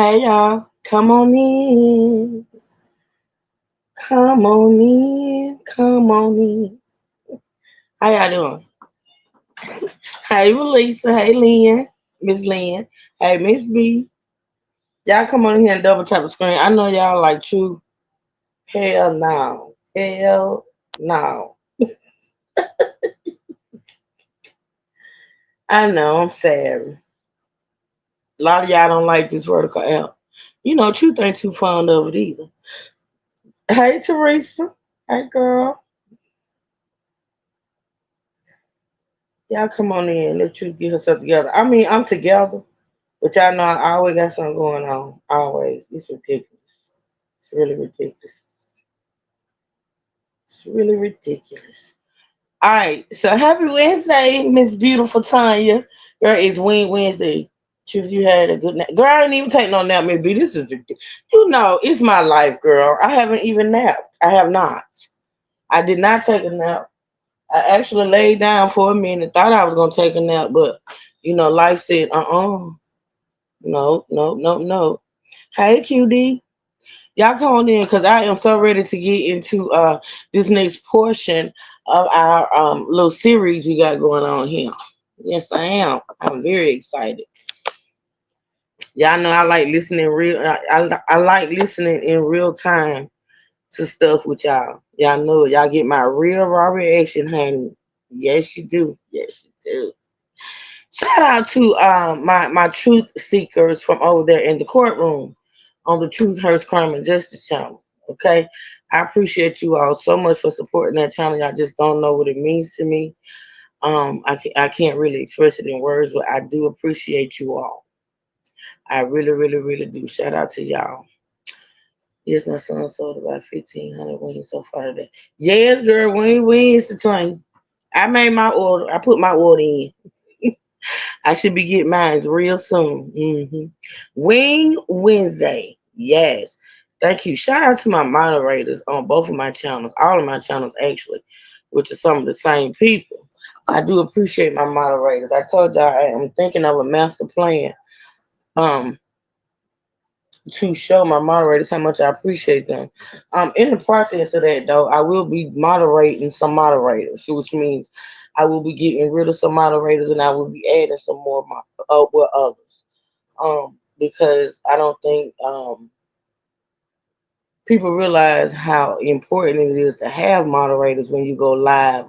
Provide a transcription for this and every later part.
Hey y'all, come on in. Come on in. Come on in. How y'all doing? Hey Melissa. Hey Lynn. Miss Lynn. Hey Miss B. Y'all come on here and double tap the screen. I know y'all like true. Hell no. Hell no. I know, I'm sorry. A lot of y'all don't like this vertical app. You know, Truth ain't too fond of it either. Hey Teresa. Hey girl. Y'all come on in. Let Truth get herself together. I mean, I'm together. But y'all know I always got something going on. Always. It's ridiculous. It's really ridiculous. It's really ridiculous. All right. So happy Wednesday, Miss Beautiful Tanya. Girl, it's Wednesday. Choose you had a good nap. Girl, I ain't even take no nap, maybe. This is ridiculous. You know, it's my life, girl. I haven't even napped. I have not. I did not take a nap. I actually laid down for a minute, thought I was gonna take a nap, but life said, no, no, no, no. Hey QD. Y'all come on in because I am so ready to get into this next portion of our little series we got going on here. Yes, I am. I'm very excited. Y'all know I like listening real. I like listening in real time to stuff with y'all. Y'all know it. Y'all get my real raw reaction, honey. Yes, you do. Yes, you do. Shout out to my truth seekers from over there in the courtroom on the Truth Hurts Crime and Justice channel. Okay, I appreciate you all so much for supporting that channel. Y'all just don't know what it means to me. I can't really express it in words, but I do appreciate you all. I really, really, really do. Shout out to y'all. Yes, my son sold about 1,500 wings so far today. Yes, girl, wings the time. I made my order. I put my order in. I should be getting mine real soon. Wing Wednesday. Yes. Thank you. Shout out to my moderators on both of my channels, all of my channels actually, which are some of the same people. I do appreciate my moderators. I told y'all I am thinking of a master plan um to show my moderators how much I appreciate them. In the process of that though, I will be moderating some moderators, which means I will be getting rid of some moderators and I will be adding some more with others. Because I don't think people realize how important it is to have moderators when you go live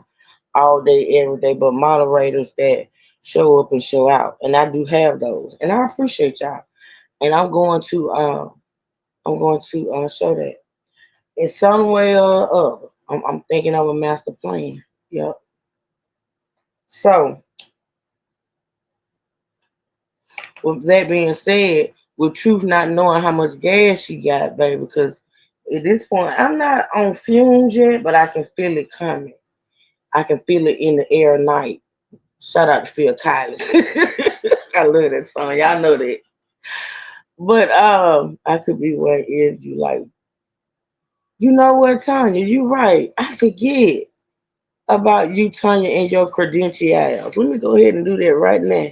all day, every day, but moderators that show up and show out. And I do have those. And I appreciate y'all. And I'm going to show that. In some way or other. I'm thinking of a master plan. Yep. So with that being said, with Truth not knowing how much gas she got, baby, because at this point I'm not on fumes yet, but I can feel it coming. I can feel it in the air night. Shout out to Phil Collins. I love that song. Y'all know that. But I could be where if you like. You know what, Tanya? You right. I forget about you, Tanya, and your credentials. Let me go ahead and do that right now.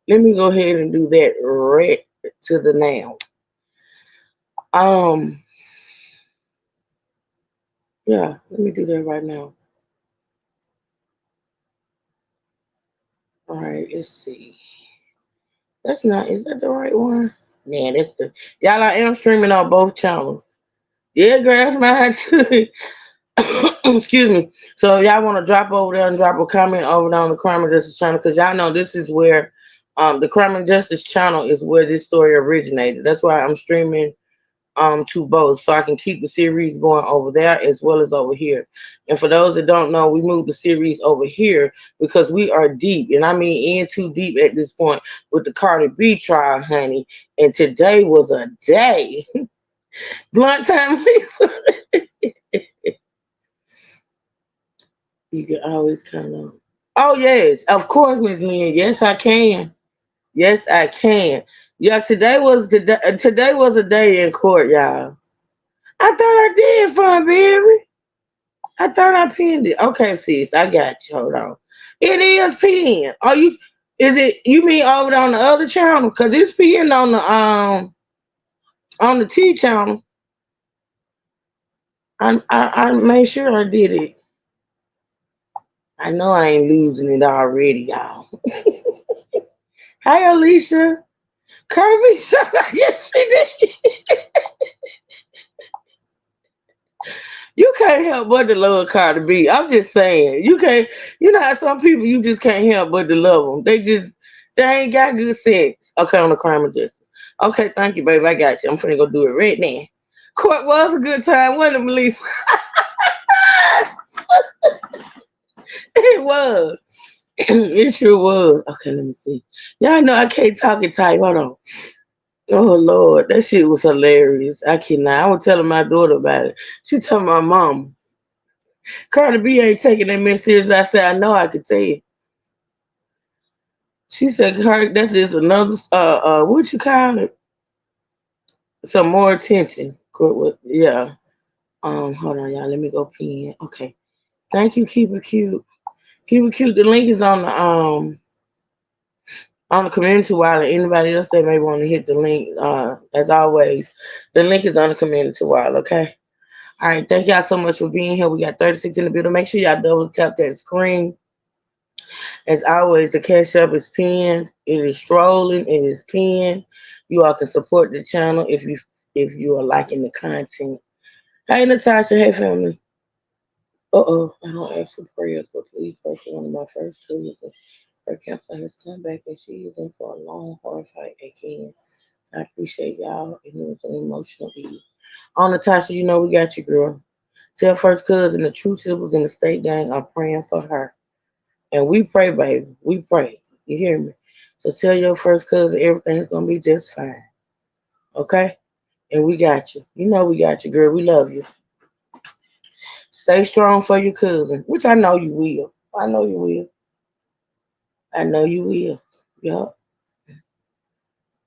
Let me go ahead and do that right to the now. Um, yeah, let me do that right now. All right, let's see. That's not, is that the right one? Man, that's the, y'all, I am streaming on both channels. Yeah, girl, that's mine too. Excuse me. So if y'all want to drop over there and drop a comment over there on the Crime and Justice channel, because y'all know this is where the Crime and Justice channel is where this story originated. That's why I'm streaming to both, so I can keep the series going over there as well as over here. And for those that don't know, we moved the series over here because we are deep, and I mean in too deep at this point with the Cardi B trial, honey. And today was a day. Blunt time. You can always count on. Oh yes, of course, Miss Lynn. Yes, I can. Yes, I can. Yeah, today was a day in court, y'all. I thought I did, Fun Berry. I thought I pinned it. Okay, sis, I got you. Hold on. It is pinned. Are you? Is it? You mean over on the other channel? Cause it's pinned on the on the T channel. I made sure I did it. I know I ain't losing it already, y'all. Hi, Alicia. Kirby, yes, she did. You can't help but to love Cardi B. I'm just saying. You can't. You know how some people you just can't help but to love them. They ain't got good sense. Okay, on the crime of justice. Okay, thank you, baby. I got you. I'm finna go do it right now. Court was a good time, wasn't it, Melissa? It was. It sure was. Okay, let me see. Y'all know I can't talk it tight. Hold on. Oh Lord, that shit was hilarious. I cannot. I was telling my daughter about it. She told my mom, Cardi B ain't taking that mess serious. I said, I know I could tell. She said, Cardi, that's just another what you call it? Some more attention. Yeah. Hold on, y'all. Let me go pin. Okay. Thank you, Keep It Cute. Keep It Cute. The link is on the community wallet. Anybody else that may want to hit the link, as always, the link is on the community wallet, okay? All right, thank y'all so much for being here. We got 36 in the building. Make sure y'all double tap that screen. As always, the cash up is pinned. It is strolling. It is pinned. You all can support the channel if you are liking the content. Hey Natasha, hey family. I don't ask for prayers, but please pray for one of my first cousins. Her cancer has come back and she is in for a long, hard fight again. I appreciate y'all. And it was an emotional beat. Oh, Natasha, you know we got you, girl. Tell first cousin the true siblings in the state gang are praying for her. And we pray, baby. We pray. You hear me? So tell your first cousin everything's gonna be just fine. Okay? And we got you. You know we got you, girl. We love you. Stay strong for your cousin, which I know you will. I know you will. I know you will. Yup.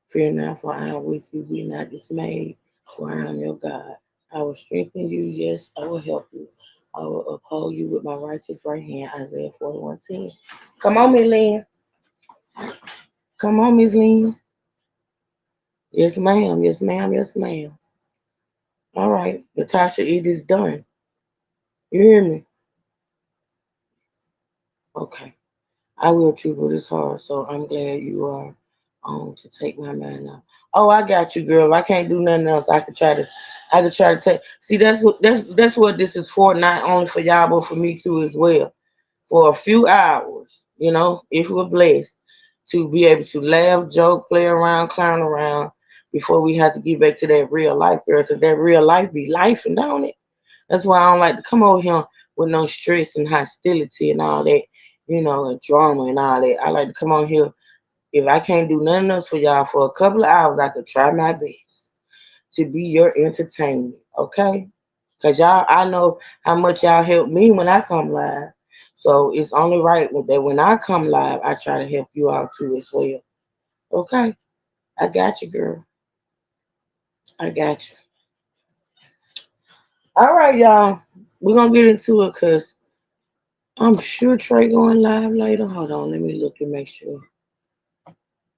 Fear not, for I am with you. Be not dismayed, for I am your God. I will strengthen you. Yes, I will help you. I will uphold you with my righteous right hand. Isaiah 41:10. Come on, Miss Lynn. Come on, Miss Lynn. Yes, ma'am. Yes, ma'am. Yes, ma'am. All right. Natasha, it is done. You hear me? Okay. I will triple this hard, so I'm glad you are on to take my man now. Oh, I got you, girl. I can't do nothing else. I could try to take. See, that's what this is for. Not only for y'all, but for me too as well. For a few hours, if we're blessed to be able to laugh, joke, play around, clown around before we have to get back to that real life, girl. Because that real life be life, and don't it? That's why I don't like to come over here with no stress and hostility and all that, and drama and all that. I like to come on here. If I can't do nothing else for y'all for a couple of hours, I could try my best to be your entertainment, okay? Cause y'all, I know how much y'all help me when I come live. So it's only right that when I come live, I try to help you out too as well. Okay? I got you, girl. I got you. All right, y'all. We're gonna get into it because I'm sure Trey going live later. Hold on, let me look and make sure.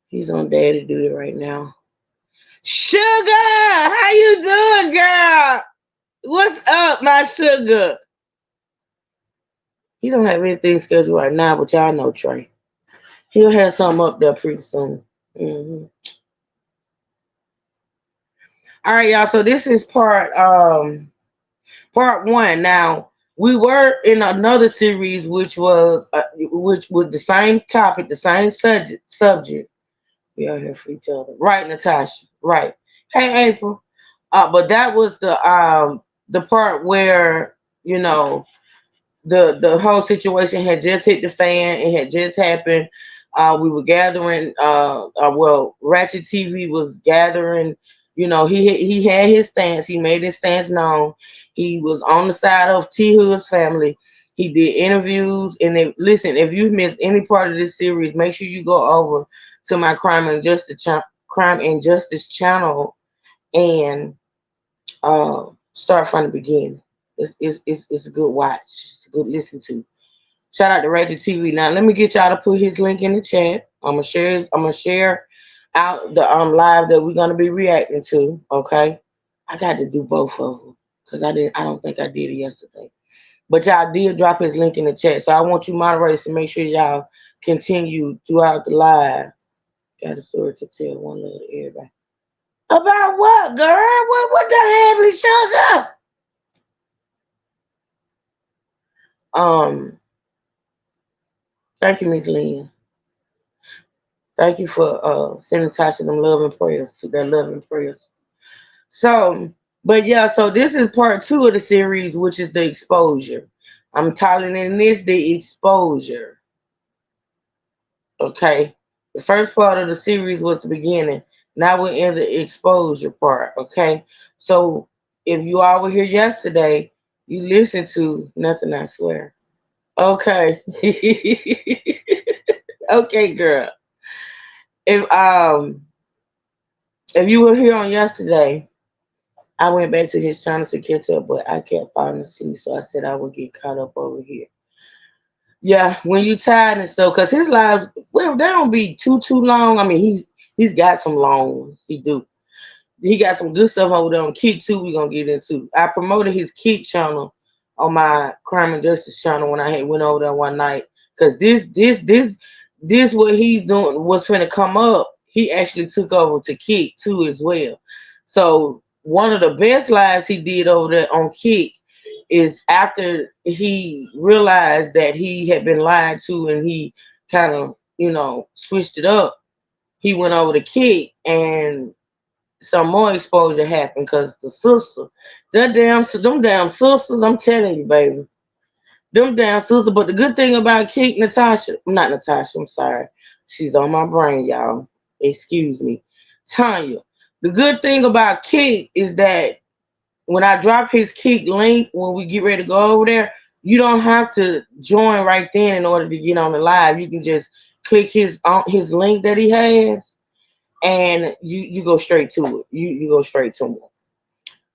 He's on daddy duty right now. Sugar, how you doing, girl? What's up, my sugar? He don't have anything scheduled right now, but y'all know Trey. He'll have something up there pretty soon. All right, y'all. So this is part one. Now we were in another series, which was the same topic, the same subject. We are here for each other, right, Natasha? Right. Hey, April. But that was the part where you know the whole situation had just hit the fan. It had just happened. We were gathering. Well, Ratchet TV was gathering. He had his stance. He made his stance known. He was on the side of T Hood's family. He did interviews. And listen, if you missed any part of this series, make sure you go over to my Crime and Justice channel and start from the beginning. It's a good watch. It's a good listen to. Shout out to Reggie TV. Now let me get y'all to put his link in the chat. I'm gonna share. out the live that we're gonna be reacting to. Okay, I got to do both of them because I didn't. I don't think I did it yesterday. But y'all did drop his link in the chat, so I want you moderators to make sure y'all continue throughout the live. Got a story to tell. One love to everybody. About what, girl? What the hell, sugar? Um, thank you, Miss Lynn. Thank you for sending Tasha them love and prayers to their love and prayers. So, but yeah, so this is part two of the series, which is the exposure. I'm titling this the exposure. Okay. The first part of the series was the beginning. Now we're in the exposure part. Okay. So if you all were here yesterday, you listened to nothing, I swear. Okay. Okay, girl. If um if you were here on yesterday, I went back to his channel to catch up, but I kept falling asleep, so I said I would get caught up over here. Yeah, when you tired and stuff, cause his lives, well, they don't be too long. I mean, he's got some long ones. He do. He got some good stuff over there on Kick too. We gonna get into. I promoted his Kick channel on my Crime and Justice channel when I had went over there one night. Cause this what he's doing was finna come up. He actually took over to Kick too as well. So one of the best lives he did over there on Kick is after he realized that he had been lied to and he kind of switched it up. He went over to Kick and some more exposure happened because the sister, them damn sisters, I'm telling you, baby, them damn sisters. But the good thing about Kate Natasha, not Natasha, I'm sorry, she's on my brain, y'all. Excuse me, Tanya. The good thing about Kate is that when I drop his Kate link, when we get ready to go over there, you don't have to join right then in order to get on the live. You can just click his link that he has and you go straight to it. You go straight to it.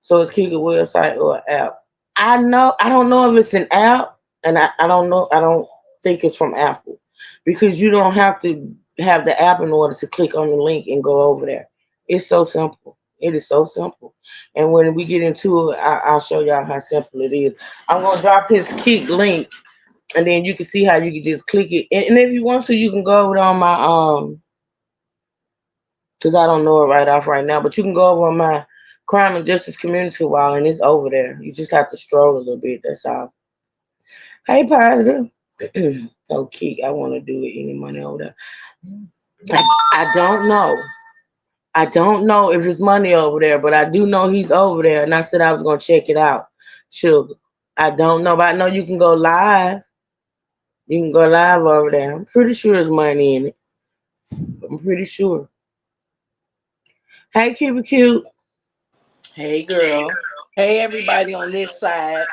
So it's Kika website or app. I don't know if it's an app, and I don't know. I don't think it's from Apple because you don't have to have the app in order to click on the link and go over there. It's so simple. It is so simple. And when we get into it, I'll show y'all how simple it is. I'm gonna drop his Kik link, and then you can see how you can just click it. And if you want to, you can go over on my because I don't know it right off right now. But you can go over on my crime and justice community wall, and it's over there. You just have to stroll a little bit. That's all. Hey, positive. Okay, I want to do it any money over there. I don't know. I don't know if it's money over there, but I do know he's over there, and I said I was gonna check it out. Sugar. I don't know, but I know you can go live. You can go live over there. I'm pretty sure there's money in it. I'm pretty sure. Hey, Cuba Cute. Hey, girl. Hey, everybody on this side.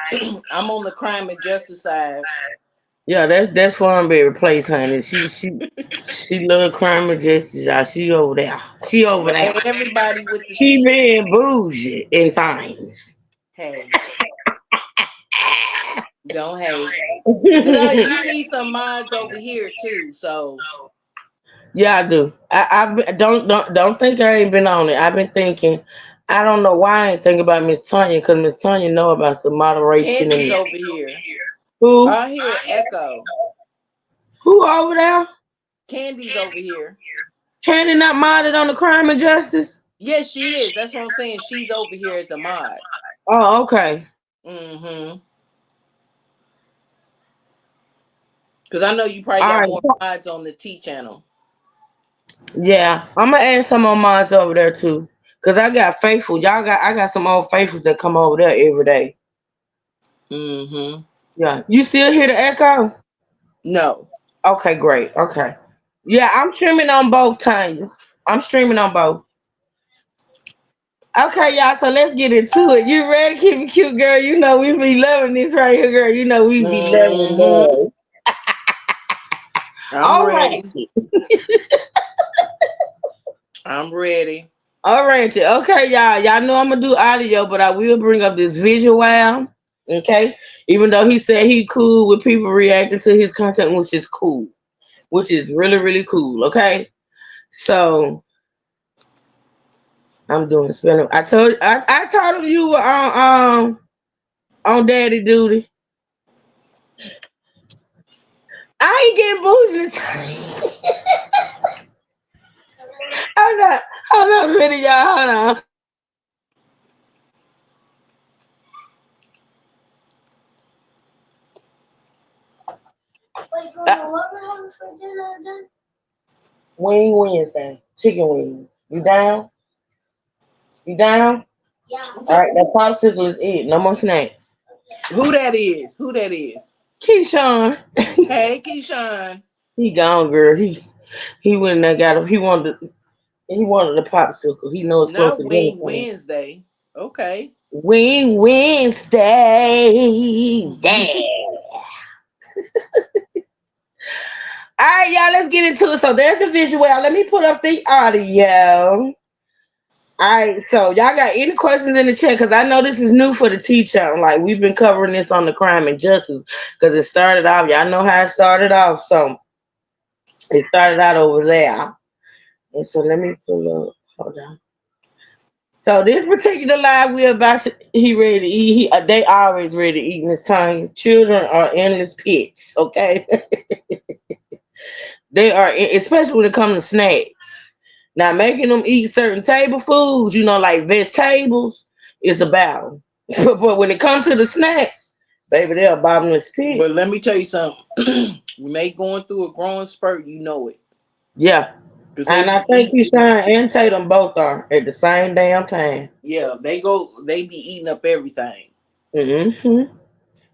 I'm on the crime and justice side. Yeah, that's Foreign Baby Place, honey. She love crime and justice, y'all. She over there. She over But there. ain't everybody with the She T. being bougie in things. Hey, don't hate. Cause you need some mods over here too. So Yeah, I do. Don't think I ain't been on it. I've been thinking. I don't know why I ain't thinking about Miss Tanya because Miss Tanya know about the moderation Candy's and over here. who I hear echo. who over there. Candy's over here. Candy not modded on the crime and justice. Yes, she is. That's what I'm saying. She's over here as a mod. Oh, okay. Mm-hmm. Because I know you probably All got right. more mods on the T channel. Yeah, I'm gonna add some more mods over there too. Cause I got faithful. I got some old faithfuls that come over there every day. Mm-hmm. Yeah. You still hear the echo? No. Okay, great. Okay. Yeah, I'm streaming on both times. I'm streaming on both. Okay, y'all, so let's get into it. You ready, keep it cute, girl? You know we be loving this right here, girl. You know we be loving Mm-hmm. that. I'm All right. ready. I'm ready. All right. Okay, y'all. Y'all know I'm gonna do audio, but I will bring up this visual. Okay. Even though he said he cool with people reacting to his content, which is cool. Which is really, really cool. Okay. So I'm doing spelling. I told him you were on daddy duty. I ain't getting bougie this time. Hold on, hold on a minute, y'all. Hold on. Wait, what we having for dinner again? Wing Wednesday, chicken wings. You down? You down? Yeah. All right, that popsicle is it. No more snacks. Who that is? Who that is? Keyshawn. Hey, Keyshawn. He gone, girl. He went and got him. He wanted a popsicle. He knows it's supposed Not to be Wing anything. Wednesday. Okay. Wing Wednesday. Yeah. All right, y'all, let's get into it. So there's the visual. Let me put up the audio. All right, so y'all got any questions in the chat? Because I know this is new for the teacher. Like we've been covering this on the crime and justice because it started off. Y'all know how it started off. So it started out over there. And so let me pull up. Hold on. So this particular live we're about to, he ready to eat. They always ready to eat in this time. Children are endless pits. Okay, they are, especially when it comes to snacks. Now making them eat certain table foods, like vegetables, is a battle. But when it comes to the snacks, baby, they're a bottomless pit. But let me tell you something. You may going through a growing spurt, you know it. Yeah, Because they and I be think eating. Keyshawn and Tatum both are at the same damn time. Yeah, they be eating up everything. Mm-hmm.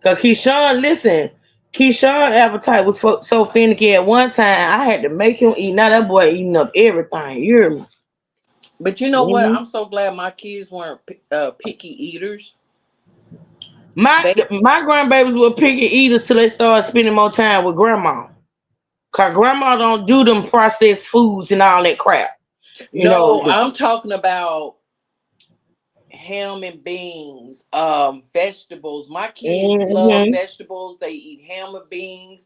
Cause Keyshawn, listen, Keyshawn appetite was so finicky at one time. I had to make him eat. Now that boy eating up everything. You hear me? But you know what? Hmm. I'm so glad my kids weren't picky eaters. My They my grandbabies were picky eaters till they started spending more time with grandma. Cause grandma don't do them processed foods and all that crap. You know. No, I'm talking about ham and beans, vegetables. My kids love Hmm. vegetables. They eat ham and beans.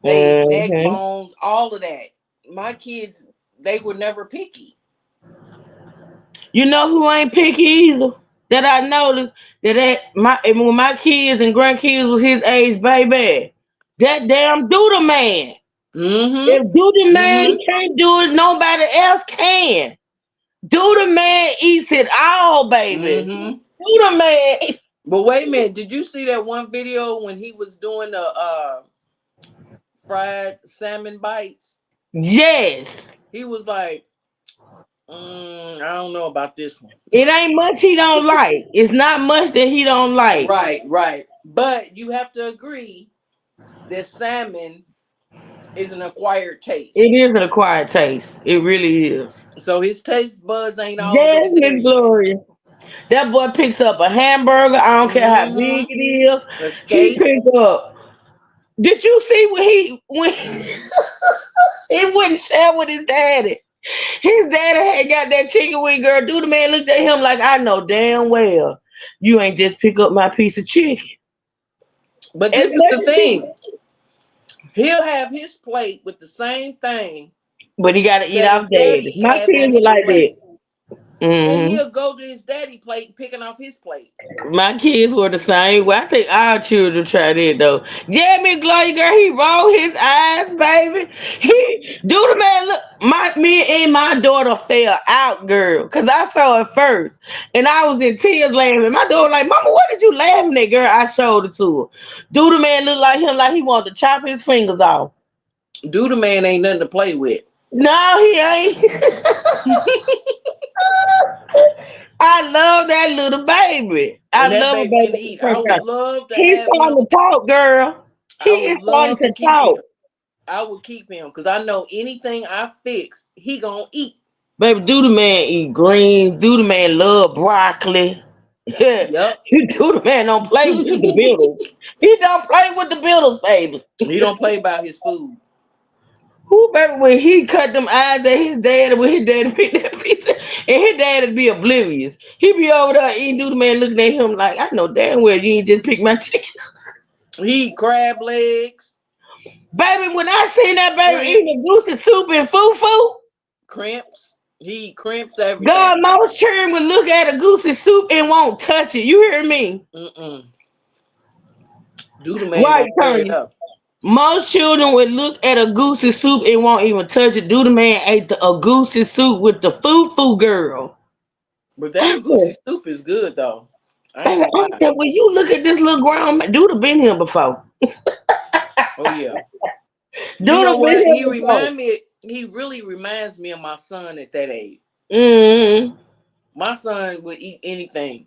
They eat neck Hmm. bones. All of that. My kids, they were never picky. You know who ain't picky either? That I noticed when my kids and grandkids was his age, baby. That damn doodle man. Mm-hmm. If Doodle Man Mm-hmm. can't do it, nobody else can. Doodle Man eats it all, baby. Mm-hmm. Doodle Man. But wait a minute, did you see that one video when he was doing the fried salmon bites? Yes. He was like, I don't know about this one. It ain't much he don't like. It's not much that he don't like. Right, right. But you have to agree that salmon is an acquired It taste. is an acquired taste. It really is. So his taste buds ain't all the Yes, way there Miss yet. Gloria. That boy picks up a hamburger. I don't care how big Mm-hmm. it is. A He steak. picked up. Did you see when he wouldn't share with his daddy? His daddy had got that chicken wing, girl. Dude, the man looked at him like, I know damn well you ain't just pick up my piece of chicken. But As this is much the as he, thing. He'll have his plate with the same thing but he got to eat that off his daddy. daddy My have kids on were his like that. plate. Then Hmm. he'll go to his daddy plate and picking off his plate. My kids were the same way. I think our children tried it though. Yeah, Miss Glory girl, he rolled his eyes, baby. He do the man look. Me and my daughter fell out, girl, cause I saw it first, and I was in tears laughing. My daughter like, Mama, what did you laughing at, girl? I showed it to her. Do the man look like him, like he wanted to chop his fingers off? Dude, man ain't nothing to play with. No, he ain't. I love that little baby. I And that love a baby can baby. eat. I would love to He's have starting him. to talk, girl. He I would is starting love to to keep talk. him. I would keep him because I know anything I fix, he gonna eat. Baby, do the man eat greens? Do the man love broccoli? Yeah, Yep. do the man don't play with the Beatles. He don't play with the Beatles, baby. He don't play about his food. Who, baby, when he cut them eyes at his dad, when his dad pick that pizza, and his dad would be oblivious. He be over there eating, do the man looking at him like, I know damn well you ain't just pick my chicken. He eat crab legs, Baby, when I seen that baby eating crimps, the goosey soup and foo-foo, crimps. He crimps everything. God, most children would look at a goosey soup and won't touch it. You hear me? Mm-mm. Doodle man Right, gonna tear it Tony. up. Most children would look at a goosey soup and won't even touch it. Dude, the man ate a goosey soup with the foo girl. But I that goosey said, soup is good though. I ain't baby, gonna I lie. said, well, you look at this little ground man. Dude, been here before. Oh yeah. You know Dude, been what? here before. He really reminds me of my son at that age. Mm-hmm. My son would eat anything.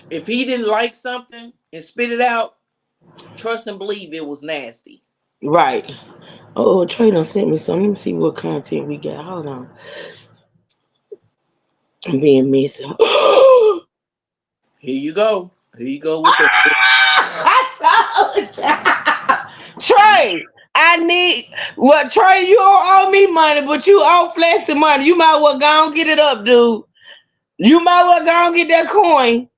If he didn't like something and spit it out, trust and believe it was nasty. Right. Oh, Trey done sent me some. Let me see what content we got. Hold on. I'm being messy. Here you go. Here you go with the I told you. Trey, I need well, Trey, you don't owe me money, but you owe Flexi money. You might well go and get it up, dude. You might well go and get that coin.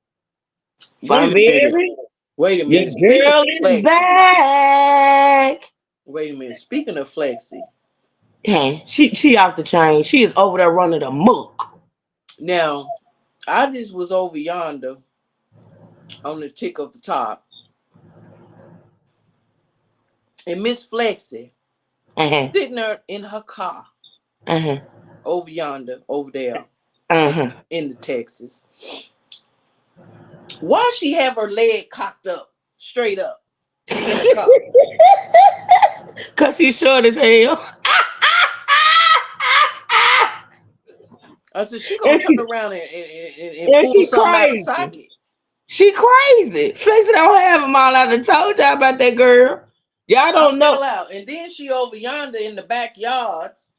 wait From a minute. baby. Wait a Your minute. Speaking girl of is Flexi. back. Wait a minute. Speaking of Flexi. Hey, she off the chain. She is over there running the muck. Now, I just was over yonder on the tick of the top. And Miss Flexi Uh-huh. sitting there in her car Uh-huh. over yonder, over there Uh-huh. in the Texas. Why she have her leg cocked up, straight up in the car? Cause she's short as hell. I said, she gonna and, turn she, around and and pull she something out of crazy. socket. She crazy. Tracy don't have them all. I done told y'all about that girl. Y'all I don't know. fell out. And then she over yonder in the backyards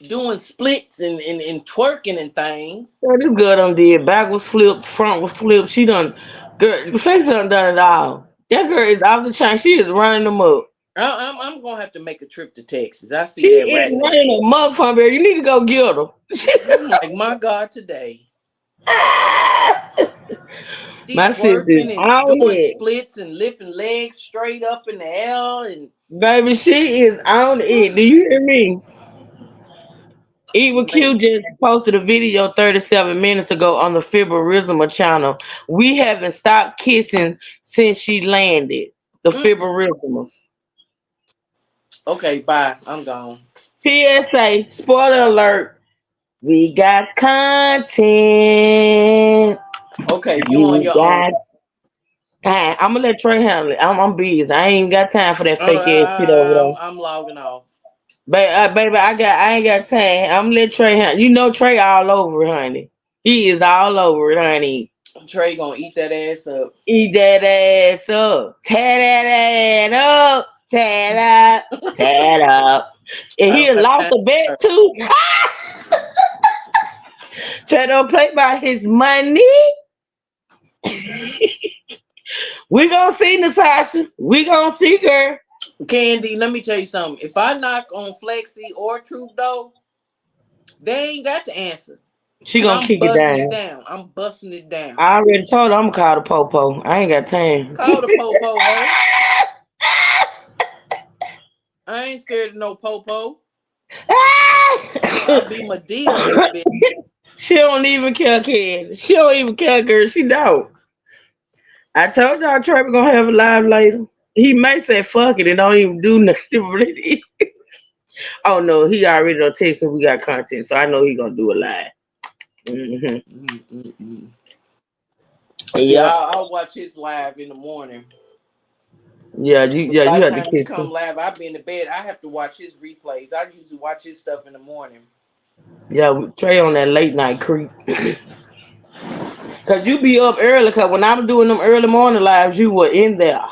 doing splits and twerking and things. Girl, this girl done did. Back was flipped, front was flipped. She done, girl, Tracy done it all. That girl is off the chain. She is running them up. I'm gonna have to make a trip to Texas. I She see that is right now. running them up from here. You need to go get her. I'm like, my God, today. She My sister's twerking and on doing it. splits and lifting legs straight up in the air and Baby, she is on it. Do you hear me? Eva man. Q just posted a video 37 minutes ago on the Fibrisma channel. We haven't stopped kissing since she landed. The Mm-mm. Fibrismas. Okay, bye. I'm gone. PSA, spoiler alert. We got content. Okay, you on You your own. got. I'm gonna let Trey handle it. I'm busy. I ain't got time for that fake ass shit over there. I'm logging off. Baby, I ain't got time. I'm gonna let Trey handle. You know Trey all over it, honey. He is all over it, honey. Trey gonna eat that ass up. Eat that ass up. Tear that ass up. Tear it up. Tear it up. And I he don't have lost time the bet for too. Trey don't play by his money. We gonna see Natasha. We gonna see girl. her. Candy, let me tell you something. If I knock on Flexi or Truth though, they ain't got the answer. She And gonna I'm kick it busting it down. down. I'm busting it down. I already told her I'm gonna call the popo. I ain't got time. Call the popo, ho. I ain't scared of no popo. I'll be Medea on this bitch. She don't even care, kid. She don't even care, girl. She don't. I told y'all Trevor gonna have a live later. He may say fuck it and don't even do nothing. Oh no, he already done text me we got content, so I know he gonna do a live. Mm-hmm. Mm-mm-mm. See, Yep. I'll watch his live in the morning. Yeah, By you the have to time he kiss come him. live, I'll be in the bed. I have to watch his replays. I usually watch his stuff in the morning. Yeah, Trey on that late night creep. Cause you be up early. Cause when I was doing them early morning lives, you were in there.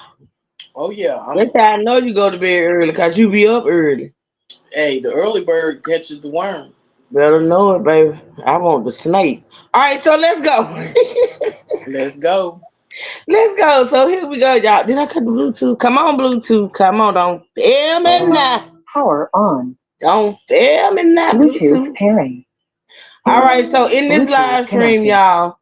Oh yeah, That's how I know you go to bed early. Cause you be up early. hey, the early bird catches the worm. Better know it, baby. I want the snake. All right, so let's go. Let's go. Let's go. So here we go, y'all. Did I cut the Bluetooth? Come on, Bluetooth. Come on, don't fail me now. Power on. Don't fail me now, Bluetooth pairing. All right, so in this live stream, y'all,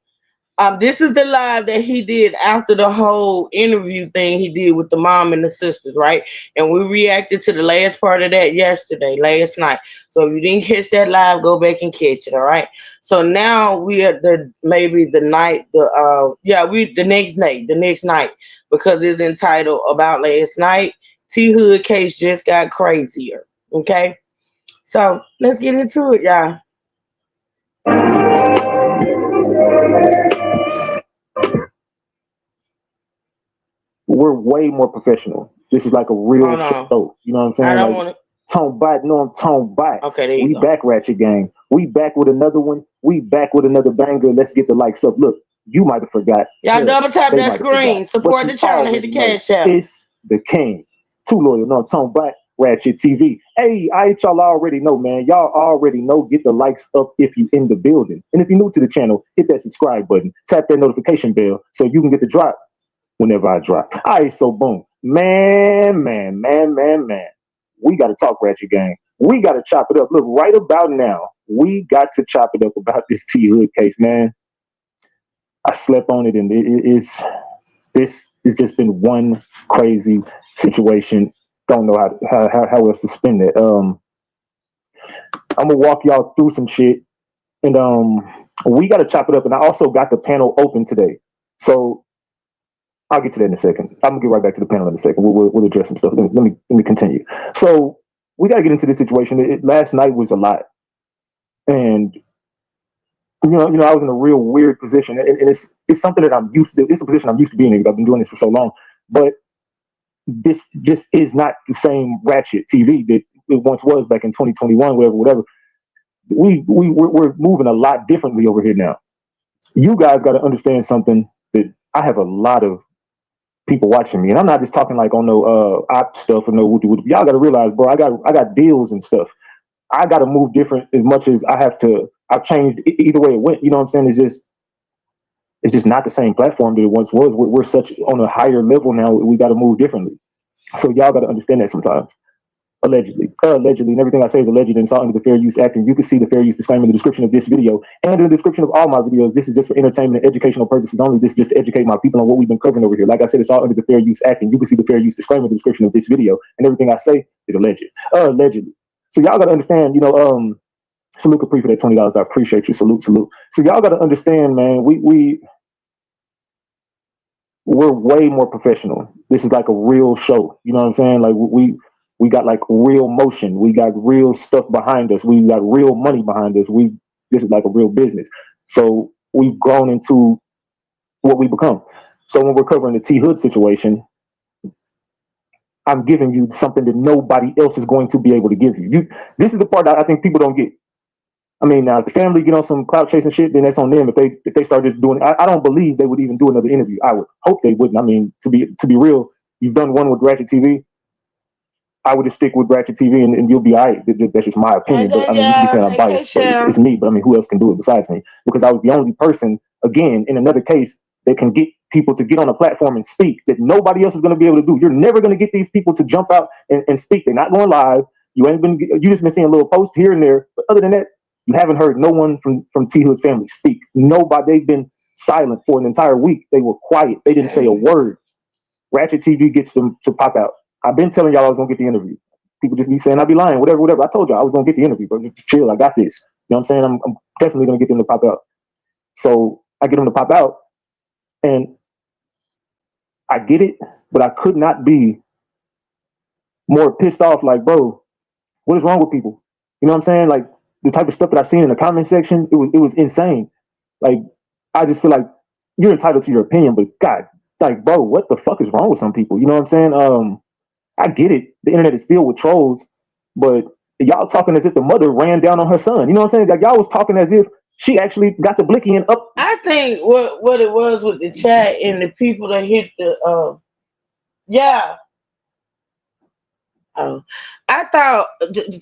This is the live that he did after the whole interview thing he did with the mom and the sisters, right? And we reacted to the last part of that yesterday, last night. So if you didn't catch that live, go back and catch it, all right? So now we are the maybe the night, we the next night, because it's entitled About Last Night. T Hood case just got crazier. Okay. So let's get into it, y'all. We're way more professional. This is like a real Hold on. show. You know what I'm I saying? don't Like want to. Tone Bite, no, I'm Tone Bite. Okay, there you We go. back, Ratchet Gang. We back with another one. We back with another banger. Let's get the likes up. Look, you might have forgot. Y'all Hell, double tap they that might have forgot. screen. But Support you the channel. Hit the already know cash out. it's the king. Too loyal, no, Tone Bite, Ratchet TV. Hey, y'all already know, man. Y'all already know. Get the likes up if you in the building. And if you're new to the channel, hit that subscribe button. Tap that notification bell so you can get the drop whenever I drop. All right, so boom. Man. We got to talk Ratchet Gang. We got to chop it up. Look, right about now, we got to chop it up about this T Hood case, man. I slept on it, and this has just been one crazy situation. Don't know how else to spin it. I'm gonna walk y'all through some shit, and we got to chop it up. And I also got the panel open today, so I'll get to that in a second. I'm gonna get right back to the panel in a second. We'll address some stuff. Let me continue. So we got to get into this situation. Last night was a lot, and I was in a real weird position, and it's something that I'm used to. It's a position I'm used to being in because I've been doing this for so long. But this just is not the same Ratchet TV that it once was back in 2021, whatever. We're moving a lot differently over here now. You guys got to understand something that I have a lot of people watching me, and I'm not just talking like on no op stuff or no woody woody. Y'all got to realize, bro, I got deals and stuff. I got to move different as much as I have to. I've changed either way it went. You know what I'm saying? It's just not the same platform that it once was. We're such on a higher level now. We got to move differently. So y'all got to understand that sometimes. Allegedly, and everything I say is alleged and sought under the Fair Use Act. And you can see the Fair Use disclaimer in the description of this video and in the description of all my videos. This is just for entertainment and educational purposes only. This is just to educate my people on what we've been covering over here. Like I said, it's all under the Fair Use Act, and you can see the Fair Use disclaimer in the description of this video. And everything I say is alleged. Allegedly. So y'all got to understand, salute Capri for that $20. I appreciate you. Salute. So y'all got to understand, man, we're way more professional. This is like a real show. You know what I'm saying? Like we got like real motion. We got real stuff behind us. We got real money behind us. This is like a real business. So we've grown into what we become. So when we're covering the T Hood situation, I'm giving you something that nobody else is going to be able to give you. This is the part that I think people don't get. I mean, now if the family get on some clout chasing shit, then that's on them. If they start just doing, I don't believe they would even do another interview. I would hope they wouldn't. I mean, to be real, you've done one with Ratchet TV. I would just stick with Ratchet TV, and you'll be all right. That's just my Hey, opinion. But I mean, you can be saying Danielle. I'm Hey, biased, but Keisha. it's me. But I mean, who else can do it besides me? Because I was the only person, again, in another case, that can get people to get on a platform and speak that nobody else is going to be able to do. You're never going to get these people to jump out and speak. They're not going live. You just been seeing little posts here and there. But other than that, you haven't heard no one from T Hood's family speak. Nobody. They've been silent for an entire week. They were quiet. They didn't say a word. Ratchet TV gets them to pop out. I've been telling y'all I was gonna get the interview. People just be saying I'd be lying, whatever. I told y'all I was gonna get the interview, bro. Just chill. I got this. You know what I'm saying? I'm definitely gonna get them to pop out. So I get them to pop out, and I get it, but I could not be more pissed off. Like, bro, what is wrong with people? You know what I'm saying? Like the type of stuff that I seen in the comment section, it was insane. Like I just feel like you're entitled to your opinion, but God, like, bro, what the fuck is wrong with some people? You know what I'm saying? I get it. The internet is filled with trolls, but y'all talking as if the mother ran down on her son. You know what I'm saying? Like y'all was talking as if she actually got the blicky and up. I think what it was with the chat and the people that hit the yeah. Oh, I thought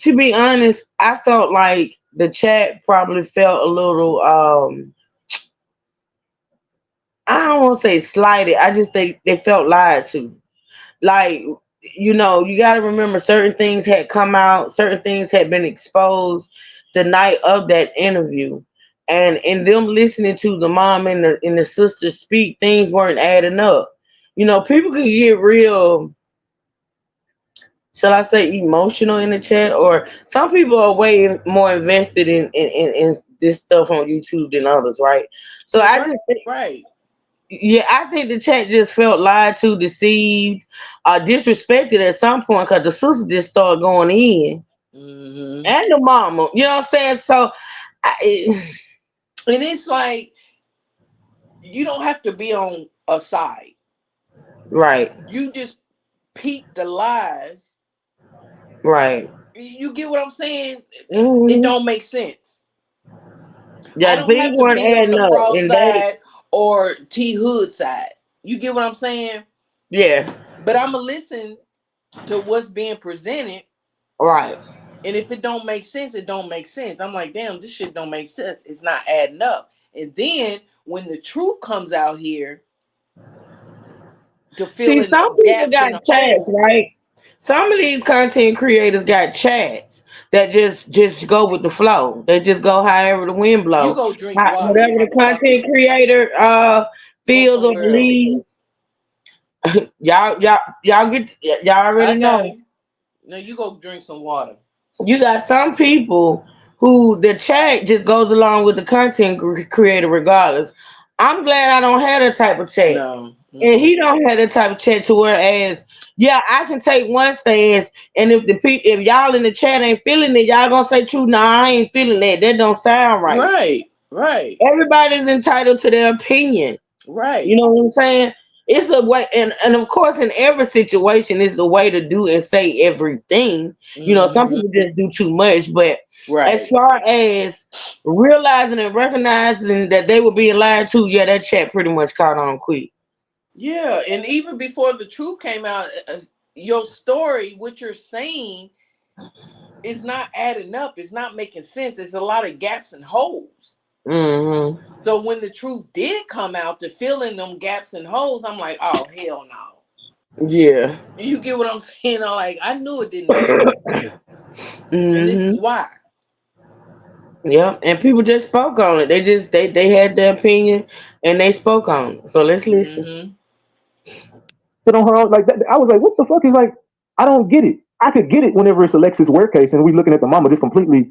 to be honest, I felt like the chat probably felt a little I don't want to say slighted. I just think they felt lied to. Like, you got to remember certain things had come out, certain things had been exposed the night of that interview. and in them listening to the mom and the sister speak, things weren't adding up. You know, people can get real, shall I say, emotional in the chat, or some people are way more invested in this stuff on YouTube than others, right? So I Right, just think, right. yeah, I think the chat just felt lied to, deceived, disrespected at some point because the sister just started going in, Hmm. and the mama, you know what I'm saying? So, And it's like you don't have to be on a side. right, You just peep the lies. right. You get what I'm saying? It Hmm. don't make sense. I Yeah, don't things have to weren't be on adding the up, Frost and that, side or T Hood side. You get what I'm saying? yeah, But I'm gonna listen to what's being presented, right. and if it don't make sense, it don't make sense. I'm like, damn, this shit don't make sense. It's not adding up. And then when the truth comes out here to fill See, in the some people gaps got and the chats, holes. right? Some of these content creators got chats that just go with the flow. They just go however the wind You blow. go drink water Whatever while the I'm talking. content creator Go feels or somewhere else. believes. Y'all get, y'all already I got know. it. No, you go drink some water. You got some people who the chat just goes along with the content creator regardless. I'm glad I don't have that type of chat. No. And Mm-mm. he don't have that type of chat to whereas, yeah, I can take one stance, and if y'all in the chat ain't feeling it, y'all gonna say true. Nah, I ain't feeling that. That don't sound right. Right. Right. Everybody's entitled to their opinion. You Right. know what I'm saying? It's a way, and of course, in every situation, it's a way to do and say everything. You know, some Hmm. people just do too much, but as Right. far as realizing and recognizing that they were being lied to, yeah, that chat pretty much caught on quick. Yeah. And even before the truth came out, your story, what you're saying, is not adding up. It's not making sense. There's a lot of gaps and holes. Hmm. So when the truth did come out to fill in them gaps and holes, I'm like, oh hell no. Yeah. You get what I'm saying? I'm like, I knew it didn't make sense. And this Hmm. is why. Yeah, and people just spoke on it. They had their opinion and they spoke on it. So let's listen. Hmm. Sit on her like that. I was like, what the fuck is like? I don't get it. I could get it whenever it's Alexis Ware case and we looking at the mama just completely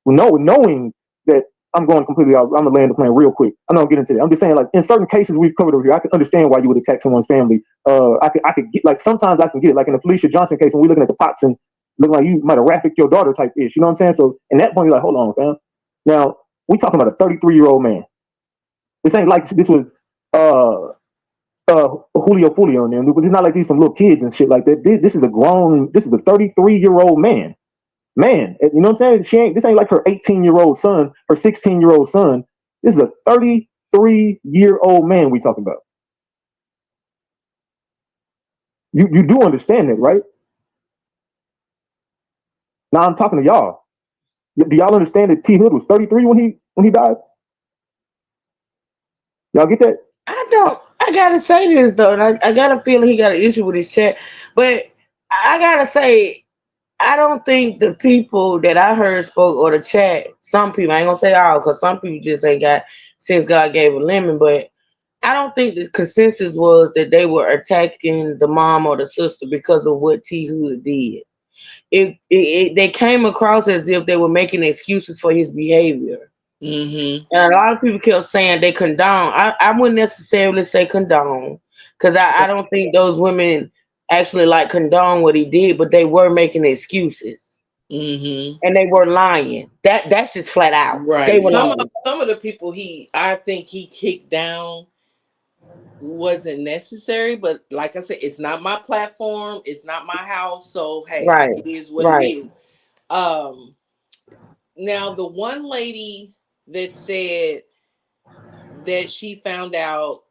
knowing that I'm going completely out. I'm gonna land the plane real quick. I'm not gonna get into that. I'm just saying, like in certain cases we've covered over here, I can understand why you would attack someone's family. I could get like sometimes I can get it. Like in the Felicia Johnson case, when we looking at the pops and looking like you might have trafficked your daughter type ish. You know what I'm saying? So in that point, you're like, hold on, fam. Now we talking about a 33-year-old man. This ain't like this was uh Julio and them. It's not like these some little kids and shit like that. This is a grown. This is a 33-year-old man. Man, you know what I'm saying? This ain't like her 18-year-old son, her 16-year-old son. This is a 33-year-old man we talking about. You do understand that, right? Now I'm talking to y'all. Do y'all understand that T Hood was 33 when he died? Y'all get that? I don't. I gotta say this though, and I got a feeling he got an issue with his chat. But I gotta say, I don't think the people that I heard spoke or the chat. Some people, I ain't gonna say all, because some people just ain't got since God gave a lemon. But I don't think the consensus was that they were attacking the mom or the sister because of what T Hood did. They came across as if they were making excuses for his behavior. Hmm. And a lot of people kept saying they condone. I wouldn't necessarily say condone because I don't think those women actually like condone what he did, but they were making excuses Hmm. and they were lying. That's just flat out. They Right. were Some lying. of the people I think he kicked down wasn't necessary, but like I said, it's not my platform, it's not my house, so hey, Right. it is what it Right. is. Um Now the one lady that said that she found out,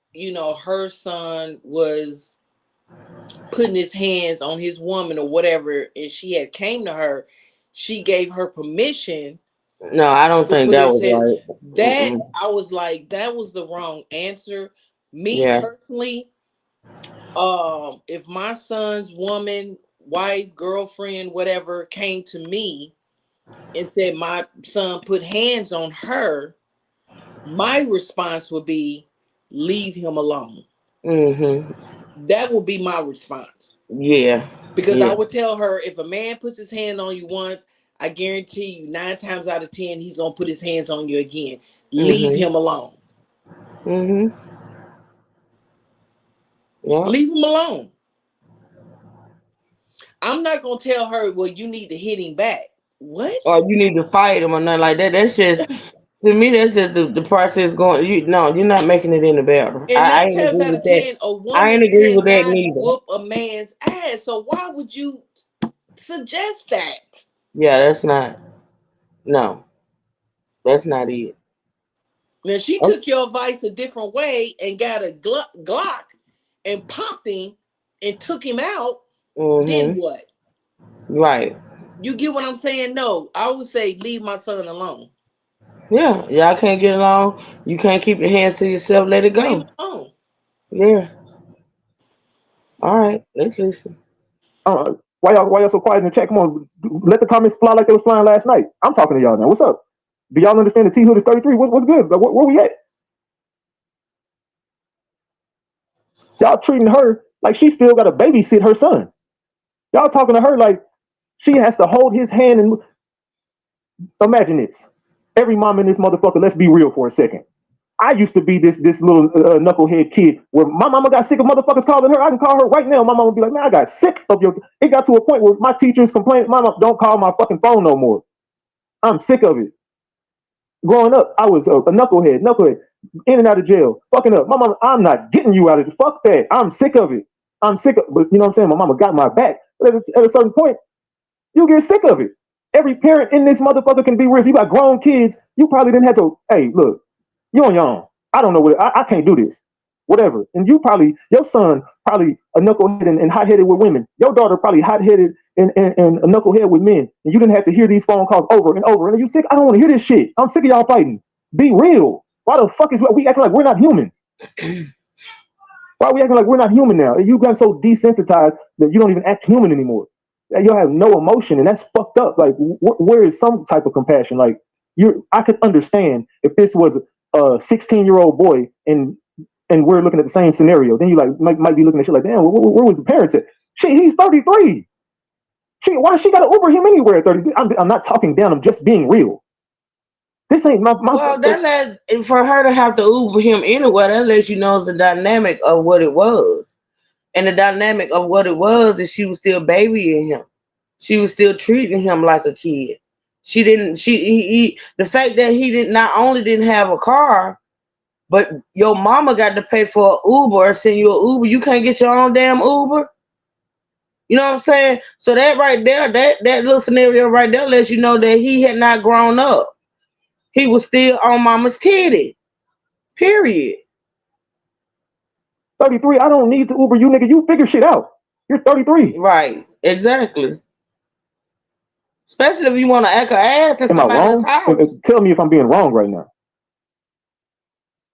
her son was putting his hands on his woman or whatever, and she had came to her, she gave her permission No, I don't to think put that his was head. right. That Mm-mm. I was like, that was the wrong answer. Me Yeah. personally, if my son's woman, wife, girlfriend, whatever, came to me and said my son put hands on her, my response would be leave him alone. Mm-hmm. That would be my response. Yeah. Because Yeah. I would tell her, if a man puts his hand on you once, I guarantee you 9 times out of 10, he's going to put his hands on you again. Leave Mm-hmm. him alone. Mm-hmm. Yeah. Leave him alone. I'm not going to tell her, well, you need to hit him back. What? Or you need to fight him or nothing like that. That's just, to me, that's just the process going. No, you're not making it any better. And I 9 ain't times agree out with of that. 10, a I ain't woman agree with that cannot neither. whoop a man's ass. So why would you suggest that? Yeah, that's not. No, that's not it. Now, she Oh, took your advice a different way and got a Glock and popped him and took him out. Then mm-hmm. what? Right. You get what I'm saying? No, I would say leave my son alone. Yeah, y'all can't get along. You can't keep your hands to yourself. Let it Leave him go. alone. Yeah. All right. Let's listen. Why y'all so quiet in the chat? Come on, let the comments fly like they was flying last night. I'm talking to y'all now. What's up? Do y'all understand the T Hood is 33? What's good? Where we at? Y'all treating her like she still got to babysit her son. Y'all talking to her like she has to hold his hand and imagine this. Every mom in this motherfucker, let's be real for a second. I used to be this little knucklehead kid where my mama got sick of motherfuckers calling her. I can call her right now. My mama would be like, man, I got sick of your. It got to a point where my teachers complained, mama, don't call my fucking phone no more. I'm sick of it. Growing up, I was a knucklehead, in and out of jail, fucking up. My mama, I'm not getting you out of it. Fuck that. I'm sick of it. I'm sick of, but you know what I'm saying? My mama got my back. But at a certain point, you get sick of it. Every parent in this motherfucker can be real. If you got grown kids, you probably didn't have to, hey, look, you on your own. I don't know what, I can't do this. Whatever. And you probably, your son probably a knucklehead and hot-headed with women. Your daughter probably hot-headed and a knucklehead with men. And you didn't have to hear these phone calls over and over. And you sick? I don't want to hear this shit. I'm sick of y'all fighting. Be real. Why the fuck is we acting like we're not humans? Why are we acting like we're not human now? You got so desensitized that you don't even act human anymore. You have no emotion, and that's fucked up. Like, where is some type of compassion? Like, I could understand if this was a 16-year-old boy and we're looking at the same scenario. Then you like might be looking at shit like, damn, where was the parents at? Shit, he's 33. Why she got to Uber him anywhere at 30? I'm not talking down. I'm just being real. This ain't my. Well, for her to have to Uber him anywhere, that lets you know the dynamic of what it was. And the dynamic of what it was is she was still babying him. She was still treating him like a kid. She didn't. The fact that he did not only didn't have a car, but your mama got to pay for an Uber or send you an Uber. You can't get your own damn Uber. You know what I'm saying? So that right there, that little scenario right there lets you know that he had not grown up. He was still on mama's titty. Period. 33. I don't need to Uber you, nigga. You figure shit out. You're 33. Right. Exactly. Especially if you want to act an ass in Am I somebody's wrong? house. Tell me if I'm being wrong right now.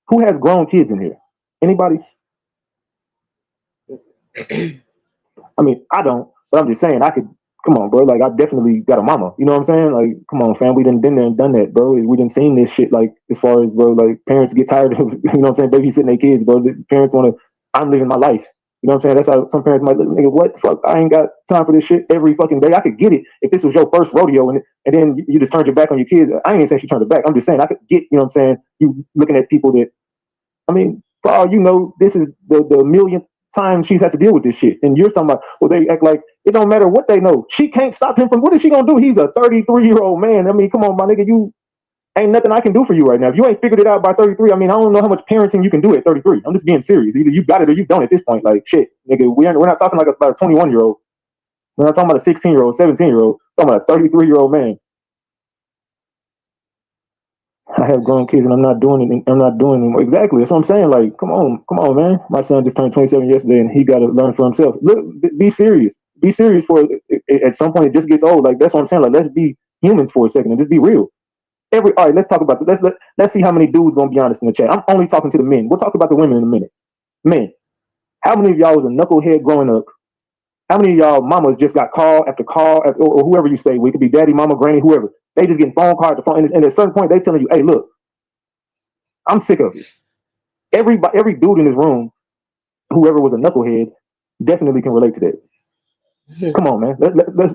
Who has grown kids in here? Anybody? I mean, I don't, but I'm just saying I could. Come on, bro. Like, I definitely got a mama. You know what I'm saying? Like, come on, fam. We done been there and done that, bro. We done seen this shit. Like, as far as, bro, like, parents get tired of, you know what I'm saying, babysitting their kids, bro. The parents want to, I'm living my life. You know what I'm saying? That's how some parents might look, nigga, what the fuck? I ain't got time for this shit every fucking day. I could get it if this was your first rodeo and then you just turned your back on your kids. I ain't even saying she turned her back. I'm just saying I could get, you know what I'm saying, you looking at people that, I mean, for all you know, this is the millionth time she's had to deal with this shit. And you're talking about, well, they act like it don't matter what they know. She can't stop him from, what is she gonna do? He's a 33-year-old man. I mean, come on, my nigga, you ain't nothing I can do for you right now. If you ain't figured it out by 33, I mean, I don't know how much parenting you can do at 33. I'm just being serious. Either you got it or you don't at this point. Like, shit, nigga, we're not talking like about a 21-year-old. We're not talking about a 16-year-old, 17-year-old. We're talking about a 33-year-old man. I have grown kids and I'm not doing it. I'm not doing it. Exactly. That's what I'm saying. Like, come on, man. My son just turned 27 yesterday and he got to learn for himself. Look, be serious. Be serious for it. At some point it just gets old. Like, that's what I'm saying. Like, let's be humans for a second and just be real. All right, let's talk about it. Let's see how many dudes gonna be honest in the chat. I'm only talking to the men. We'll talk about the women in a minute. Men, how many of y'all was a knucklehead growing up? How many of y'all mamas just got call after call or whoever you say, we could be daddy, mama, granny, whoever. They just getting phone call after phone, and at a certain point they telling you, hey, look, I'm sick of it. Every dude in this room, whoever was a knucklehead, definitely can relate to that. Come on, man.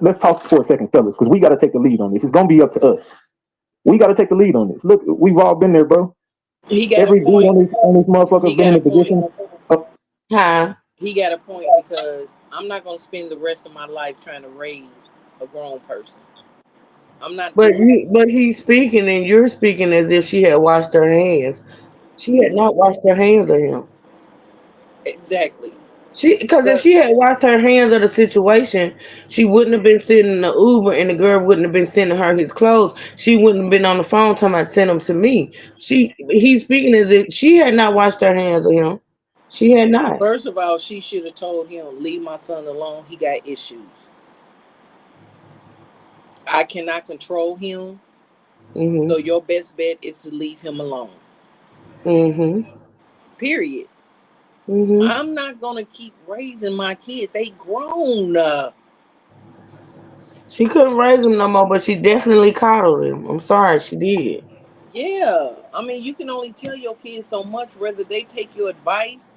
Let's talk for a second, fellas, because we got to take the lead on this. It's gonna be up to us. We got to take the lead on this. Look, we've all been there, bro. He got a Every dude point. on this motherfucker He been got in a a position. point. Huh? He got a point because I'm not gonna spend the rest of my life trying to raise a grown person. I'm not But doing but he's speaking and you're speaking as if she had washed her hands. She had not washed her hands of him. it. Exactly. Because if But she had washed her hands of the situation, she wouldn't have been sitting in the Uber, and the girl wouldn't have been sending her his clothes. She wouldn't have been on the phone talking about send them to me. He's speaking as if she had not washed her hands of him. She had not. first of all, she should have told him, leave my son alone. He got issues. I cannot control him. So Mhm. your best bet is to leave him alone. Mhm. Period. Mhm. I'm not gonna keep raising my kids. They grown. She couldn't raise him no more, but she definitely coddled him. I'm sorry, she did. Yeah. I mean, you can only tell your kids so much whether they take your advice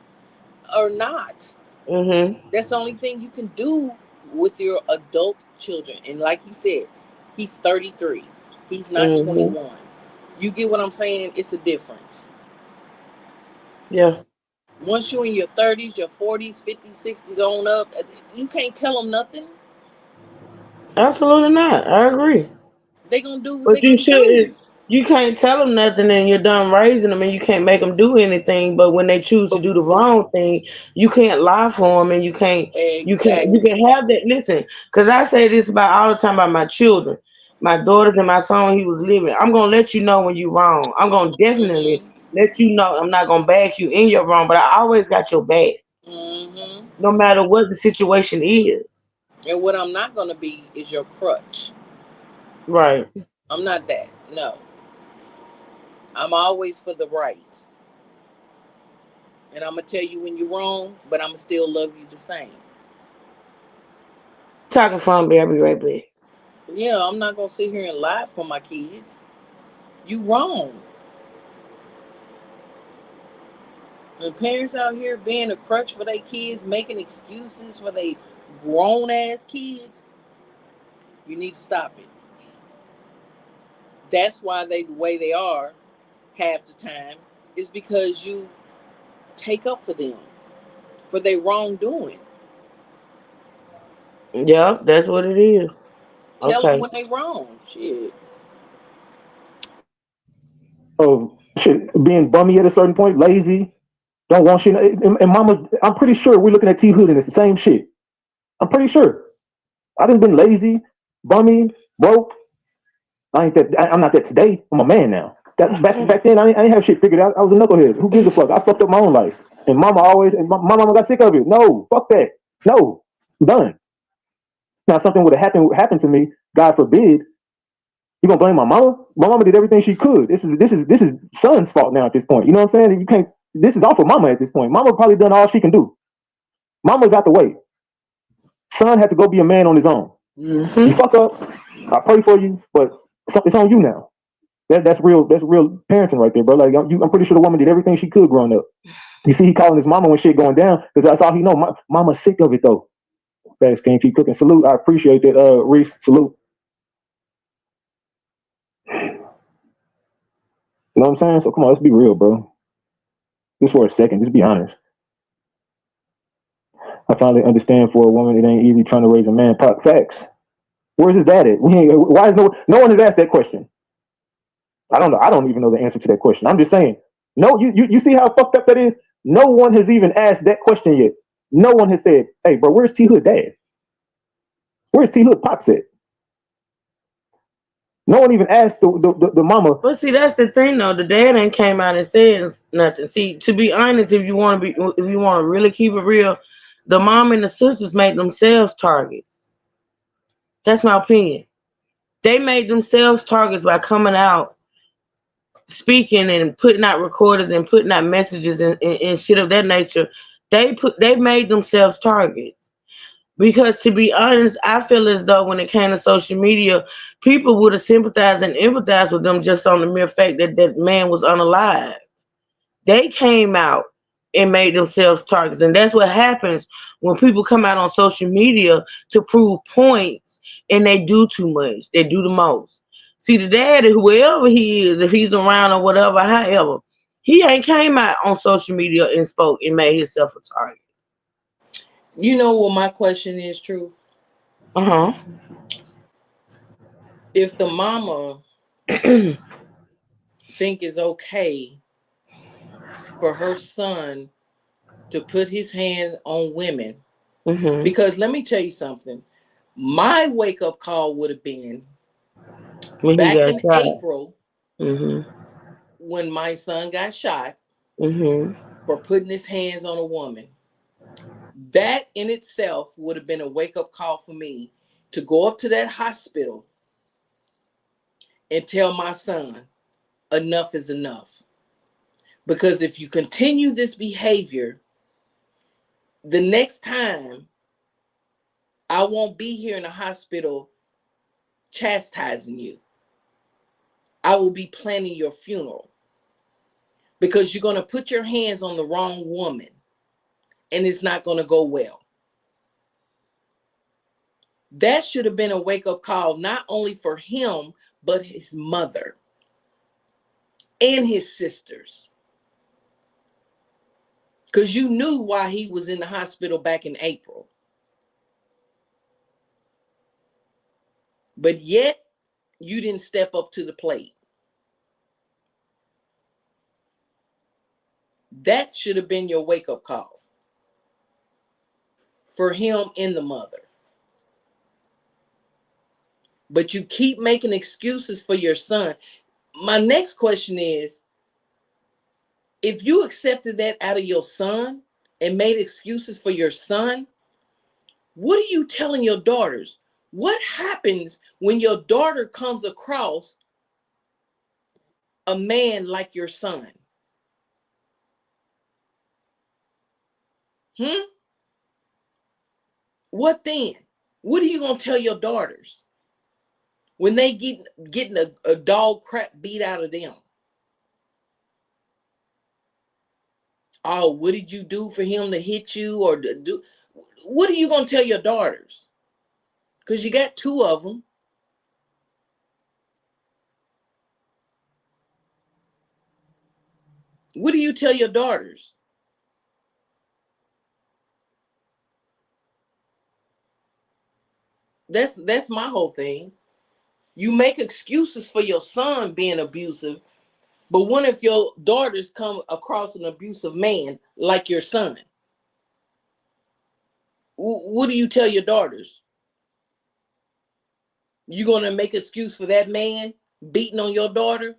or not. Mhm. That's the only thing you can do with your adult children. And like he said, he's 33. He's not Mhm. 21. You get what I'm saying? It's a difference. Yeah. Once you're in your 30s, your 40s, 50s, 60s on up, you can't tell them nothing. Absolutely not. I agree. They gonna do what But they you gonna should. do. You can't tell them nothing, and you're done raising them, and you can't make them do anything. But when they choose to But do the wrong thing, you can't lie for them, and you can't. You exactly. can have that. Listen, because I say this about all the time about my children, my daughters, and my son when he was living. I'm gonna let you know when you're wrong. I'm gonna definitely Mm-hmm. let you know. I'm not gonna back you in your wrong, but I always got your back, Mm-hmm. no matter what the situation is. And what I'm not gonna be is your crutch. Right. I'm not that. No. I'm always for the right. And I'm gonna tell you when you're wrong, but I'm gonna still love you the same. Talking from me, I'll be right back. Yeah, I'm not gonna sit here and lie for my kids. You wrong. And parents out here being a crutch for their kids, making excuses for their grown ass kids, you need to stop it. That's why they the way they are half the time is because you take up for them for their wrongdoing. Yep, that's what it is. Tell them Okay. when they wrong. Shit. Of shit, being bummy at a certain point, lazy, don't want shit. And mama's, I'm pretty sure we're looking at T Hood and it's the same shit. I'm pretty sure. I done been lazy, bummy, broke. I'm not that today. I'm a man now. That back then, I didn't have shit figured out. I was a knucklehead. Who gives a fuck? I fucked up my own life. And mama always, and my mama got sick of it. No, fuck that. No, I'm done. Now something would have happened to me. God forbid. You gonna blame my mama? My mama did everything she could. This is son's fault now at this point. You know what I'm saying? You can't. This is all for mama at this point. Mama probably done all she can do. Mama's out the way. Son had to go be a man on his own. You Mm-hmm. fuck up. I pray for you, but it's on you now. That's real. That's real parenting right there, bro. Like I'm pretty sure the woman did everything she could growing up. You see, he calling his mama when shit going down because that's all he know. Mama's sick of it though. Fast can't keep cooking. Salute. I appreciate that, Reese. Salute. You know what I'm saying? So come on, let's be real, bro. Just for a second, just be honest. I finally understand for a woman it ain't easy trying to raise a man. Pop facts. Where's his dad at? Why is no one has asked that question? I don't know. I don't even know the answer to that question. I'm just saying. No, you see how fucked up that is? No one has even asked that question yet. No one has said, hey, bro, where's T Hood dad? Where's T Hood Pops at? No one even asked the mama. But see, that's the thing though. The dad ain't came out and said nothing. See, to be honest, if you want to really keep it real, the mom and the sisters made themselves targets. That's my opinion. They made themselves targets by coming out, speaking and putting out recorders and putting out messages and shit of that nature. They made themselves targets. Because to be honest, I feel as though when it came to social media, people would have sympathized and empathized with them just on the mere fact that that man was unalive. They came out and made themselves targets. And that's what happens when people come out on social media to prove points and they do too much. They do the most. See, the daddy, whoever he is, if he's around or whatever, however, he ain't came out on social media and spoke and made himself a target. You know what my question is, True? Uh If the mama huh. think it's okay for her son to put his hand on women, because let me tell you something. My wake up call would have been When he back got in shot. April Mm-hmm. when my son got shot Mm-hmm. for putting his hands on a woman. That in itself would have been a wake up call for me to go up to that hospital and tell my son, enough is enough. Because if you continue this behavior, the next time I won't be here in the hospital chastising you. I will be planning your funeral because you're going to put your hands on the wrong woman and it's not going to go well. That should have been a wake-up call, not only for him, but his mother and his sisters. Because you knew why he was in the hospital back in April. But yet, you didn't step up to the plate. That should have been your wake-up call for him and the mother. But you keep making excuses for your son. My next question is, if you accepted that out of your son and made excuses for your son, what are you telling your daughters? What happens when your daughter comes across a man like your son? What then? What are you going to tell your daughters when they getting a dog crap beat out of them? Oh, what did you do for him to hit you or to do? What are you going to tell your daughters? Because you got two of them. What do you tell your daughters? That's my whole thing. You make excuses for your son being abusive, but what if your daughters come across an abusive man like your son? What do you tell your daughters? You gonna make excuse for that man beating on your daughter?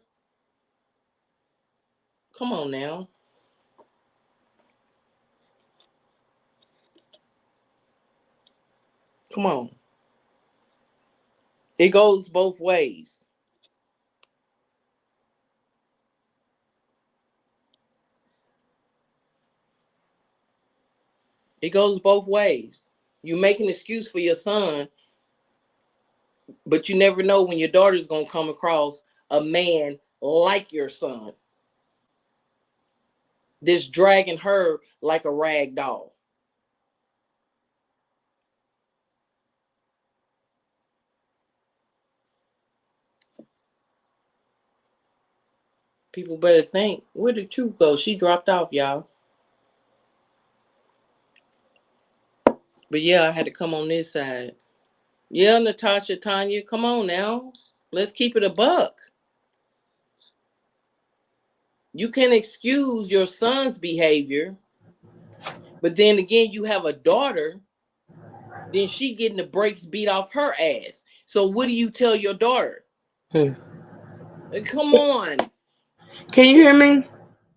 Come on now. Come on. It goes both ways. It goes both ways. You make an excuse for your son, but you never know when your daughter's gonna come across a man like your son that's dragging her like a rag doll. People better think, where did Truth go? She dropped off, y'all. But yeah, I had to come on this side. Yeah, Natasha, Tanya, come on now. Let's keep it a buck. You can excuse your son's behavior, but then again, you have a daughter, then she getting the brakes beat off her ass. So what do you tell your daughter? Come on. Can you hear me?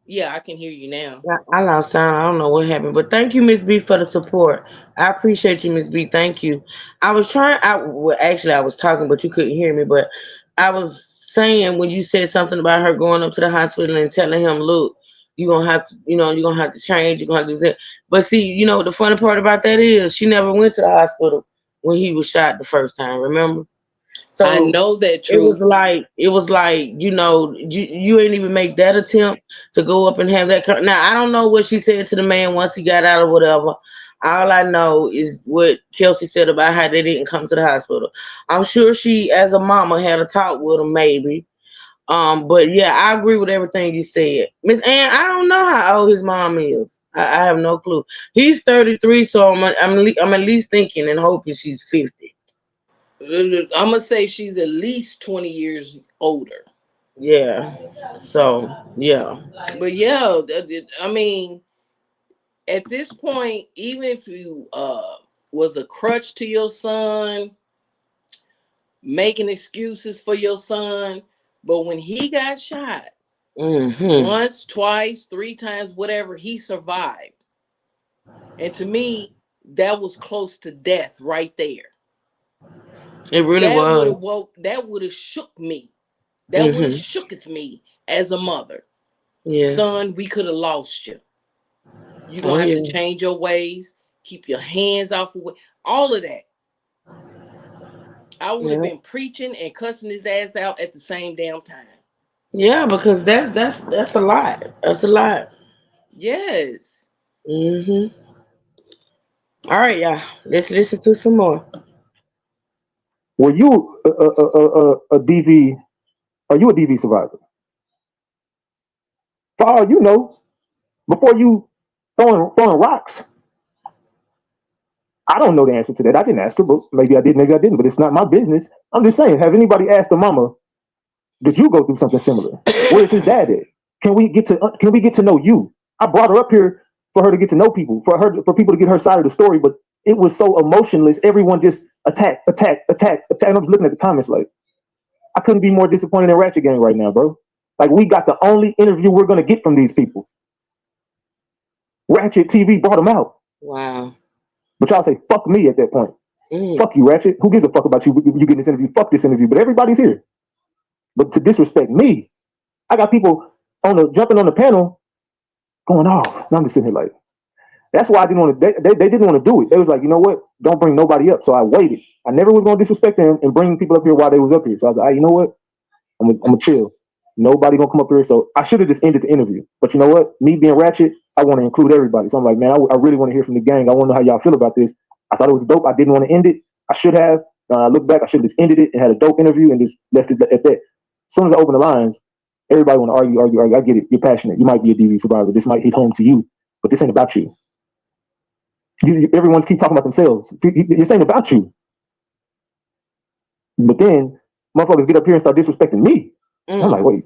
Yeah, I can hear you now. I lost sound. I don't know what happened, but thank you, Miss B, for the support. I appreciate you, Miss B. Thank you. I was trying. Well, actually, I was talking, but you couldn't hear me. But I was saying when you said something about her going up to the hospital and telling him, "Look, you're gonna have to, you're gonna have to change. You're gonna have to do that." But see, the funny part about that is she never went to the hospital when he was shot the first time. Remember? So I know that it was truth. like you ain't even make that attempt to go up and have that. Now I don't know what she said to the man once he got out or whatever. All I know is what Chelsea said about how they didn't come to the hospital. I'm sure she, as a mama, had a talk with him, maybe. But yeah, I agree with everything you said, Miss Ann. I don't know how old his mom is. I have no clue. He's 33, so I'm at least thinking and hoping she's 50. I'm gonna say she's at least 20 years older. Yeah. So yeah. But yeah, I mean, at this point, even if you was a crutch to your son, making excuses for your son, but when he got shot Mm-hmm. once, twice, three times, whatever, he survived. And to me, that was close to death right there. It really was. That would have shook me. That would have Mm-hmm. shooketh me as a mother. Yeah. Son, we could have lost you. You're Oh gonna have yeah. to change your ways, keep your hands off of all of that. I would have Yeah. been preaching and cussing his ass out at the same damn time. Yeah, because that's a lot. That's a lot. Yes. Mm-hmm. All right, y'all. Let's listen to some more. Were you a DV? Are you a DV survivor? For all you know, before you throwing rocks, I don't know the answer to that. I didn't ask her, but maybe I did, maybe I didn't. But it's not my business. I'm just saying. Have anybody asked the mama, did you go through something similar? Where's his dad at? Can we get to know you? I brought her up here for her to get to know people, for people to get her side of the story, but it was so emotionless. Everyone just attack, attack, attack, attack. And I'm just looking at the comments like, I couldn't be more disappointed in Ratchet Gang right now, bro. Like we got the only interview we're gonna get from these people. Ratchet TV brought them out. Wow. But y'all say, fuck me at that point. Mm. Fuck you, Ratchet. Who gives a fuck about you getting this interview? Fuck this interview. But everybody's here. But to disrespect me, I got people jumping on the panel going off. And I'm just sitting here like, that's why I didn't want to. They didn't want to do it. They was like, you know what? Don't bring nobody up. So I waited. I never was going to disrespect them and bring people up here while they was up here. So I was like, hey, you know what? I'm gonna chill. Nobody gonna come up here. So I should have just ended the interview. But you know what? Me being Ratchet, I want to include everybody. So I'm like, man, I really want to hear from the gang. I want to know how y'all feel about this. I thought it was dope. I didn't want to end it. I should have. I look back, I should have just ended it and had a dope interview and just left it at that. As soon as I open the lines, everybody want to argue. I get it. You're passionate. You might be a DV survivor. This might hit home to you, but this ain't about you. Everyone's keep talking about themselves. This ain't about you. But then motherfuckers get up here and start disrespecting me. I'm like, wait,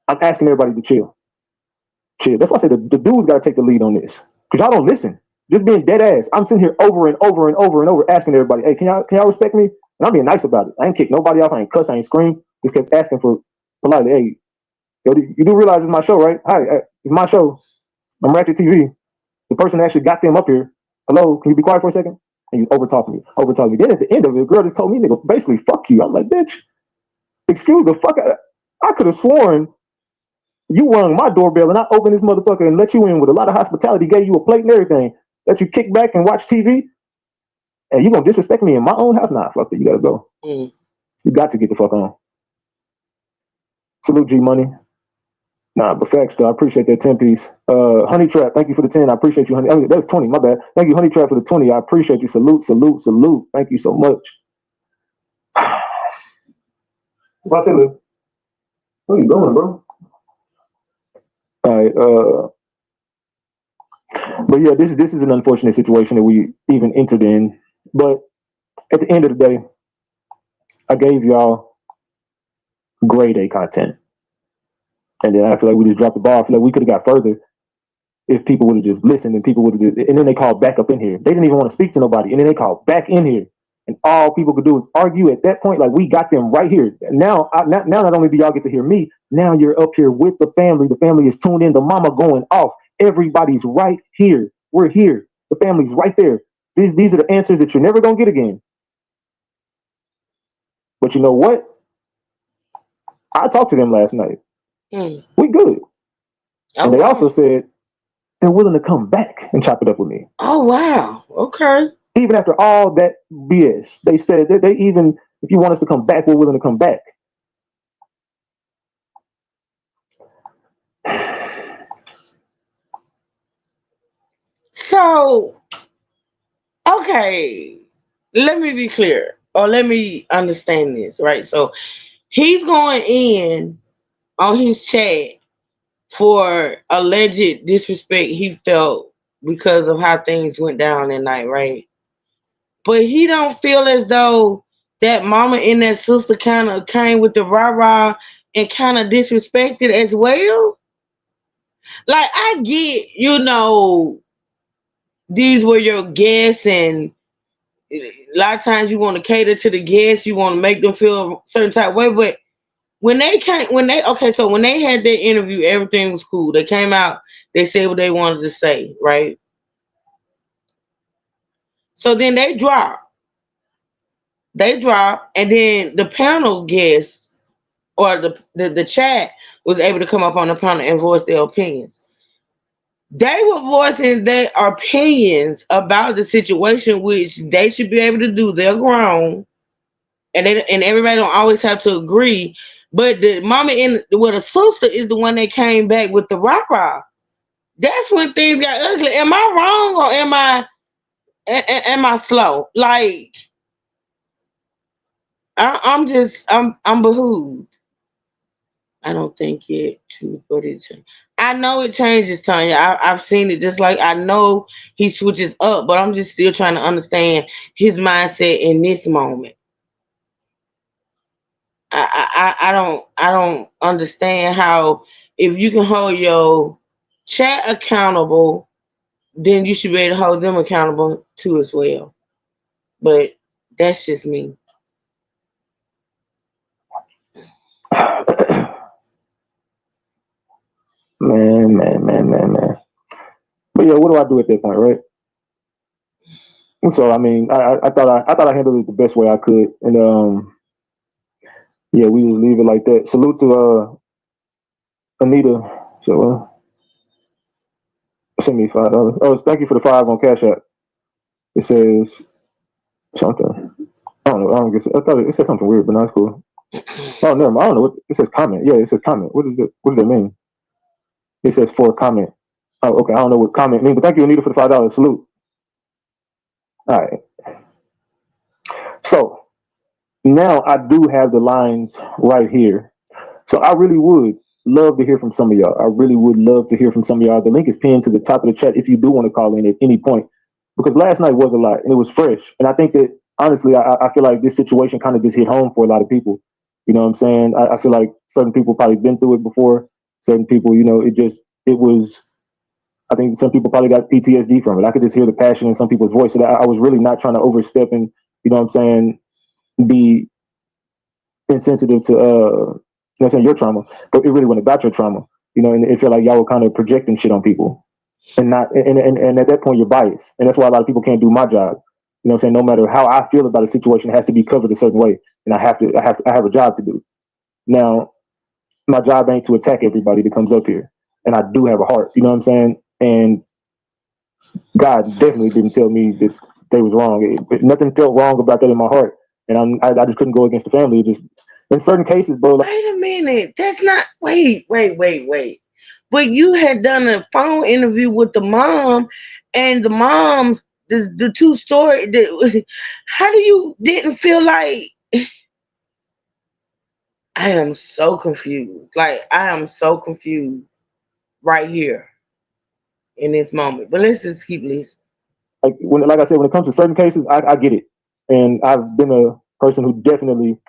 I'm asking everybody to chill. Chill. That's why I say the dudes got to take the lead on this. Because y'all don't listen. Just being dead ass. I'm sitting here over and over and over and over asking everybody, hey, can y'all respect me? And I'm being nice about it. I ain't kick nobody off. I ain't cuss. I ain't scream. Just kept asking for politely, hey, yo, you do realize it's my show, right? Hi, it's my show. I'm Ratchet TV. The person that actually got them up here. Hello, can you be quiet for a second? And you over talking me. Then at the end of it, the girl just told me, nigga, basically, fuck you. I'm like, bitch, excuse the fuck out. I could have sworn you rung my doorbell and I opened this motherfucker and let you in with a lot of hospitality, gave you a plate and everything. Let you kick back and watch TV. And you gonna disrespect me in my own house? Nah, fuck it. You gotta go. You got to get the fuck on. Salute G Money. Nah, but facts though. I appreciate that 10 piece. Honey Trap, thank you for the 10. I appreciate you, honey. I mean, that was 20, my bad. Thank you, Honey Trap, for the 20. I appreciate you. Salute, salute, salute. Thank you so much. What's it, Lou? Where you going, bro? All right, but yeah, this is an unfortunate situation that we even entered in. But at the end of the day, I gave y'all grade A content. And then I feel like we just dropped the ball. I feel like we could have got further if people would have just listened and people would have and then they called back up in here. They didn't even want to speak to nobody. And then they called back in here. And all people could do is argue at that point. Like, we got them right here. Now, not only do y'all get to hear me, now you're up here with the family. The family is tuned in. The mama going off. Everybody's right here. We're here. The family's right there. These are the answers that you're never going to get again. But you know what? I talked to them last night. We good. And they also said they're willing to come back and chop it up with me. Oh, wow. Okay. Even after all that BS, they said that they even If you want us to come back, we're willing to come back. So, okay, let me be clear, or let me understand this, right? So, he's going in on his chat for alleged disrespect he felt because of how things went down that night, right? But he don't feel as though that mama and that sister kind of came with the rah rah and kind of disrespected as well. Like I get, these were your guests, and a lot of times you want to cater to the guests, you want to make them feel a certain type of way. But so when they had their interview, everything was cool. They came out, they said what they wanted to say, right? So then they dropped, and then the panel guests or the chat was able to come up on the panel and voice their opinions. They were voicing their opinions about the situation, which they should be able to do. They're grown, and everybody don't always have to agree. But the mama the sister is the one that came back with the rah rah. That's when things got ugly. Am I wrong, or am I slow? Like I'm behooved. I don't think it too, but I know it changes, Tanya. I've seen it. Just like I know he switches up, but I'm just still trying to understand his mindset in this moment. I don't understand how, if you can hold your chat accountable, then you should be able to hold them accountable too as well. But that's just me. Man. But yeah, what do I do at that point, right? So I mean, I thought I handled it the best way I could, and yeah, we just leave it like that. Salute to Anita. So send me $5. Oh, thank you for the 5 on Cash App. It says something. I don't know. I don't guess. I thought it said something weird, but that's cool. Oh, never mind. I don't know what it says. Comment. Yeah, it says comment. What is it? What does that mean? It says for comment. Oh, okay. I don't know what comment means, but thank you, Anita, for the $5. Salute. All right. So now I do have the lines right here. So I really would love to hear from some of y'all. I really would love to hear from some of y'all. The link is pinned to the top of the chat if you do want to call in at any point. Because last night was a lot and it was fresh. And I think that honestly, I feel like this situation kind of just hit home for a lot of people. You know what I'm saying? I feel like certain people probably been through it before. Certain people, it was, I think some people probably got PTSD from it. I could just hear the passion in some people's voice. So I was really not trying to overstep and, you know what I'm saying, be insensitive to saying your trauma, but it really wasn't about your trauma, and it felt like y'all were kind of projecting shit on people, and not and at that point you're biased, and that's why a lot of people can't do my job. You know what I'm saying? No matter how I feel about a situation, it has to be covered a certain way, and I have a job to do. Now, my job ain't to attack everybody that comes up here, and I do have a heart. You know what I'm saying? And God definitely didn't tell me that they was wrong. Nothing felt wrong about that in my heart, and I just couldn't go against the family. It just in certain cases, bro. Wait a minute. That's not. Wait. But you had done a phone interview with the mom, and the mom's the two story. How do you didn't feel like? I am so confused. Like I am so confused right here in this moment. But let's just keep listening. Like I said, when it comes to certain cases, I get it, and I've been a person who definitely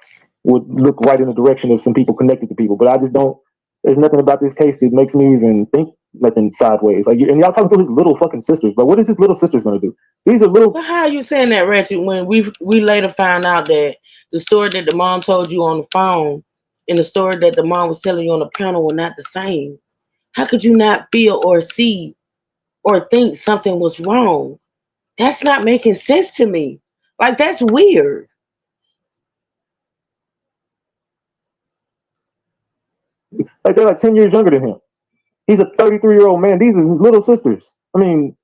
would look right in the direction of some people connected to people, but I just don't. There's nothing about this case that makes me even think nothing sideways. Like, and y'all talking to his little fucking sisters, but what is his little sisters gonna do? These are little. Well, how are you saying that, Ratchet? When we later found out that the story that the mom told you on the phone and the story that the mom was telling you on the panel were not the same. How could you not feel or see or think something was wrong? That's not making sense to me. Like that's weird. Like they're like 10 years younger than him. He's a 33-year-old man. These are his little sisters. I mean,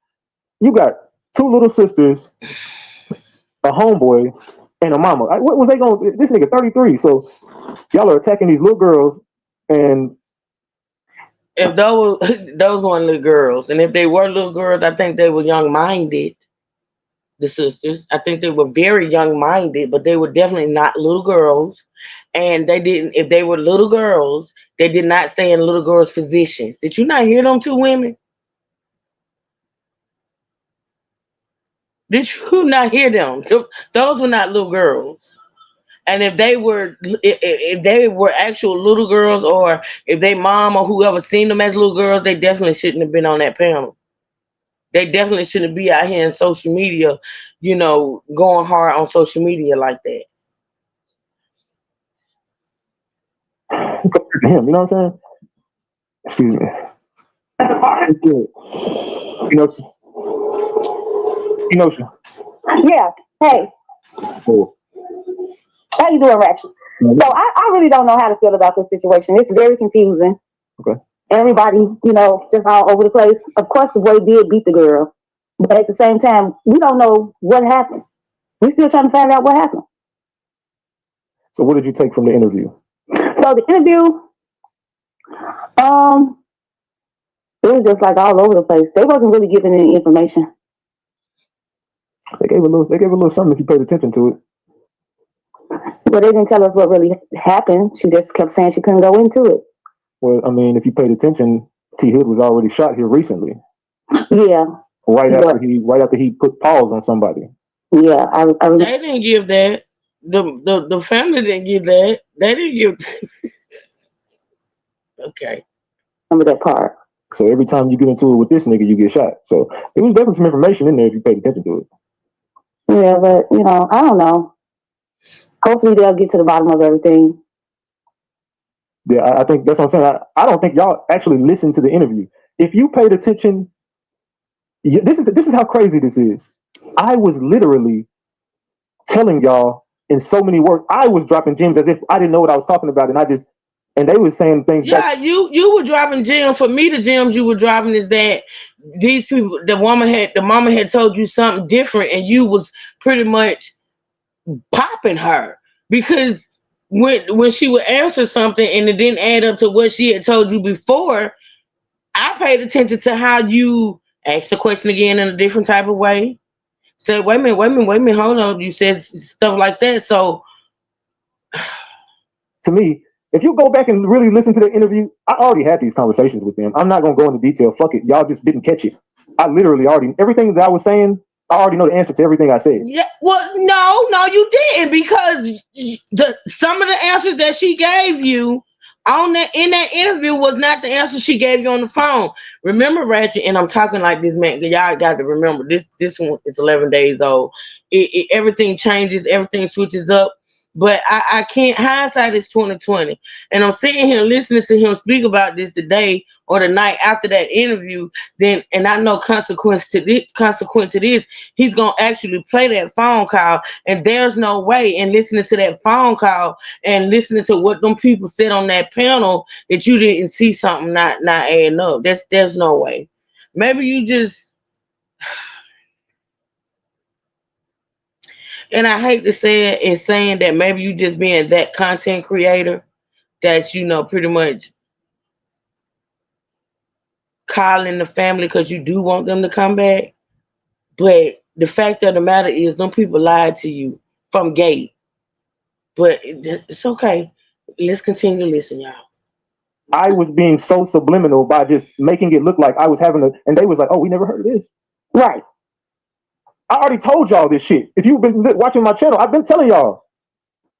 you got two little sisters, a homeboy, and a mama. What was they going? This nigga 33. So y'all are attacking these little girls, and If those weren't little girls, and if they were little girls, I think they were young minded. The sisters, I think they were very young minded, but they were definitely not little girls. And they didn't. If they were little girls, they did not stay in little girls' positions. Did you not hear them two women? Did you not hear them? Those were not little girls. And if they were actual little girls, or if they mom or whoever seen them as little girls, they definitely shouldn't have been on that panel. They definitely shouldn't be out here in social media, going hard on social media like that. compared to him, you know what I'm saying? Excuse me. You know, Yeah. Hey, cool. how you doing, Ratchet? So I really don't know how to feel about this situation. It's very confusing. Okay. Everybody, just all over the place. Of course, the boy did beat the girl, but at the same time, we don't know what happened. We're still trying to find out what happened. So what did you take from the interview? So the interview, it was just like all over the place. They wasn't really giving any information. They gave a little something if you paid attention to it. But they didn't tell us what really happened. She just kept saying she couldn't go into it. Well, I mean, if you paid attention, T Hood was already shot here recently. Yeah. Right after he put pause on somebody. Yeah, I They didn't give that. The family didn't give that. They didn't give. Okay. Remember that part. So every time you get into it with this nigga, you get shot. So there was definitely some information in there if you paid attention to it. Yeah, but I don't know. Hopefully they'll get to the bottom of everything. Yeah, I think that's what I'm saying. I don't think y'all actually listened to the interview. If you paid attention, this is how crazy this is. I was literally telling y'all in so many words. I was dropping gems as if I didn't know what I was talking about, and they were saying things. Yeah, back. You were dropping gems. For me, the gems you were dropping is that these people, the mama had told you something different, and you was pretty much popping her because when she would answer something and it didn't add up to what she had told you before, I paid attention to how you asked the question again in a different type of way. Said, wait a minute, hold on. You said stuff like that. So to me, if you go back and really listen to the interview, I already had these conversations with them. I'm not gonna go into detail. Fuck it. Y'all just didn't catch it. I literally already everything that I was saying, I already know the answer to everything I said. Yeah, well, no, you didn't, because some of the answers that she gave you in that interview was not the answer she gave you on the phone. Remember, Ratchet, and I'm talking like this, man. Y'all got to remember this one is 11 days old. Everything changes, everything switches up. But I can't. Hindsight is 2020, and I'm sitting here listening to him speak about this today or the night after that interview. And I know consequence to this, he's gonna actually play that phone call, and there's no way in listening to that phone call and listening to what them people said on that panel that you didn't see something not adding up. There's no way. Maybe you just. And I hate to say it in saying that maybe you just being that content creator that's, pretty much calling the family because you do want them to come back. But the fact of the matter is, them people lied to you from gate. But it's okay. Let's continue to listen, y'all. I was being so subliminal by just making it look like I was and they was like, oh, we never heard of this. Right. I already told y'all this shit. If you've been watching my channel, I've been telling y'all.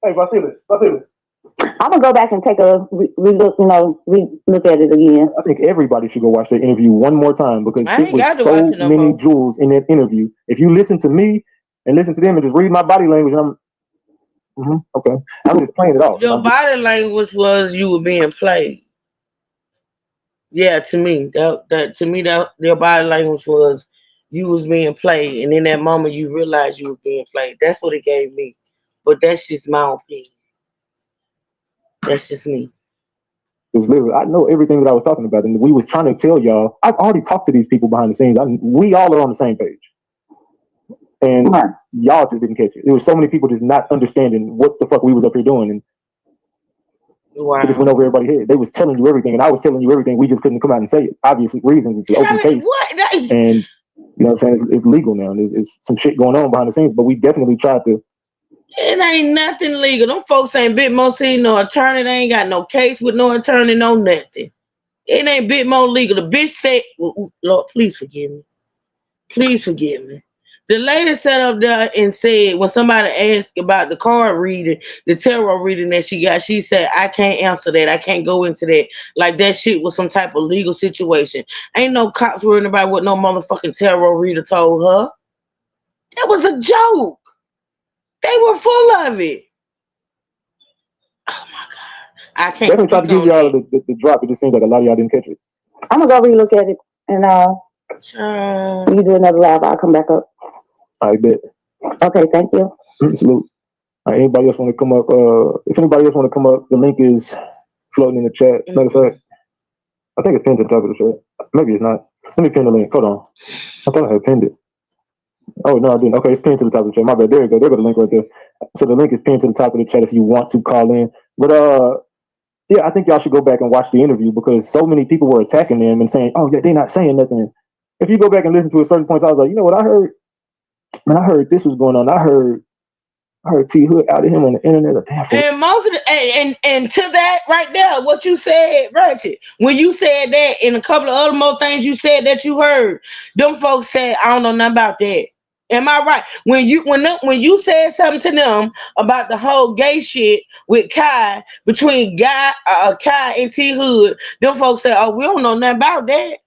Hey, Vasilis. I'm gonna go back and take a look at it again. I think everybody should go watch that interview one more time because it was so many jewels in that interview. If you listen to me and listen to them and just read my body language, okay. I'm just playing it off. Your body language was you were being played. Yeah, to me, that your body language was you was being played, and in that moment you realized you were being played. That's what it gave me. But that's just my opinion. That's just me. Because literally, I know everything that I was talking about, and we was trying to tell y'all. I've already talked to these people behind the scenes. We all are on the same page. and y'all just didn't catch it. There was so many people just not understanding what the fuck we was up here doing, and Wow. it just went over everybody's head. They was telling you everything, and I was telling you everything. We just couldn't come out and say it. Obviously, reasons. It's an open case, and you know what I'm saying. It's legal now. There's some shit going on behind the scenes, but we definitely tried to. It ain't nothing legal. Them folks ain't Bitmo seen no attorney. They ain't got no case with no attorney, no nothing. It ain't Bitmo legal. The bitch said, Lord, please forgive me. Please forgive me. The lady sat up there and said, when somebody asked about the card reading, the tarot reading that she got, she said, I can't answer that. I can't go into that. Like that shit was some type of legal situation. Ain't no cops worrying about what no motherfucking tarot reader told her. That was a joke. They were full of it. Oh my God. I can't definitely try to give y'all the drop. It just seems like a lot of y'all didn't catch it. I'm gonna go relook at it, and you do another live. I'll come back up. I bet. Okay, thank you. Salute. Anybody else want to come up? If anybody else want to come up, the link is floating in the chat. Matter of fact, I think it's pinned to the top of the chat. Maybe it's not. Let me pin the link. Hold on. I thought I had pinned it. Oh, no, I didn't. Okay, it's pinned to the top of the chat. My bad. There you go. There go the link right there. So the link is pinned to the top of the chat if you want to call in. But yeah, I think y'all should go back and watch the interview because so many people were attacking them and saying, oh, yeah, they're not saying nothing. If you go back and listen to a certain points, I was like, you know what? I heard this was going on. I heard T Hood out of him on the internet. And most of the and to that right there, what you said, Ratchet, when you said that and a couple of other more things you said that you heard, them folks said, I don't know nothing about that. Am I right? When you said something to them about the whole gay shit with Kai, between Kai and T Hood, them folks said, oh, we don't know nothing about that.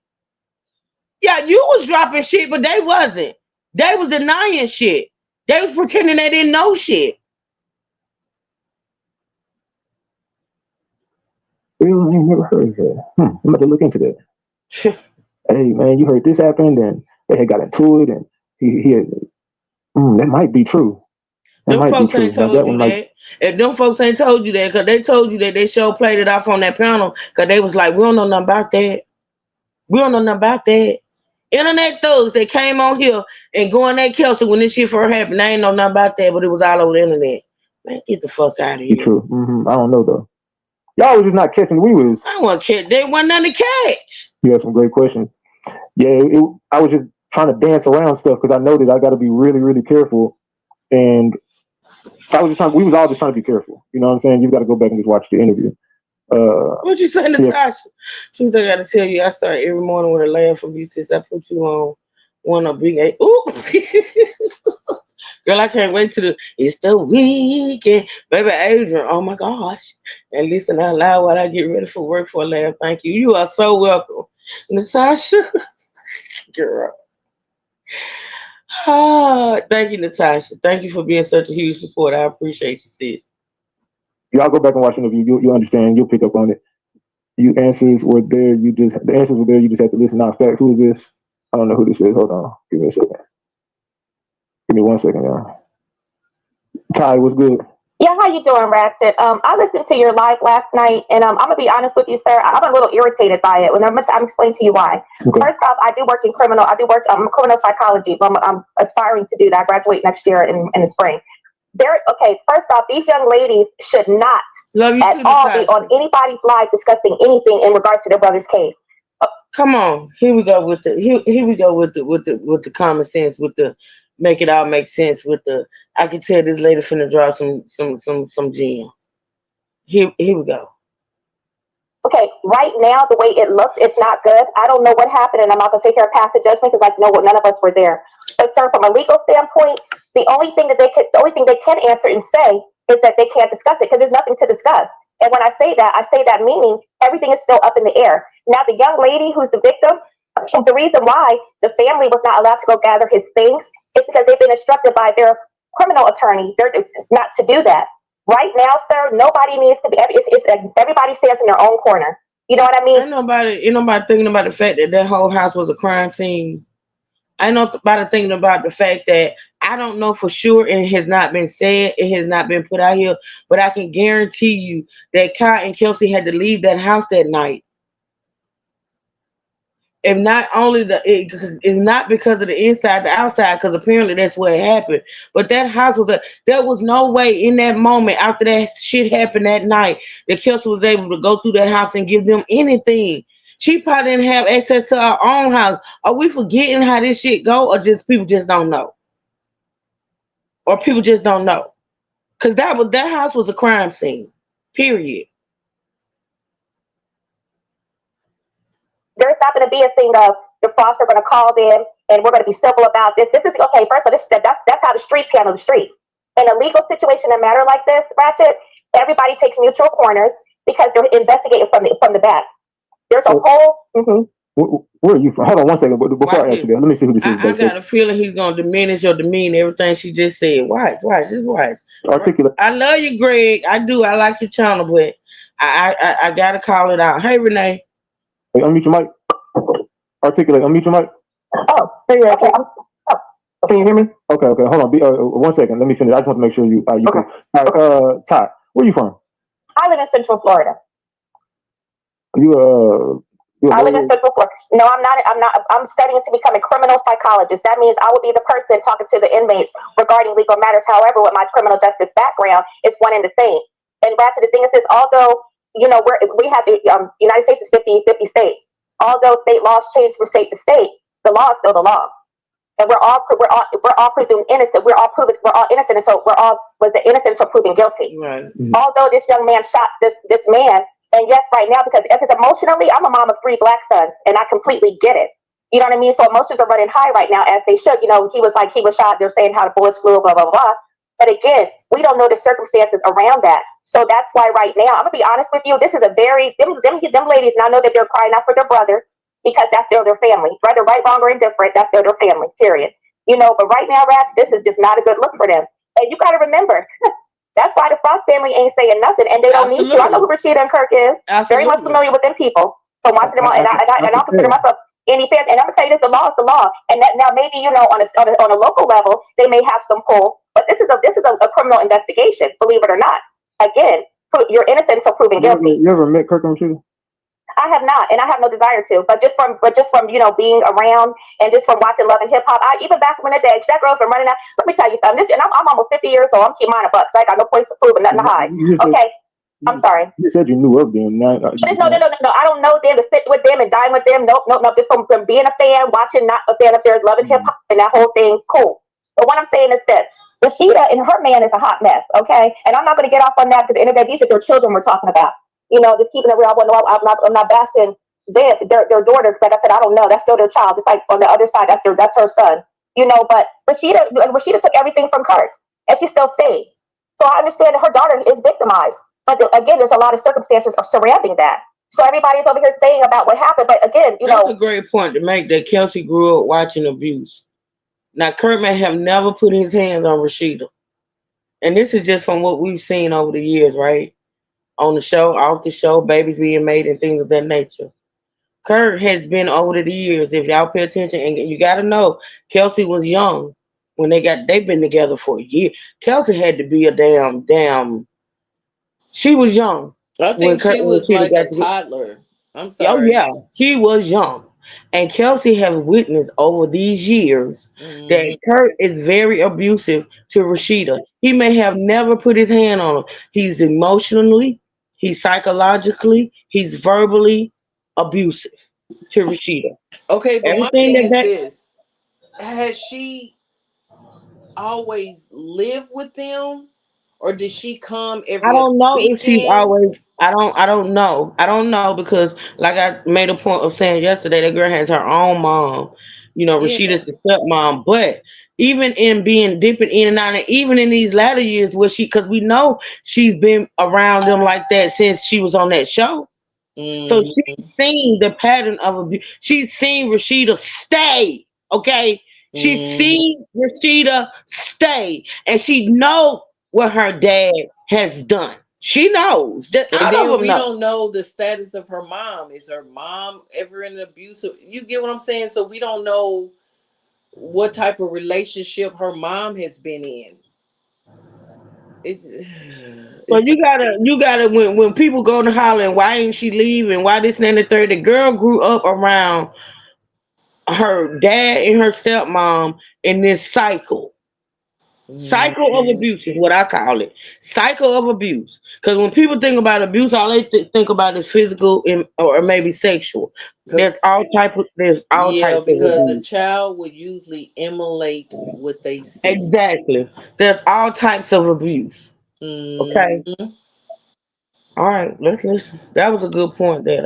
Yeah, you was dropping shit, but they wasn't. They was denying shit. They was pretending they didn't know shit. Really, I ain't never heard of that. I'm about to look into that. Hey, man, you heard this happened, and they had got into it, and he had, that might be true. Them folks ain't told you that. If them folks ain't told you that, because they told you that they show played it off on that panel, because they was like, we don't know nothing about that. We don't know nothing about that. Internet thugs that came on here and going at Kelsey when this shit first happened, they ain't know nothing about that, but it was all over the internet. Man, get the fuck out of here. True. I don't know, though. Y'all was just not catching. I want to catch. There wasn't nothing to catch. You had some great questions. Yeah, I was just trying to dance around stuff because I know that I got to be really, really careful. And we was all just trying to be careful. You know what I'm saying? You got to go back and just watch the interview. What you saying to Sasha? She was, I got to tell you, I start every morning with a laugh from you since I put you on one of Big A. Ooh. Girl, I can't wait to it's the weekend. Baby Adrian, oh my gosh. And listen out loud while I get ready for work for a laugh. Thank you. You are so welcome. Natasha. Girl. Thank you, Natasha. Thank you for being such a huge supporter. I appreciate you, sis. Y'all go back and watch the interview. You understand. You'll pick up on it. The answers were there. You just had to listen. Now, facts. Who is this? I don't know who this is. Hold on. Give me a second. Give me 1 second, y'all. Ty, what's good? Yeah, how you doing, Ratchet? I listened to your live last night, and I'm gonna be honest with you, sir. I'm a little irritated by it. I'm explaining to you why. Okay. First off, I do work in criminal. Criminal psychology. But I'm aspiring to do that. I graduate next year in the spring. First off, these young ladies should not at all be on anybody's live discussing anything in regards to their brother's case. Come on, here we go with the common sense, with the make it all make sense, with the I can tell this lady finna draw some gems. Here we go. Okay, right now the way it looks, it's not good. I don't know what happened, and I'm not gonna sit here and pass the judgment because none of us were there. But sir, from a legal standpoint, the only thing they can answer and say is that they can't discuss it because there's nothing to discuss. And when I say that meaning everything is still up in the air. Now the young lady who's the victim, the reason why the family was not allowed to go gather his things is because they've been instructed by their criminal attorney not to do that. Right now, sir, nobody needs to be. Everybody stands in their own corner. You know what I mean? Ain't nobody thinking about the fact that whole house was a crime scene. I know about thinking about the fact that I don't know for sure, and it has not been said, it has not been put out here, but I can guarantee you that Kai and Kelsey had to leave that house that night. If not only it's not because of the inside, the outside, because apparently that's where it happened. But that house was there was no way in that moment after that shit happened that night that Kelsey was able to go through that house and give them anything. She probably didn't have access to her own house. Are we forgetting how this shit go, or just people just don't know, or people just don't know? Because that house was a crime scene. Period. There's not going to be a thing of the foster going to call them and we're going to be civil about this. This is okay. First of all, that's how the streets handle the streets. In a legal situation, a matter like this, Ratchet, everybody takes neutral corners because they're investigating from the back. There's a whole. Where are you from? Hold on one second. Before I ask you that, let me see who this is. I got a feeling he's gonna diminish or demean everything she just said. Watch, just watch. Articulate. I love you, Greg. I do. I like your channel, but I gotta call it out. Hey, Renee. Hey, unmute your mic. Articulate. Unmute your mic. Oh, hey, okay. Can you hear me? Okay. Hold on. 1 second. Let me finish. I just want to make sure you. Okay. All right. Ty, where you from? I live in Central Florida. I live in Central Florida. No, I'm not. I'm studying to become a criminal psychologist. That means I will be the person talking to the inmates regarding legal matters. However, with my criminal justice background, it's one and the same. And Ratchet, the thing is, although we have the United States is 50 states. Although state laws change from state to state, the law is still the law, and we're all presumed innocent. We're all innocent until innocent until proven guilty. Right. Mm-hmm. Although this young man shot this man. And yes, right now, because emotionally, I'm a mom of 3 black sons, and I completely get it. You know what I mean? So emotions are running high right now, as they should. He was shot. They're saying how the bullets flew, blah, blah, blah. But again, we don't know the circumstances around that. So that's why right now, I'm going to be honest with you, this is a very, them ladies, and I know that they're crying out for their brother, because that's their family. Whether right, wrong, or indifferent, that's their family, period. But right now, Rash, this is just not a good look for them. And you got to remember, that's why the Fox family ain't saying nothing, and they don't need to. I know who Rashida and Kirk is. Very much familiar with them people. So watching them, and I consider myself any fan. And I'm gonna tell you this: the law is the law. And that now maybe on a local level they may have some pull, but this is a criminal investigation. Believe it or not. Again, you're innocent until proven guilty. You ever met Kirk and Rashida? I have not, and I have no desire to. But just from being around and just from watching Love and Hip Hop, even back when the day that girl's been running out. Let me tell you something. And I'm almost 50 years old. I'm keeping mine a buck. So I got no place to prove and nothing to hide. Okay, I'm sorry. You said you knew of them. No. I don't know them to sit with them and dine with them. Nope. Just from being a fan, watching, not a fan of theirs, Love and Hip Hop, and that whole thing. Cool. But what I'm saying is this: Rashida and her man is a hot mess. Okay, and I'm not going to get off on that because at the end of the day, these are their children we're talking about. Just keeping it real. I'm not bashing their daughters. Like I said, I don't know. That's still their child. Just like on the other side, that's her son. But Rashida took everything from Kirk, and she still stayed. So I understand that her daughter is victimized, but again, there's a lot of circumstances surrounding that. So everybody's over here saying about what happened, but again, that's a great point to make. That Kelsey grew up watching abuse. Now, Kirk may have never put his hands on Rashida, and this is just from what we've seen over the years, right? On the show, off the show, babies being made and things of that nature. Kirk has been over the years, if y'all pay attention, and you got to know, Kelsey was young when they've been together for a year. Kelsey had to be a damn, she was young. I think she was like a toddler. I'm sorry. Oh, yeah, she was young. And Kelsey has witnessed over these years that Kirk is very abusive to Rashida. He may have never put his hand on her. He's emotionally, he's psychologically, he's verbally abusive to Rashida. Okay, but my thing is this: has she always lived with them, or did she come every? I don't know if she's always. I don't know. I don't know because, like I made a point of saying yesterday, that girl has her own mom. Rashida's the stepmom, but even in being dipping in and out, and even in these latter years, because we know she's been around them like that since she was on that show. So she's seen the pattern of abuse. She's seen Rashida stay. Okay, she's seen Rashida stay, and she knows what her dad has done. She knows that. And then we don't know the status of her mom. Is her mom ever in an abusive? You get what I'm saying? So we don't know what type of relationship her mom has been in. Well, you gotta when people go to holler, why ain't she leaving? Why this and the third? The girl grew up around her dad and her stepmom in this cycle of Mhm. abuse is what I call it. Cycle of abuse. Because when people think about abuse, all they think about is physical and, or maybe sexual. Cause There's all yeah, types of because a abuse. child would usually emulate what they see. Exactly. There's all types of abuse. Okay. Mhm. All right. Let's listen. That was a good point. That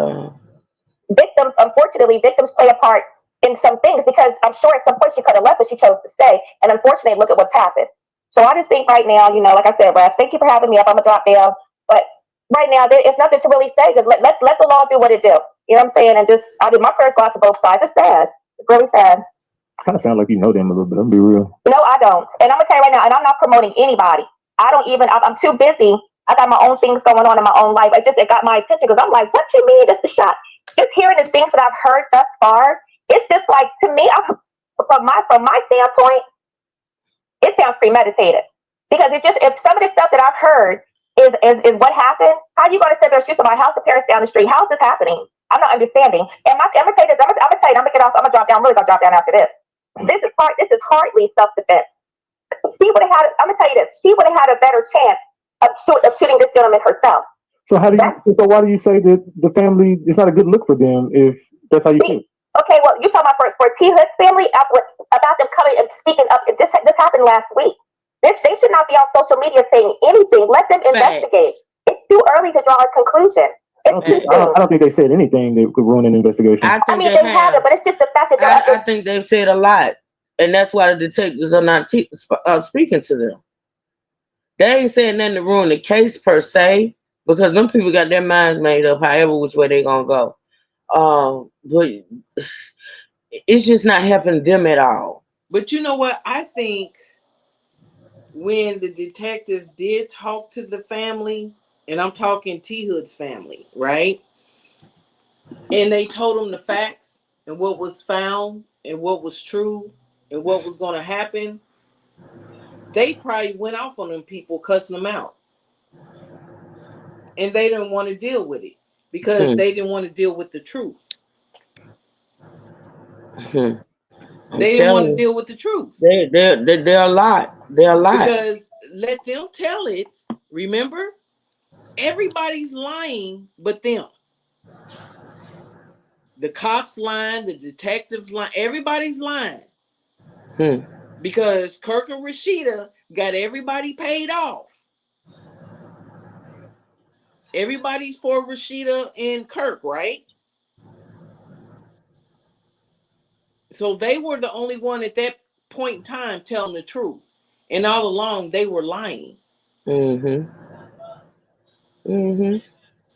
Victims, unfortunately, victims play a part in some things because I'm sure at some point she could have left, but she chose to stay. And unfortunately, look at what's happened. So I just think right now, like I said, Rush, thank you for having me up. I'm gonna drop down, but right now there is nothing to really say. Just let the law do what it do. You know what I'm saying? And just I did my prayers go out to both sides. It's sad. It's really sad. Kind of sound like you know them a little bit. I'm be real. No, I don't. And I'm gonna tell you right now, and I'm not promoting anybody. I don't even. I'm too busy. I got my own things going on in my own life. It got my attention because I'm like, what you mean? This is a shot. Just hearing the things that I've heard thus far, it's just like to me, from my standpoint, it sounds premeditated. Because if some of the stuff that I've heard is what happened, how are you going to sit there and shoot somebody? How's the parents down the street? How's this happening? I'm not understanding. And I'm gonna tell you this. I'm gonna tell you. I'm gonna get off. I'm gonna drop down. I'm really gonna drop down after this. This is hard. This is hardly self defense. She would have had. I'm gonna tell you this. She would have had a better chance of shooting this gentleman herself. So why do you say that the family is not a good look for them if that's how you feel? Okay, well, you talking about for T Hood's family about them coming and speaking up. This happened last week. They should not be on social media saying anything. Let them investigate. It's too early to draw a conclusion. Okay. I don't think they said anything that could ruin an investigation. I mean, they haven't, but it's just the fact that I think they've said a lot, and that's why the detectives are not speaking to them. They ain't saying nothing to ruin the case per se, because them people got their minds made up however which way they gonna go. But it's just not helping them at all. But you know what? I think when the detectives did talk to the family, and I'm talking T Hood's family, right? And they told them the facts and what was found and what was true and what was going to happen, they probably went off on them people, cussing them out. And they didn't want to deal with it because they didn't want to deal with the truth. They didn't want to deal with the truth. They're a lot. They're a lot. Because let them tell it. Remember, everybody's lying but them. The cops lying, the detectives lying, everybody's lying. Because Kirk and Rashida got everybody paid off. Everybody's for Rashida and Kirk, right? So they were the only one at that point in time telling the truth. And all along they were lying.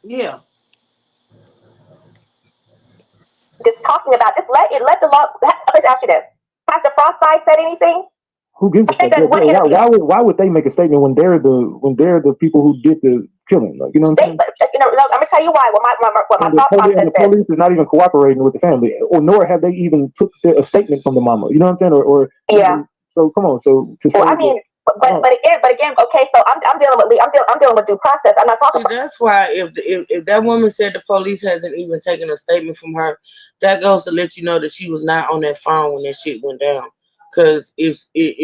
Yeah. Just talking about just let the law. Let's ask you this: has the Frostbite said anything? Who gives a fuck? Why would they make a statement when they're the people who did the killing? Like, you know what I'm saying? I'm gonna tell you why. What my thought process is. The police is not even cooperating with the family, or nor have they even took a statement from the mama. You know what I'm saying? Or yeah. So come on. So to say. Well, I mean. But again, okay. So I'm dealing with due process. I'm not talking. See, that's why if that woman said the police hasn't even taken a statement from her, that goes to let you know that she was not on that phone when that shit went down. Because if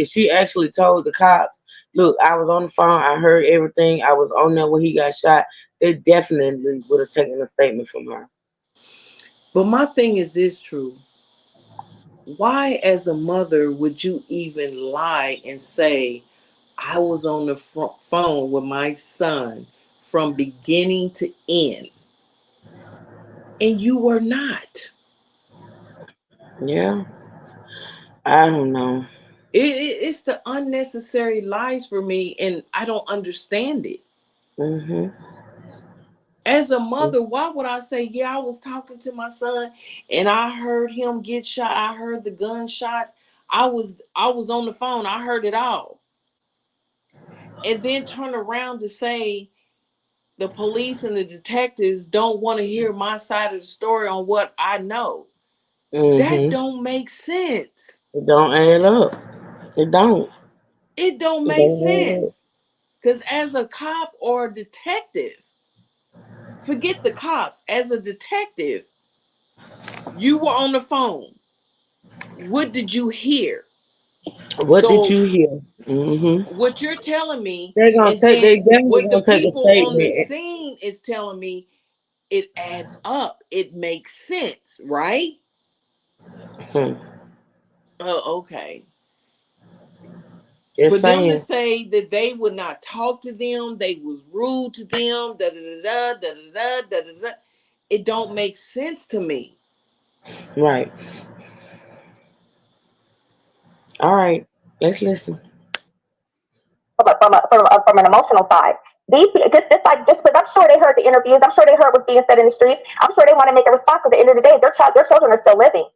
she actually told the cops, look, I was on the phone, I heard everything, I was on there when he got shot, they definitely would have taken a statement from her. But my thing is this, True. Why, as a mother, would you even lie and say, I was on the phone with my son from beginning to end, and you were not? Yeah. I don't know. It's the unnecessary lies for me, and I don't understand it. As a mother, why would I say, yeah, I was talking to my son and I heard him get shot. I heard the gunshots. I was on the phone. I heard it all. And then turn around to say the police and the detectives don't want to hear my side of the story on what I know. That don't make sense. It don't add up. It don't. It don't make sense. Because as a cop or a detective, forget the cops, as a detective, you were on the phone. What did you hear? What So, did you hear? what you're telling me, They're gonna and take. then They definitely what the gonna take a people on the statement. scene is telling me, it adds up. It makes sense, right? Hmm. Oh, okay. Just For them to saying. say that they would not talk to them, they was rude to them, da da da da da da da da da, it don't make sense to me. Right. All right. Let's listen. From an emotional side. These just because I'm sure they heard the interviews, I'm sure they heard what's being said in the streets. I'm sure they want to make a response. At the end of the day, their children are still living.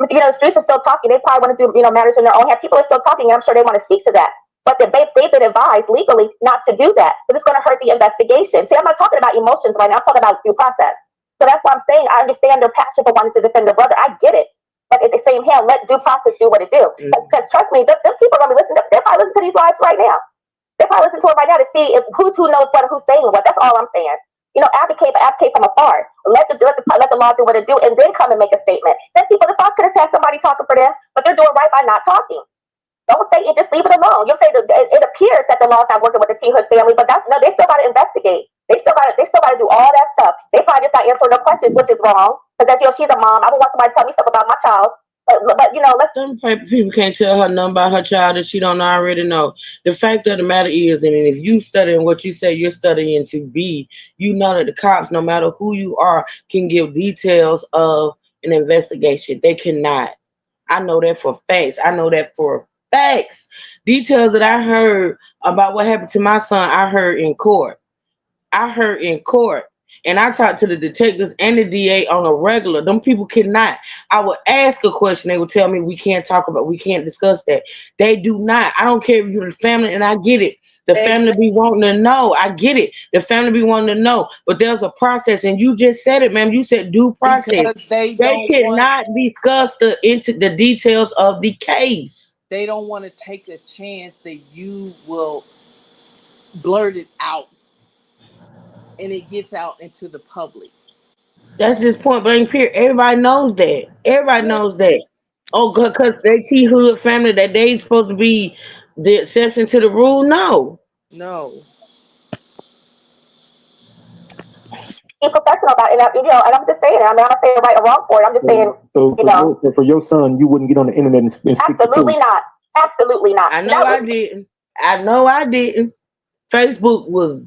I mean, the streets are still talking. They probably want to do matters in their own hand. People are still talking, and I'm sure they want to speak to that. But they've been advised legally not to do that. But it's going to hurt the investigation. See, I'm not talking about emotions right now. I'm talking about due process. So that's why I'm saying I understand their passion for wanting to defend their brother. I get it. But at the same hand, let due process do what it do. Because trust me, them people are going to be listening. They're probably listening to these lives right now. They probably listen to it right now to see if who knows what, who's saying what. That's all I'm saying. Advocate, but advocate from afar. Let the law do what it do, and then come and make a statement. Then people, the Fox could have had somebody talking for them, but they're doing right by not talking. Don't say it, just leave it alone. You'll say that it appears that the law's not working with the T Hood family, but they still got to investigate. They still got to do all that stuff. They probably just not answering no questions, which is wrong. Because she's a mom. I would want somebody to tell me stuff about my child. But let's. Some people can't tell her nothing about her child that she don't already know. The fact of the matter is, and if you studying what you say you're studying to be, you know that the cops, no matter who you are, can give details of an investigation. They cannot. I know that for facts. I know that for facts. Details that I heard about what happened to my son, I heard in court. I heard in court. And I talked to the detectives and the DA on a regular. Them people cannot. I would ask a question. They would tell me we can't we can't discuss that. They do not. I don't care if you're the family, and I get it. The family be wanting to know. I get it. The family be wanting to know. But there's a process. And you just said it, ma'am. You said due process. Because they They don't want cannot discuss into the details of the case. they don't want to take a chance that you will blurt it out and it gets out into the public. That's just point blank period. Everybody knows that. Everybody Yeah. knows that. Oh, because they T Hood family that they supposed to be the exception to the rule. No. No. Be professional about it. And I'm just saying it. I mean, I'm not saying right or wrong for it. I'm just saying, So for your son, you wouldn't get on the internet and speak absolutely not. Absolutely not. I know I didn't. I know I didn't. Facebook was,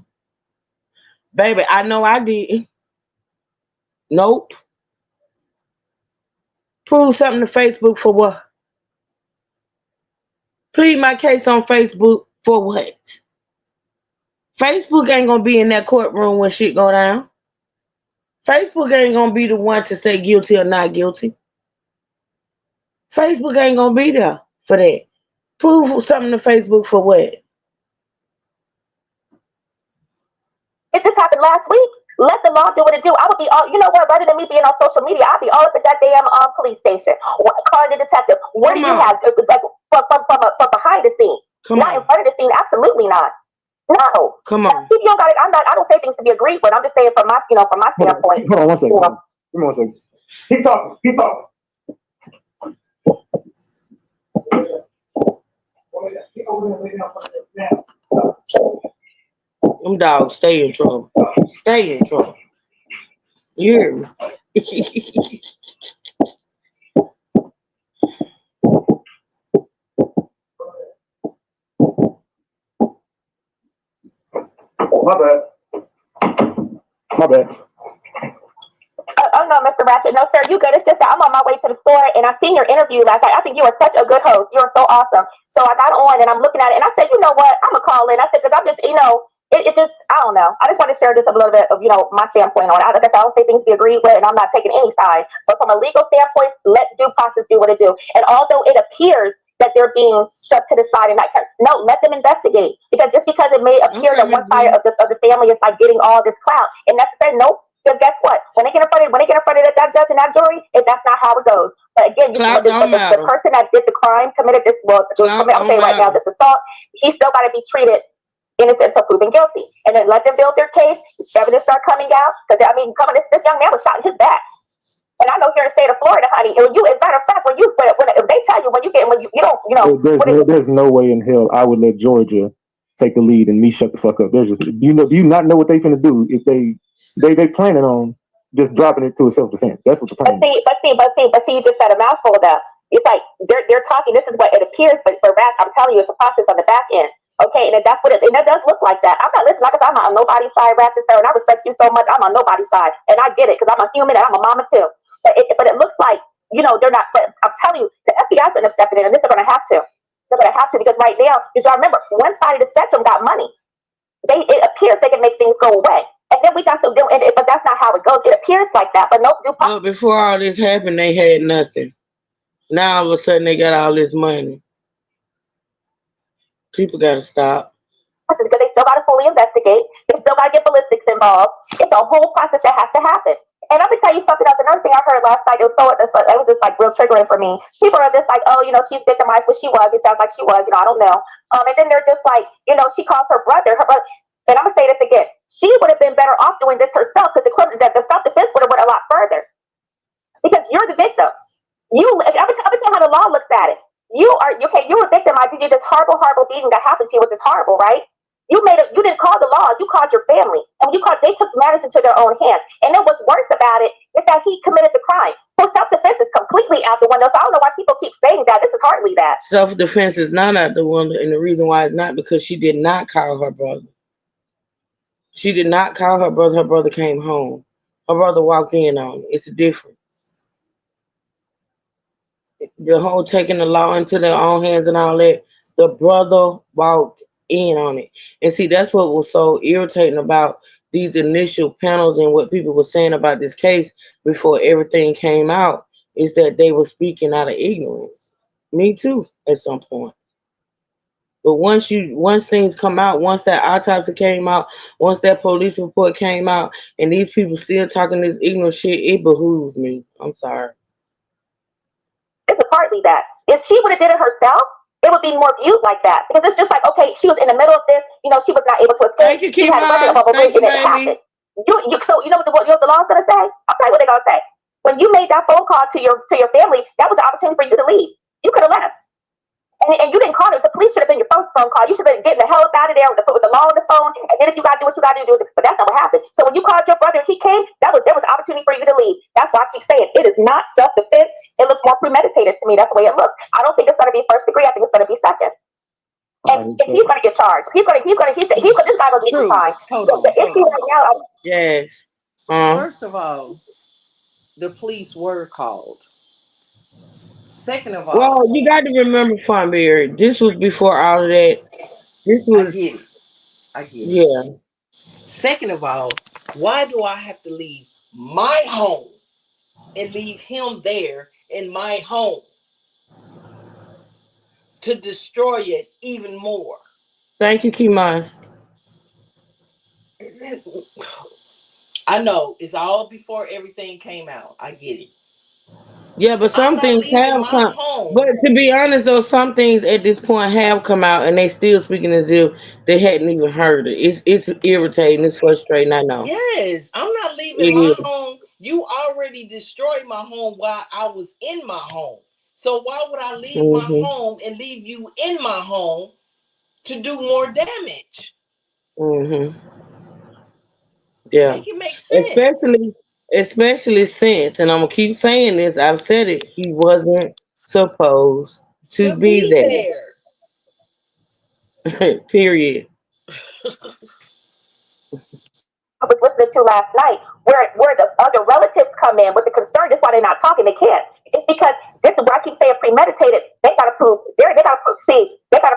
baby, I know I didn't. Nope. Prove something to Facebook for what? Plead my case on Facebook for what? Facebook ain't gonna be in that courtroom when shit go down. Facebook ain't gonna be the one to say guilty or not guilty. Facebook ain't gonna be there for that. Prove something to Facebook for what? It just happened last week. Let the law do what it do. I would be all, rather than me being on social media, I'd be all up at that damn police station. Calling the detective. What do you have? Like, from behind the scene. Not in front of the scene. Absolutely not. No. Come on. You don't got it. I don't say things to be agreed with. I'm just saying from my standpoint. Hold on one second. Give me 1 second. Keep talking. Keep talking. Them dogs stay in trouble. Stay in trouble. You hear me? My bad. My bad. Oh no, Mr. Ratchet. No, sir, you good. It's just that I'm on my way to the store and I seen your interview last night. I think you are such a good host. You are so awesome. So I got on and I'm looking at it and I said, you know what? I'm gonna call in. I said, because I'm just, it just, I don't know. I just want to share just a little bit of, my standpoint on it. Like I said, I don't say things to be agreed with and I'm not taking any side. But from a legal standpoint, let due process do what it do. And although it appears that they're being shoved to the side and let them investigate. Because just because it may appear that one side of the family is like getting all this clout and necessary, nope. Because guess what? When they get in front of that judge and that jury, that's not how it goes. But again, the person that did the crime, committed this, I'm saying right now, this assault, he's still got to be treated innocent until proven guilty. And then let them build their case. Evidence start coming out. Because, this young man was shot in his back. And I know here in the state of Florida, honey, when you, as a matter of fact, when if they tell you when you don't, you know, there's no way in hell I would let Georgia take the lead and me shut the fuck up. There's just, do you not know what they finna do if they planning on just dropping it to a self-defense? That's what the plan is. But see, you just said a mouthful though. It's like they're talking. This is what it appears, but for Ratchet, I'm telling you, it's a process on the back end. Okay, and that's what it. And that does look like that. I'm not listening. Like I said, I'm not on nobody's side, Ratchet, sir, and I respect you so much. I'm on nobody's side, and I get it because I'm a human and I'm a mama too. But it looks like, you know, they're not. But I'm telling you, the FBI's going to step in, and this they're going to have to. They're going to have to because right now, because y'all remember, one side of the spectrum got money. It appears they can make things go away. And then we got to do it, but that's not how it goes. It appears like that, but no. Well, before all this happened, they had nothing. Now all of a sudden they got all this money. People got to stop. Because they still got to fully investigate. They still got to get ballistics involved. It's a whole process that has to happen. And I'm gonna tell you something else. Another thing I heard last night, it was just like real triggering for me. People are just like, oh, you know, she's victimized, but she was. It sounds like she was. You know, I don't know. And then they're just like, you know, she calls her brother. And I'm gonna say this again. She would have been better off doing this herself because the self-defense would have went a lot further. Because you're the victim. I'm gonna tell you how the law looks at it. You were victimized. You did this horrible beating that happened to you, which is horrible, right? You didn't call the law. You called your family, and they took matters into their own hands. And then what's worse about it is that he committed the crime. So self-defense is completely out the window. So I don't know why people keep saying that. This is hardly that. Self-defense is not out the window, and the reason why is not because she did not call her brother. She did not call her brother. Her brother came home. Her brother walked in on it. It's a difference. The whole taking the law into their own hands and all that, the brother walked in on it. And see, that's what was so irritating about these initial panels and what people were saying about this case before everything came out, is that they were speaking out of ignorance. Me too, at some point. But once things come out, once that autopsy came out, once that police report came out, and these people still talking this ignorant shit, it behooves me. I'm sorry. It's partly that. If she would have did it herself, it would be more viewed like that. Because it's just like, okay, she was in the middle of this, you know, she was not able to escape. Thank you, she had Thank you, and it happened. So you know what the law's gonna say? I'll tell you what they're gonna say. When you made that phone call to your family, that was an opportunity for you to leave. You could have left. And you didn't call it. The police should have been your first phone call. You should have been getting the hell up out of there with the law on the phone. And then if you got to do what you got to do, but that's not what happened. So when you called your brother and he came, there was an opportunity for you to leave. That's why I keep saying it is not self-defense. It looks more premeditated to me. That's the way it looks. I don't think it's going to be first degree. I think it's going to be second. And he's going to get charged. This guy will do fine. Yes. First of all, the police were called. Second of all, well, you got to remember, Fonberry, this was before all of that. This was. I get it. Yeah. Second of all, why do I have to leave my home and leave him there in my home to destroy it even more? Thank you, Kimon. I know it's all before everything came out. I get it. Yeah, but some things have come. But to be honest, though, some things at this point have come out, and they still speaking as if they hadn't even heard it. It's irritating. It's frustrating. I know. Yes, I'm not leaving my home. You already destroyed my home while I was in my home. So why would I leave my home and leave you in my home to do more damage? Yeah. Make it make sense. Especially since, and I'm gonna keep saying this, I've said it, he wasn't supposed to be there. Period. I was listening to last night, where the other relatives come in with the concern. That's why they're not talking. They can't. It's because this is why I keep saying premeditated. They gotta prove they gotta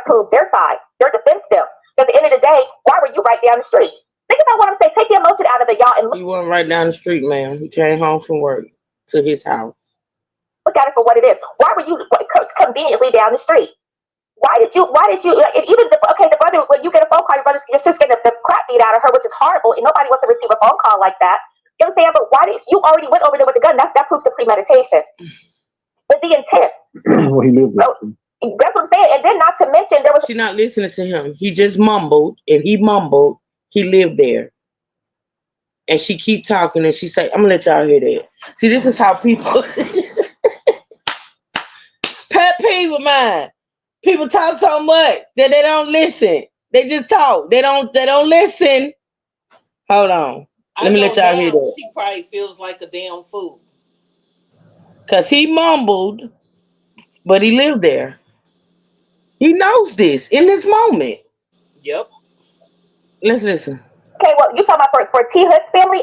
prove their side. They're defensive. At the end of the day, why were you right down the street? Think about what I'm saying. Take the emotion out of it, y'all. And he wasn't right down the street, ma'am. He came home from work to his house. Look at it for what it is. Why were you conveniently down the street? Why did you even the brother, when you get a phone call, your sister's getting the crap beat out of her, which is horrible, and nobody wants to receive a phone call like that. You know what I'm saying? But why did you already went over there with the gun? That proves the premeditation. But the intent. Well, he lives there. That's what I'm saying. And then not to mention there was she's not listening to him. He just mumbled, and he mumbled. He lived there. And she keep talking, and she say, I'm gonna let y'all hear that. See, this is how people pet peeve of mine. People talk so much that they don't listen. They just talk. They don't listen. Hold on. I Let me let know y'all hear now that. she probably feels like a damn fool. Cause he mumbled, but he lived there. He knows this in this moment. Yep. Let's listen. Okay, well, you talking about for T Hood's family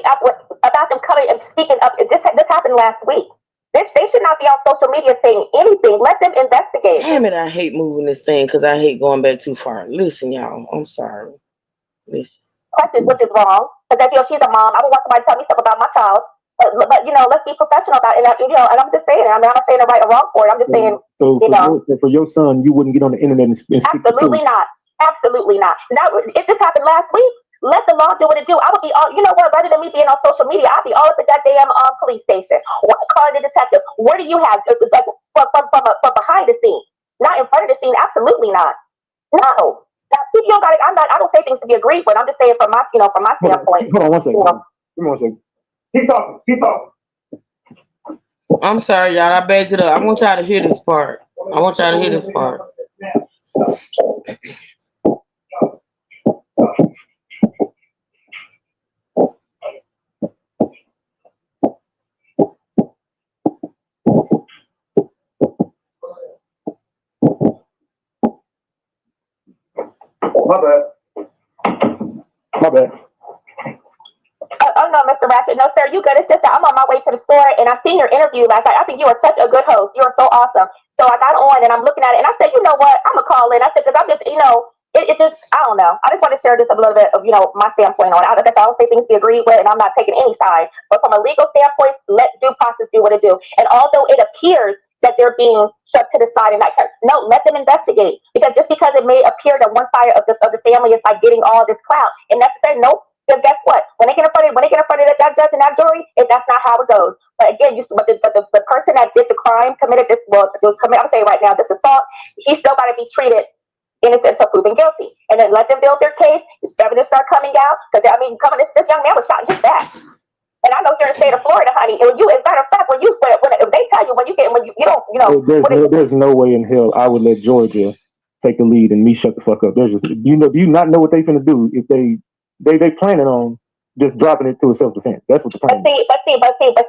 about them coming and speaking up. This happened last week. They should not be on social media saying anything. Let them investigate. Damn it, I hate moving this thing because I hate going back too far. Listen, y'all. I'm sorry. Listen. Questions, which is wrong, because she's a mom. I don't want somebody to tell me stuff about my child. But let's be professional about it. And I'm just saying it. I mean, I'm not saying it right or wrong for it. I'm just saying, So for your son, you wouldn't get on the internet and speak to absolutely not. Absolutely not. Now, if this happened last week, let the law do what it do. I would be all, you know what, rather than me being on social media, I'd be all up at that damn police station. Calling the detective. What do you have? It's like from behind the scene, not in front of the scene. Absolutely not. No. Now, people don't got it. I don't say things to be agreed with. I'm just saying from my standpoint. Hold on 1 second. Give me 1 second. Keep talking. Keep talking. I'm sorry, y'all. I backed it up. I want y'all to hear this part. I want y'all to hear this part. My bad. My bad. Oh no, Mr. Ratchet. No, sir, you good. It's just that I'm on my way to the store and I seen your interview last night. I think you were such a good host. You were so awesome. So I got on and I'm looking at it and I said, you know what? I'm gonna call in. I said, because I'm just, it just, I don't know. I just want to share this a little bit of, my standpoint on it. I don't say things to be agreed with and I'm not taking any side. But from a legal standpoint, let due process do what it do. And although it appears that they're being shut to the side and not, no, let them investigate. Because just because it may appear that one side of the family is like getting all this clout and necessary, nope. Because guess what? When they get in front of that judge and that jury, that's not how it goes. But again, the person that did the crime, committed this, I'm saying right now, this assault, he's still got to be treated innocent until proven guilty. And then let them build their case. His evidence start coming out. Because this young man was shot in his back. And I know you're in the state of Florida, honey. And as a matter of fact, if they tell you there's no way in hell I would let Georgia take the lead and me shut the fuck up. There's just do you not know what they finna do if they planning on just dropping it to a self-defense. That's what the plan is. But see,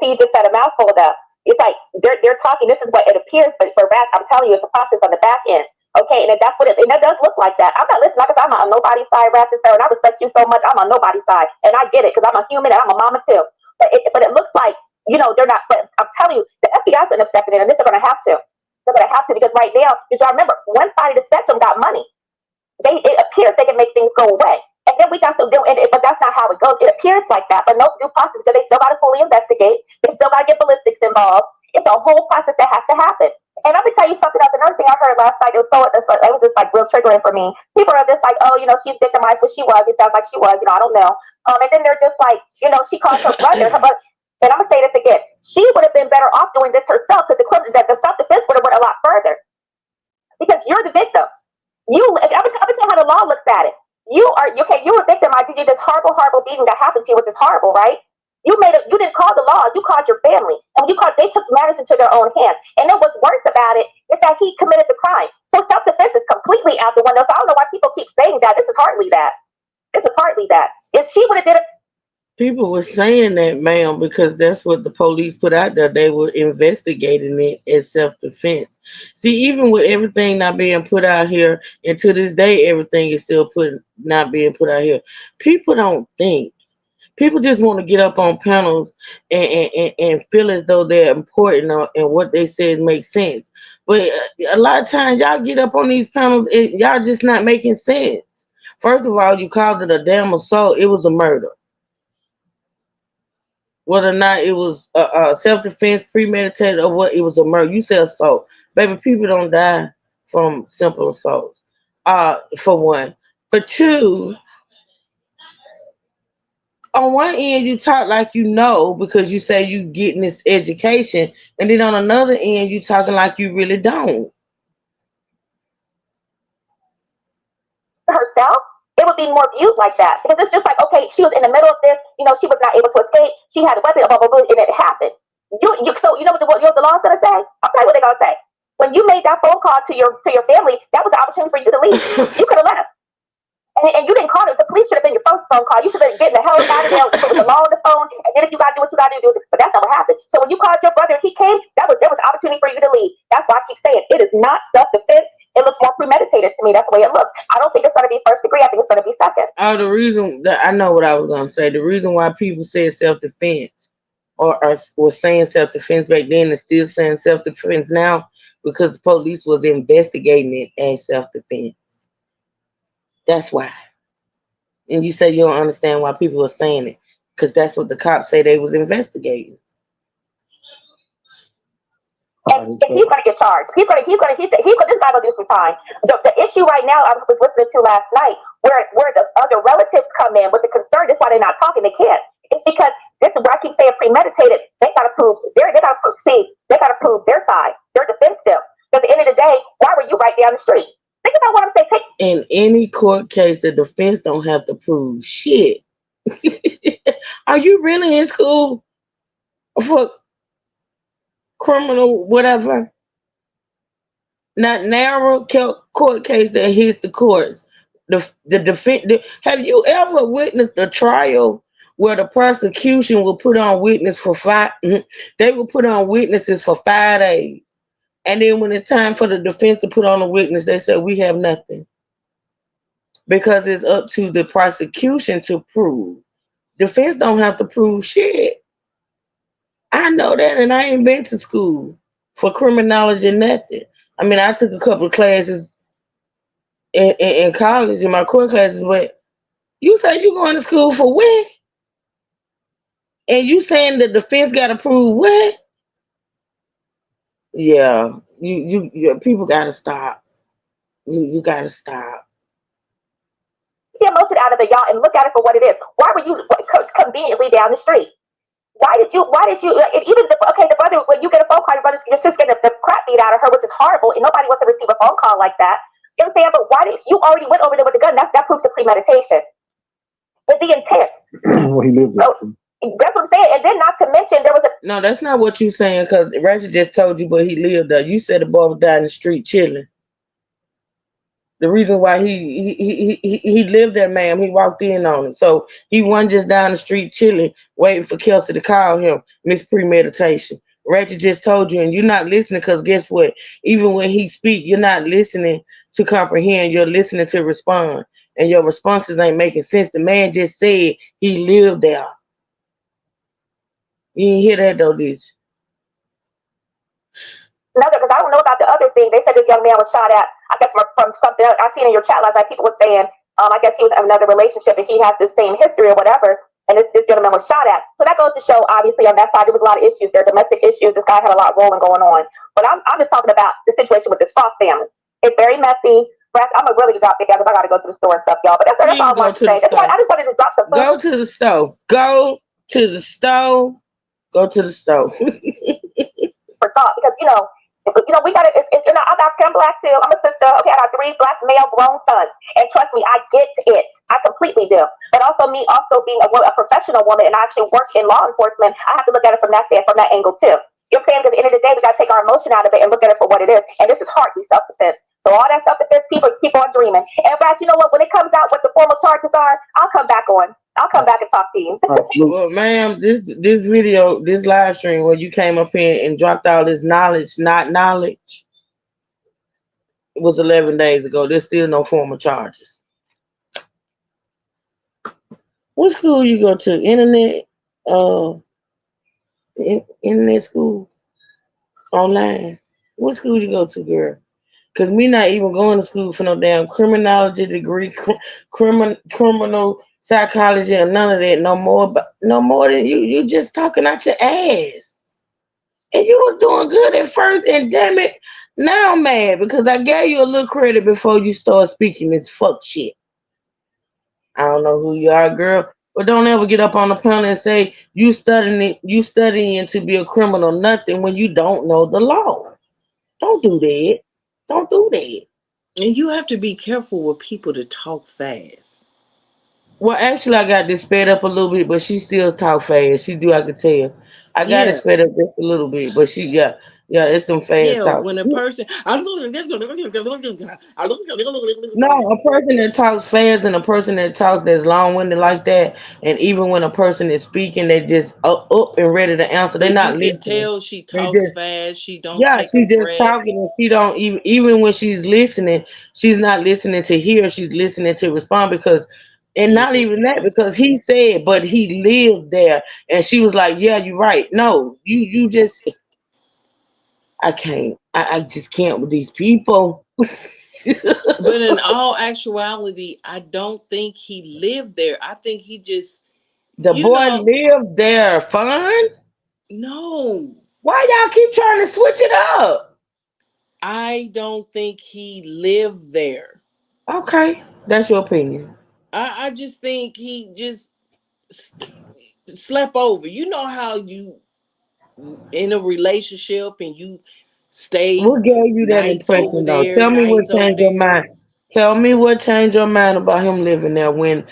you just said a mouthful of that. It's like they're talking. This is what it appears, but for Ratch, I'm telling you, it's a process on the back end. Okay, and that's what and that does look like that. I'm not listening because I'm on nobody's side, Ratchet, sir, and I respect you so much. I'm on nobody's side, and I get it because I'm a human and I'm a mama too. But it looks like they're not. But I'm telling you, the FBI's going to step in, and this is going to have to. They're going to have to because right now, because y'all remember, one side of the spectrum got money. It appears they can make things go away. And then we got to do it, but that's not how it goes. It appears like that, but no due process because they still got to fully investigate. They still got to get ballistics involved. It's a whole process that has to happen. And I'm gonna tell you something else. Another thing I heard last night, it was just like real triggering for me. People are just like, oh, she's victimized, what she was. It sounds like she was, I don't know. And then they're just like, she called her brother. And I'm gonna say this again. She would have been better off doing this herself because the self-defense would have went a lot further. Because you're the victim. I'm gonna tell you how the law looks at it. You were victimized. You did this horrible beating that happened to you, which is horrible, right? You didn't call the law. You called your family, and they took matters into their own hands. And then what's worse about it is that he committed the crime. So self-defense is completely out the window. So I don't know why people keep saying that. This is hardly that. If she would have did it. People were saying that, ma'am, because that's what the police put out there. They were investigating it as self-defense. See, even with everything not being put out here, and to this day, everything is still not being put out here. People don't think. People just want to get up on panels and feel as though they're important and what they say makes sense. But a lot of times, y'all get up on these panels and y'all just not making sense. First of all, you called it a damn assault. It was a murder. Whether or not it was self-defense, premeditated, or what, it was a murder. You said assault. Baby, people don't die from simple assaults. For one. For two, on one end, you talk like because you say you getting this education. And then on another end, you talking like you really don't. Herself, it would be more viewed like that because it's just like, okay, she was in the middle of this, she was not able to escape, she had a weapon, blah blah blah, and it happened. So you know what the law's gonna say? I'll tell you what they're gonna say. When you made that phone call to your family, that was the opportunity for you to leave. You could have left. And you didn't call it. The police should have been your first phone call. You should have been getting the hell out of there with the law on the phone. And then if you got to do what you got to do, but that's not what happened. So when you called your brother and he came, there was opportunity for you to leave. That's why I keep saying it is not self-defense. It looks more premeditated to me. That's the way it looks. I don't think it's going to be first degree. I think it's going to be second. Oh, the reason that I know what I was gonna say. The reason why people said self-defense or was saying self-defense back then and still saying self-defense now because the police was investigating it as self-defense. That's why. And you say you don't understand why people are saying it because that's what the cops say they was investigating. And he's going to get charged. This guy gonna do some time. The issue right now I was listening to last night, where the other relatives come in with the concern. That's why they're not talking. They can't. It's because this is why I keep saying premeditated. They got to prove. They got to prove their side. Their defense still. Because at the end of the day, why were you right down the street? Think about what I'm saying. In any court case, the defense don't have to prove shit. Are you really in school for criminal whatever? Not narrow court case that hits the courts. The defense. Have you ever witnessed a trial where the prosecution will put on witness for they will put on witnesses for 5 days, and then when it's time for the defense to put on a witness, they say we have nothing because it's up to the prosecution to prove. Defense don't have to prove shit. I know that, and I ain't been to school for criminology or nothing. I mean, I took a couple of classes in college in my core classes, but you say you going to school for what? And you saying the defense got to prove what? Yeah, you people got to stop. You got to stop. Get emotion out of it, y'all, and look at it for what it is. Why were you conveniently down the street? Why did you, even the brother, when you get a phone call, your sister getting the crap beat out of her, which is horrible, and nobody wants to receive a phone call like that. You know what I'm saying? But why did you already went over there with the gun? That proves the premeditation. With the intent. Well, he lives there. So, that's what I'm saying. And then not to mention there was a No, that's not what you saying, because Ratchet just told you, but he lived there. You said the boy was down the street chilling. The reason why he lived there, ma'am, he walked in on it. So he wasn't just down the street chilling, waiting for Kelsey to call him. Miss Premeditation. Ratchet just told you, and you're not listening, because guess what? Even when he speak, you're not listening to comprehend. You're listening to respond. And your responses ain't making sense. The man just said he lived there. You didn't hear that, though, did you? No, because I don't know about the other thing. They said this young man was shot at, I guess, from something I seen in your chat last night. People were saying, I guess he was in another relationship and he has the same history or whatever. And this gentleman was shot at. So that goes to show, obviously, on that side, there was a lot of issues there, domestic issues. This guy had a lot rolling going on. But I'm just talking about the situation with this Frost family. It's very messy. I'm going to really drop it because I got to go to the store and stuff, y'all. But that's all I wanted to say. That's why I just wanted to drop some. Go to the store. Go to the store. Go to the store. For thought, because, we got it. I'm black too. I'm a sister. Okay, I got 3 black male grown sons, and trust me, I get it. I completely do. But also me, being a professional woman, and I actually work in law enforcement, I have to look at it from that angle too. You're saying, because at the end of the day, we got to take our emotion out of it and look at it for what it is. And this is hardly self-defense. So all that self-defense, people keep on dreaming. And Brad, you know what? When it comes out, what the formal charges are, I'll come back on. I'll come back and talk to you. Well, ma'am, this video, this live stream where you came up here and dropped all this knowledge, not knowledge, it was 11 days ago. There's still no formal charges. What school you go to? Internet school? Online? What school you go to, girl? Because we not even going to school for no damn criminology degree, criminal psychology, or none of that. No more than you just talking out your ass. And you was doing good at first, and damn it, now I'm mad because I gave you a little credit before you start speaking this fuck shit. I don't know who you are, girl, but don't ever get up on the panel and say you studying to be a criminal nothing when you don't know the law. Don't do that. Don't do that. And you have to be careful with people that talk fast. Well, actually, I got this sped up a little bit, but she still talk fast. She do, I can tell. I gotta Yeah. sped up just a little bit, but yeah, it's them fast Yeah, talk. when a person No, a person that talks fast and a person that talks that's long winded like that, and even when a person is speaking, they just up and ready to answer. They're but you not can listening. tell she They talks just fast, she don't yeah, take a she just breath. talking and she don't even when she's listening, she's not listening to hear, she's listening to respond because and not even that Mhm. because he said, but he lived there and she was like, yeah, you're right. No, you just I can't. I just can't with these people. But in all actuality, I don't think he lived there. I think he just, The you boy know, lived there. Fun. no, Why y'all keep trying to switch it up? I don't think he lived there. Okay, that's your opinion. I just think he just s- slept over. You know how you in a relationship and you stay What gave you that impression though? Tell me what nights over changed your there. mind. Tell me what changed your mind about him living there when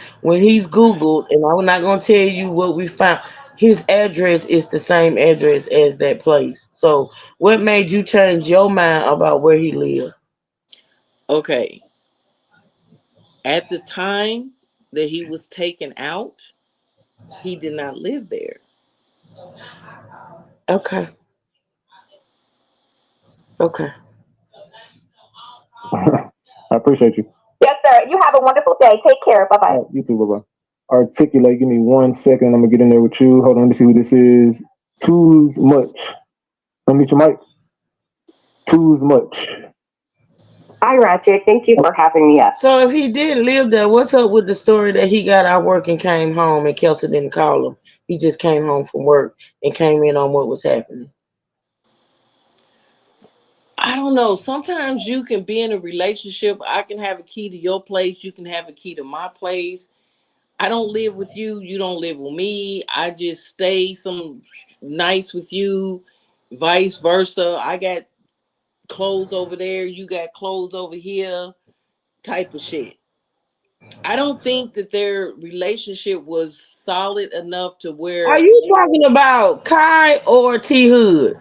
he's Googled, and I'm not gonna tell you what we found. His address is the same address as that place. So what made you change your mind about where he lived? Okay, at the time that he was taken out, he did not live there. Okay. Okay. I appreciate you. Yes, sir. You have a wonderful day. Take care. Bye bye. You too. Bye bye. Articulate. Give me 1 second. I'm gonna get in there with you. Hold on. Let me see who this is. Too's much. Unmute your mic. Too's much. Hi, Ratchet. Thank you for having me up. So if he did live there, what's up with the story that he got out work and came home and Kelsey didn't call him? He just came home from work and came in on what was happening. I don't know. Sometimes you can be in a relationship. I can have a key to your place. You can have a key to my place. I don't live with you. You don't live with me. I just stay some nights with you, vice versa. I got clothes over there. You got clothes over here, type of shit. I don't think that their relationship was solid enough to Are where you talking about Kai or T Hood?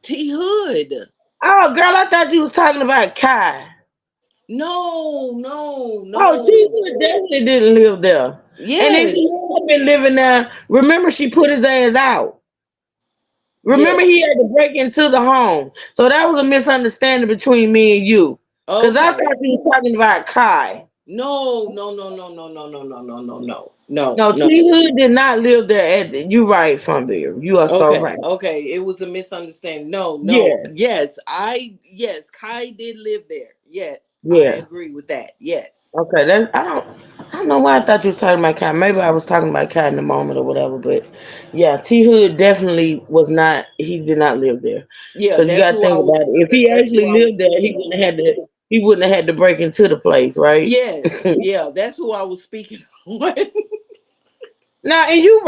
T Hood. Oh, girl, I thought you was talking about Kai. No, no, Oh, T no. Hood definitely didn't live there. And if he Yes, had been living there, remember she put his ass out. Remember he yes. had to break into the home. So that was a misunderstanding between me and you. Because I Okay. thought you was talking about Kai. No, no, no, no, no, no, no, no, no, no, no, no, No, no. T Hood did not live there at the, you right, Funbeer. You are so Okay, right. okay. It was a misunderstanding. No, no. Yeah, Yes, Kai did live there. Yes, I yeah. agree with that. Yes. Okay, that's I don't know why I thought you was talking about Kai. Maybe I was talking about Kai in the moment or whatever, but yeah, T Hood definitely was not he did not live there. Yeah, Cause you gotta think about it. If he that's who actually I was lived there, speaking on. he wouldn't have had to break into the place, right? Yes, yeah, that's who I was speaking on. Now, and you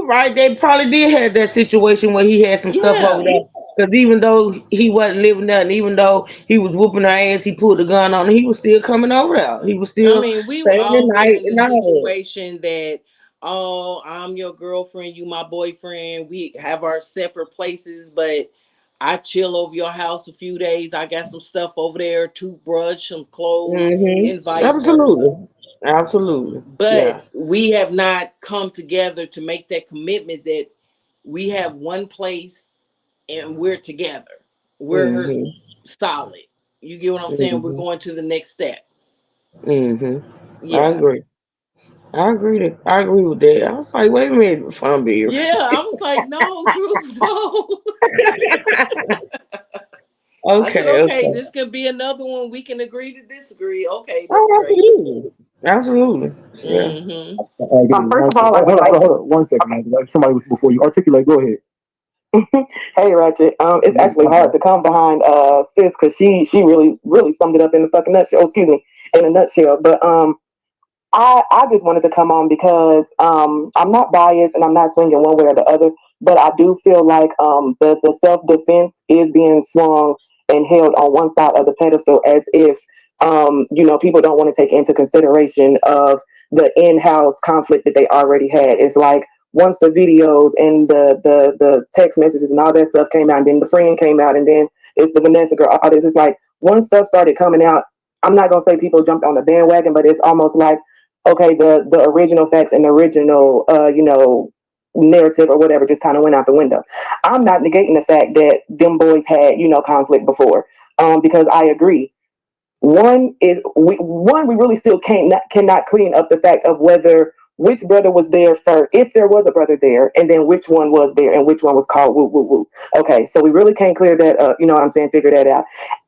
right. They probably did have that situation where he had some stuff over Yeah. there. Because even though he wasn't living there, and even though he was whooping her ass, he pulled the gun on her. He was still coming over there. He was I still mean, we staying the all been night in the and all situation that, oh, I'm your girlfriend, you my boyfriend. We have our separate places, but I chill over your house a few days. I got some stuff over there, toothbrush, some that. clothes, and vice versa. Absolutely, absolutely. Yeah. But we have not come together to make that commitment that we have one place and we're together. We're hmm solid. You get what I'm saying? We're hmm going to the next step. hmm I Yeah. agree. I agree with that. I was like, wait a minute, Fun Beer. Yeah, I was like, no, Drew, no. I said, Okay, okay, okay. this could be another one. We can agree to disagree. Okay, that's Oh, great. absolutely, absolutely. Yeah. Mm-hmm. Give me First one of all, second. I would like Hold on 1 second. Man. Like, somebody was before you. Articulate. Go ahead. Hey, Ratchet. It's actually hard to come behind sis because she really summed it up in the fucking nutshell. Oh, excuse me, in a nutshell. But I just wanted to come on because I'm not biased and I'm not swinging one way or the other, but I do feel like the self defense is being swung and held on one side of the pedestal as if people don't want to take into consideration of the in house conflict that they already had. It's like once the videos and the text messages and all that stuff came out, and then the friend came out, and then it's the Vanessa girl, all this, it's like once stuff started coming out, I'm not gonna say people jumped on the bandwagon, but it's almost like, okay, the original facts and the original narrative or whatever just kind of went out the window. I'm not negating the fact that them boys had, conflict before, because I agree. We really still cannot clean up the fact of whether which brother was there first, if there was a brother there, and then which one was there and which one was called woo woo woo. Okay, so we really can't clear that up, what I'm saying, figure that out.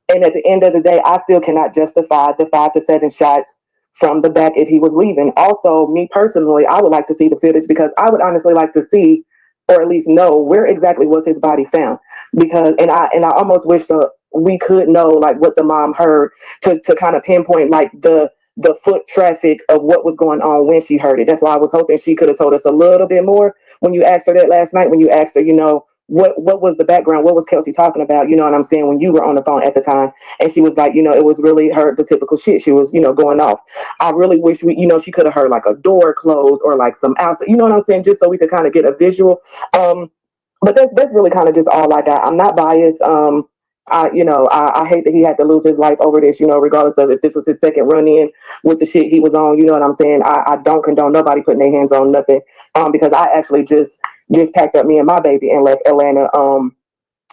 And at the end of the day, I still cannot justify the 5 to 7 shots from the back if he was leaving. Also, me personally, I would like to see the footage, because I would honestly like to see, or at least know, where exactly was his body found. Because I almost wish we could know like what the mom heard to kind of pinpoint like the foot traffic of what was going on when she heard it. That's why I was hoping she could have told us a little bit more when you asked her that last night, when you asked her, what was the background? What was Kelsey talking about? You know what I'm saying? When you were on the phone at the time, and she was like, it was really her, the typical shit. She was, going off. I really wish she could have heard like a door close or like some outside, you know what I'm saying? Just so we could kind of get a visual. But that's really kind of just all I got. I'm not biased. I hate that he had to lose his life over this, regardless of if this was his second run in with the shit he was on, you know what I'm saying? I don't condone nobody putting their hands on nothing. Because I actually just packed up me and my baby and left Atlanta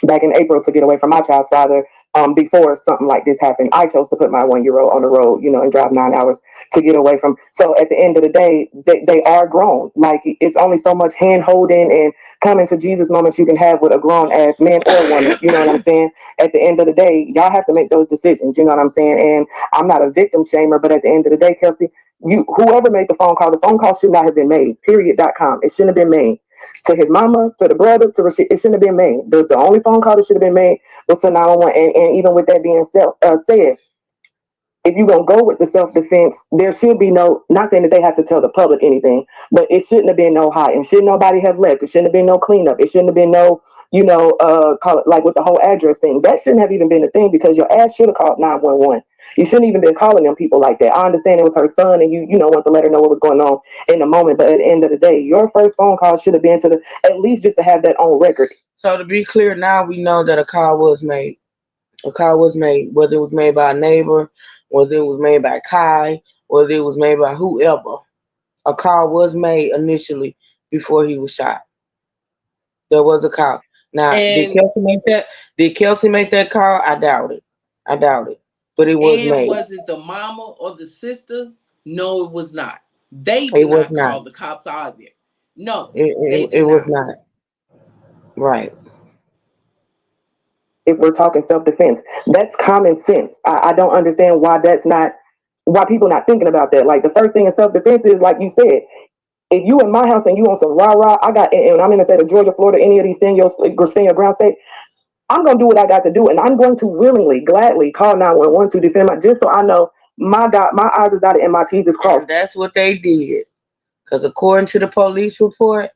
back in April to get away from my child's father. Before something like this happened, I chose to put my 1-year-old on the road, and drive 9 hours to get away from. So at the end of the day, they are grown. Like, it's only so much hand holding and coming to Jesus moments you can have with a grown ass man or woman. You know what I'm saying? At the end of the day, y'all have to make those decisions. You know what I'm saying? And I'm not a victim shamer, but at the end of the day, Kelsey, whoever made the phone call should not have been made. Period.com. It shouldn't have been made. To his mama, to the brother, to Rashid, it shouldn't have been made. The only phone call that should have been made was to 911. And even with that being said, if you're going to go with the self-defense, there should be no, not saying that they have to tell the public anything, but it shouldn't have been no hiding. Should nobody have left? It shouldn't have been no cleanup. It shouldn't have been no, call it like with the whole address thing. That shouldn't have even been a thing, because your ass should have called 911. You shouldn't even been calling them people like that. I understand it was her son, and you want to let her know what was going on in the moment. But at the end of the day, your first phone call should have been to at least just to have that on record. So to be clear, now we know that a call was made. A call was made, whether it was made by a neighbor, whether it was made by Kai, whether it was made by whoever. A call was made initially before he was shot. There was a call. Now, did Kelsey make that? Did Kelsey make that call? I doubt it. But it was made. Was it the mama or the sisters? No, it was not. They did not call the cops either. No, it was not. Right. If we're talking self-defense, that's common sense. I don't understand why people not thinking about that. Like, the first thing in self-defense is, like you said, if you in my house and you on some rah-rah, and I'm in the state of Georgia, Florida, any of these stand your ground state, I'm going to do what I got to do. And I'm going to willingly, gladly call 911 to defend just so I know my I's is dotted and my T's is crossed. And that's what they did. Because according to the police report,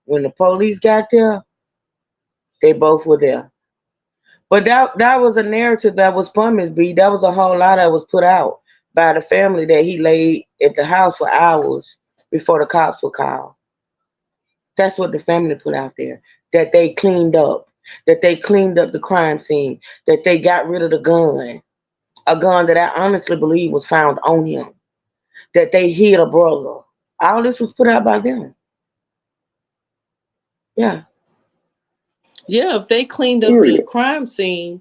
when the police got there, they both were there. But that was a narrative that was from Ms. B. That was a whole lot that was put out by the family, that he laid at the house for hours before the cops were called. That's what the family put out there. That they cleaned up. That they cleaned up the crime scene. That they got rid of the gun. A gun that I honestly believe was found on him. That they hid a brother. All this was put out by them. Yeah. Yeah, if they cleaned up the crime scene,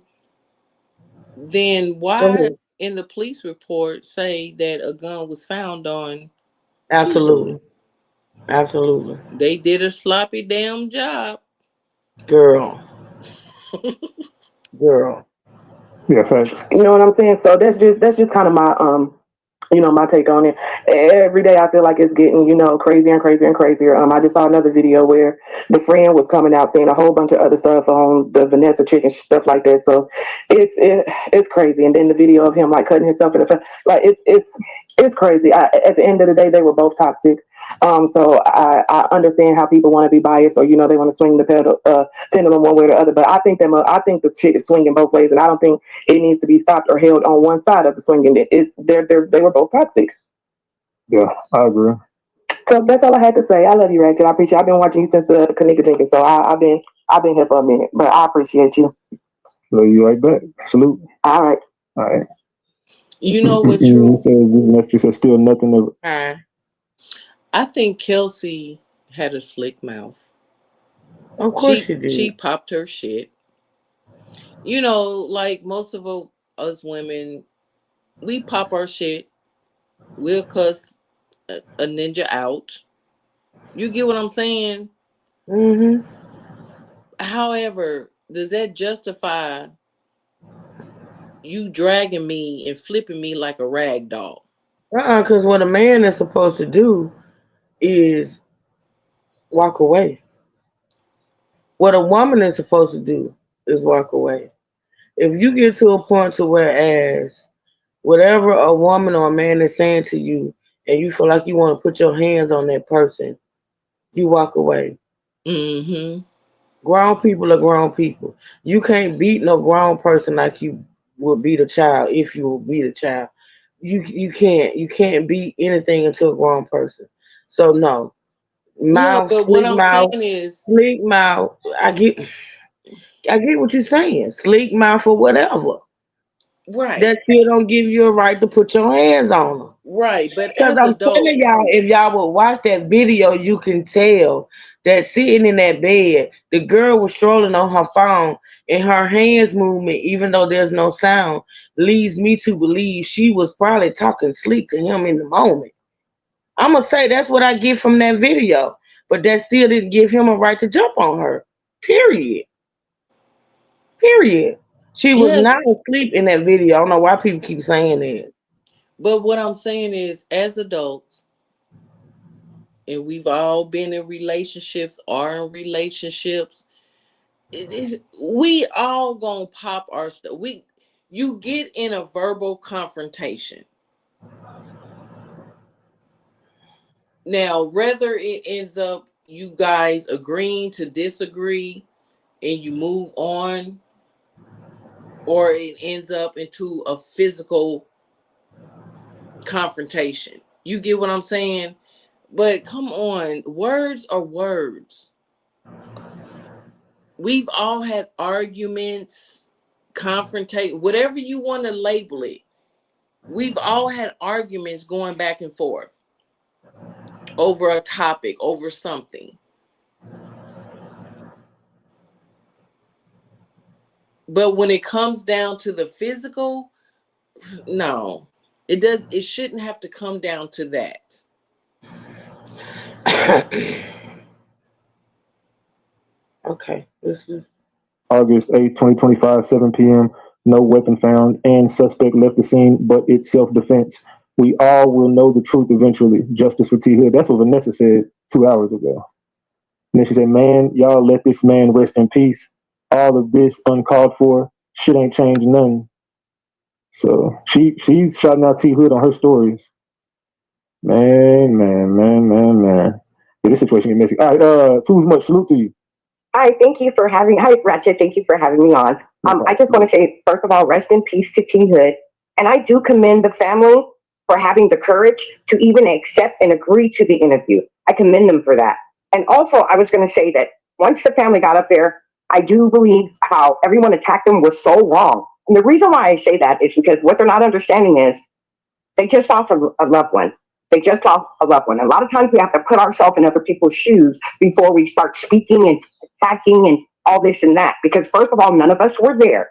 then why in the police report say that a gun was found on? Absolutely. Absolutely. They did a sloppy damn job. Girl. Yeah, thanks. You know what I'm saying? So that's just kind of my my take on it. Every day I feel like it's getting, crazier and crazier and crazier. I just saw another video where the friend was coming out saying a whole bunch of other stuff on the Vanessa chick and stuff like that. So it's crazy. And then the video of him like cutting himself in the face, like it's crazy. At the end of the day, they were both toxic. So I understand how people want to be biased, or they want to swing the pendulum one way or the other. But I think the shit is swinging both ways, and I don't think it needs to be stopped or held on one side of the swinging. They were both toxic. Yeah, I agree. So that's all I had to say. I love you, Ratchet. I appreciate. I've been watching you since Kanika Jenkins, so I've been here for a minute, but I appreciate you. Love you right back. Salute. All right. All right. You know what, True? Messages are still nothing of. I think Kelsey had a slick mouth. Of course she did. She popped her shit. You know, like most of us women, we pop our shit. We'll cuss a ninja out. You get what I'm saying? Mm-hmm. However, does that justify you dragging me and flipping me like a rag doll? Because what a man is supposed to do is walk away. What a woman is supposed to do is walk away. If you get to a point to whereas whatever a woman or a man is saying to you and you feel like you want to put your hands on that person, you walk away. Mm-hmm. Grown people are grown people. You can't beat no grown person like you would beat a child if you would beat a child. You can't beat anything into a grown person. So no. No, but what I'm saying is sleek mouth. I get what you're saying. Sleek mouth or whatever. right. That still don't give you a right to put your hands on them. Right, but Because as I'm adults, telling y'all, if y'all would watch that video, you can tell that sitting in that bed, the girl was strolling on her phone and her hands movement, even though there's no sound, leads me to believe she was probably talking sleek to him in the moment. I'm going to say that's what I get from that video. But that still didn't give him a right to jump on her. Period. She was yes, not asleep in that video. I don't know why people keep saying that. but what I'm saying is, as adults, and we've all been in relationships, are in relationships, we all gonna pop our stuff. You get in a verbal confrontation. Now, whether it ends up you guys agreeing to disagree and you move on, or it ends up into a physical confrontation. You get what I'm saying? But come on, words are words. We've all had arguments, confrontate, whatever you want to label it. We've all had arguments going back and forth over a topic, over something. But when it comes down to the physical, no. It shouldn't have to come down to that. Okay, this is August 8th, 2025, 7 p.m. No weapon found and suspect left the scene, but it's self-defense. We all will know the truth eventually. Justice for T Hood. That's what Vanessa said 2 hours ago. And then she said, man, y'all let this man rest in peace. All of this uncalled for, shit ain't changed none. So she's shouting out T Hood on her stories. Man. Yeah, this situation is messy. All right, too much. Salute to you. Hi, Ratchet. Thank you for having me on. I just want to say, first of all, rest in peace to T Hood. And I do commend the family for having the courage to even accept and agree to the interview. I commend them for that. And also, I was going to say that once the family got up there, I do believe how everyone attacked them was so wrong. And the reason why I say that is because what they're not understanding is they just lost a loved one. They just lost a loved one. A lot of times we have to put ourselves in other people's shoes before we start speaking and attacking and all this and that. Because first of all, none of us were there.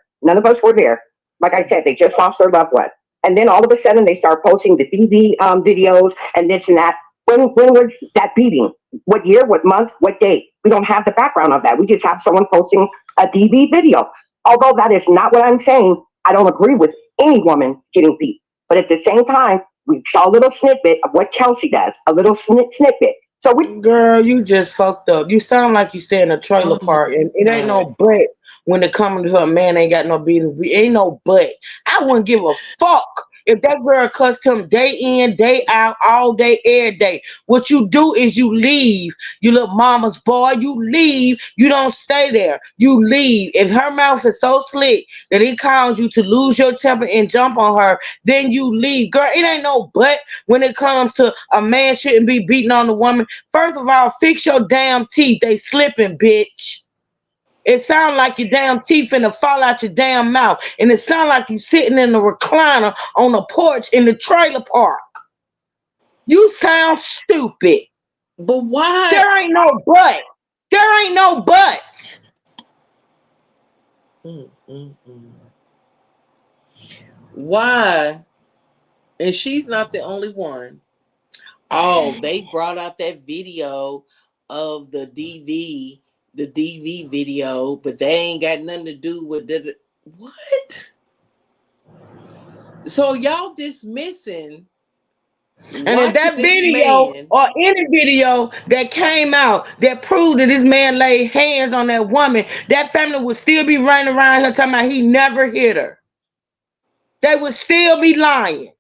Like I said, they just lost their loved one. And then all of a sudden they start posting the DV videos and this and that. When was that beating? What year, what month, what date? We don't have the background of that. We just have someone posting a DV video. Although that is not what I'm saying. I don't agree with any woman getting beat. But at the same time, we saw a little snippet of what Kelsey does, a little snippet. So girl, you just fucked up. You sound like you stay in a trailer park, and it ain't no but when it comes to her man ain't got no business. Ain't no but. I wouldn't give a fuck If that girl cussed him day in, day out, all day, every day, what you do is you leave. You little mama's boy, you leave. You don't stay there. You leave. If her mouth is so slick that it causes you to lose your temper and jump on her, then you leave. Girl, it ain't no but when it comes to a man shouldn't be beating on a woman. First of all, fix your damn teeth. They slipping, bitch. It sounds like your damn teeth finna fall out your damn mouth. And it sounds like you sitting in the recliner on a porch in the trailer park. You sound stupid. But why? There ain't no but. There ain't no buts. Why? And she's not the only one. Oh, they brought out that video of the DV video, but they ain't got nothing to do with the what? So y'all dismissing. And if that video or any video that came out that proved that this man laid hands on that woman, that family would still be running around here talking about he never hit her. They would still be lying.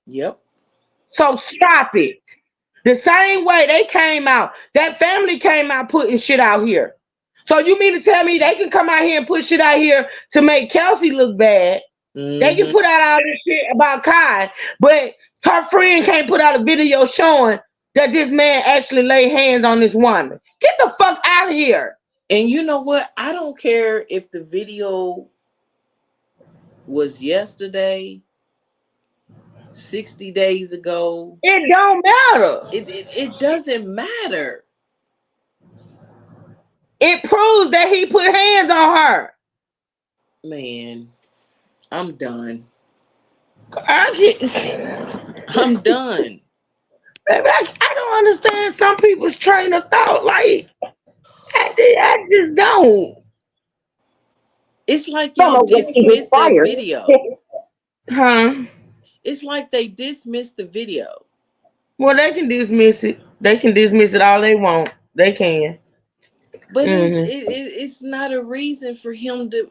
Yep. So stop it. The same way they came out, that family came out putting shit out here. So you mean to tell me they can come out here and put shit out here to make Kelsey look bad? They can put out all this shit about Kai, but her friend can't put out a video showing that this man actually laid hands on this woman. Get the fuck out of here. And you know what? I don't care if the video was yesterday, 60 days ago. It don't matter. It doesn't matter. It proves that he put hands on her. Man, I'm done. I'm done. Baby, I don't understand some people's train of thought. Like, I just don't. It's like y'all dismissed that video. Huh? It's like they dismissed the video. Well, they can dismiss it. They can dismiss it all they want. They can. But it's not a reason for him to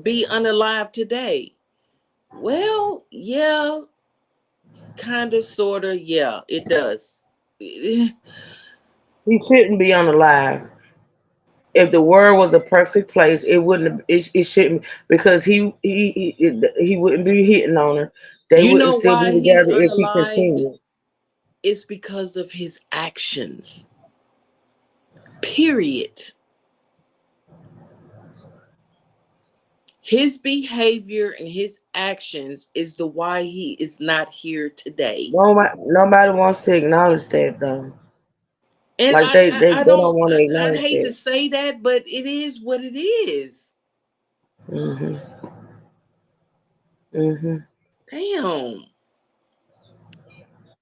be unalive today. Well, yeah, kind of, sort of, yeah, it does. He shouldn't be unalive. If the world was a perfect place, it wouldn't. It shouldn't, because he wouldn't be hitting on her. They wouldn't still be together if he continued. It's because of his actions. Period. His behavior and his actions is the why he is not here today. Nobody wants to acknowledge that, though. And like they don't want to acknowledge I hate that. to say that, but it is what it is. Damn.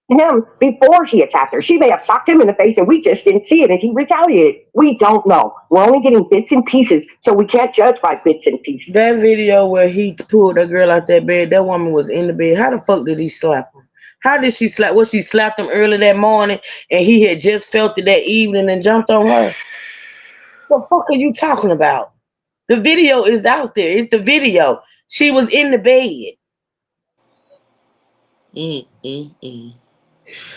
Him before he attacked her. She may have socked him in the face and we just didn't see it and he retaliated. We don't know. We're only getting bits and pieces, so we can't judge by bits and pieces. That video where he pulled that girl out that bed, that woman was in the bed. How the fuck did he slap her? How did she slap? She slapped him early that morning and he had just felt it that evening and jumped on her? What the fuck are you talking about? The video is out there. It's the video. She was in the bed.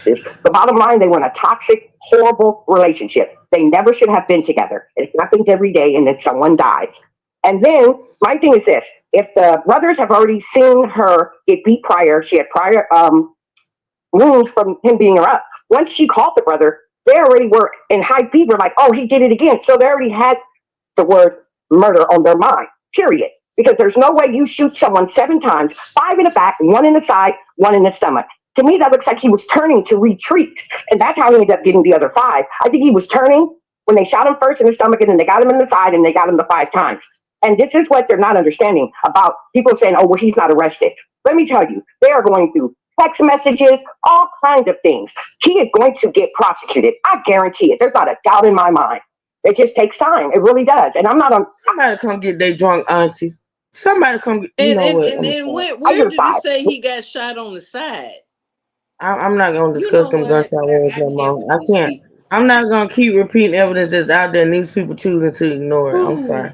The bottom line, they were in a toxic, horrible relationship. They never should have been together. It happens every day and then someone dies. And then my thing is this: if the brothers have already seen her get beat prior, she had prior wounds from him beating her up. Once she called the brother, they already were in high fever, like, oh, he did it again. So they already had the word murder on their mind, period. Because there's no way you shoot someone 7 times, 5 in the back, 1 in the side, 1 in the stomach. To me, that looks like he was turning to retreat. And that's how he ended up getting the other 5. I think he was turning when they shot him first in the stomach and then they got him in the side and they got him the 5 times. And this is what they're not understanding about people saying, oh, well, he's not arrested. Let me tell you, they are going through text messages, all kinds of things. He is going to get prosecuted. I guarantee it. There's not a doubt in my mind. It just takes time. It really does. And I'm not on. Somebody come get their drunk auntie. Somebody come get, and where did it say he got shot on the side? I'm not going to discuss them gunshot wounds no more. I can't. I'm not going to keep repeating evidence that's out there and these people choosing to ignore it. I'm sorry.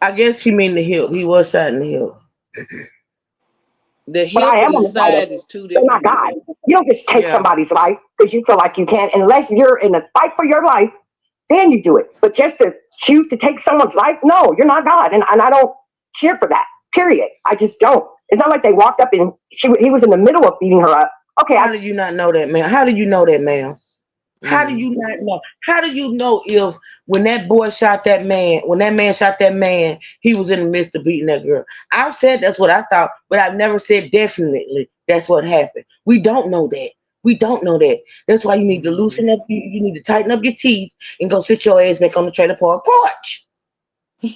I guess she mean the hip. He was shot in the hip. The But I hip am and on the the side of side is two they're not different God. things. You don't just take Yeah. somebody's life because you feel like you can, unless you're in a fight for your life, then you do it. But just to choose to take someone's life, no, you're not God. And I don't cheer for that, period. I just don't. It's not like they walked up and he was in the middle of beating her up. Okay, How did you not know that, man? How did you know that, man? How do Mm. you not know? How do you know if when that boy shot that man, when that man shot that man, he was in the midst of beating that girl? I've said that's what I thought, but I've never said definitely that's what happened. We don't know that. We don't know that. That's why you need to loosen up. You need to tighten up your teeth and go sit your ass back on the trailer park porch. to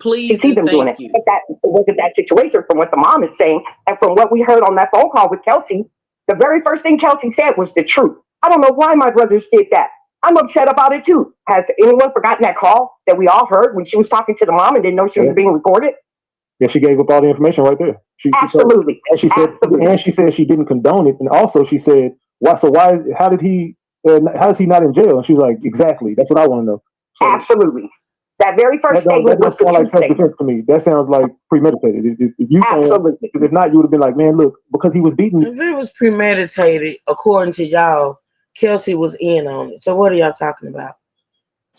Please see and them doing it. thank you. But that it wasn't that situation from what the mom is saying. And from what we heard on that phone call with Kelsey, the very first thing Kelsey said was the truth. I don't know why my brothers did that. I'm upset about it too. Has anyone forgotten that call that we all heard when she was talking to the mom and didn't know she was being recorded? Yeah, she gave up all the information right there. Absolutely. And she said, Absolutely. and she said she didn't condone it. And also she said, why? So why? How did he? How is he not in jail? And she's like, exactly. That's what I want to know. So Absolutely. That very first that statement was doesn't the sound like truth statement. self-defense to me. That sounds like premeditated. If you saying, Absolutely. because if not, you would have been like, man, look, because he was beaten. If it was premeditated, according to y'all, Kelsey was in on it. So what are y'all talking about?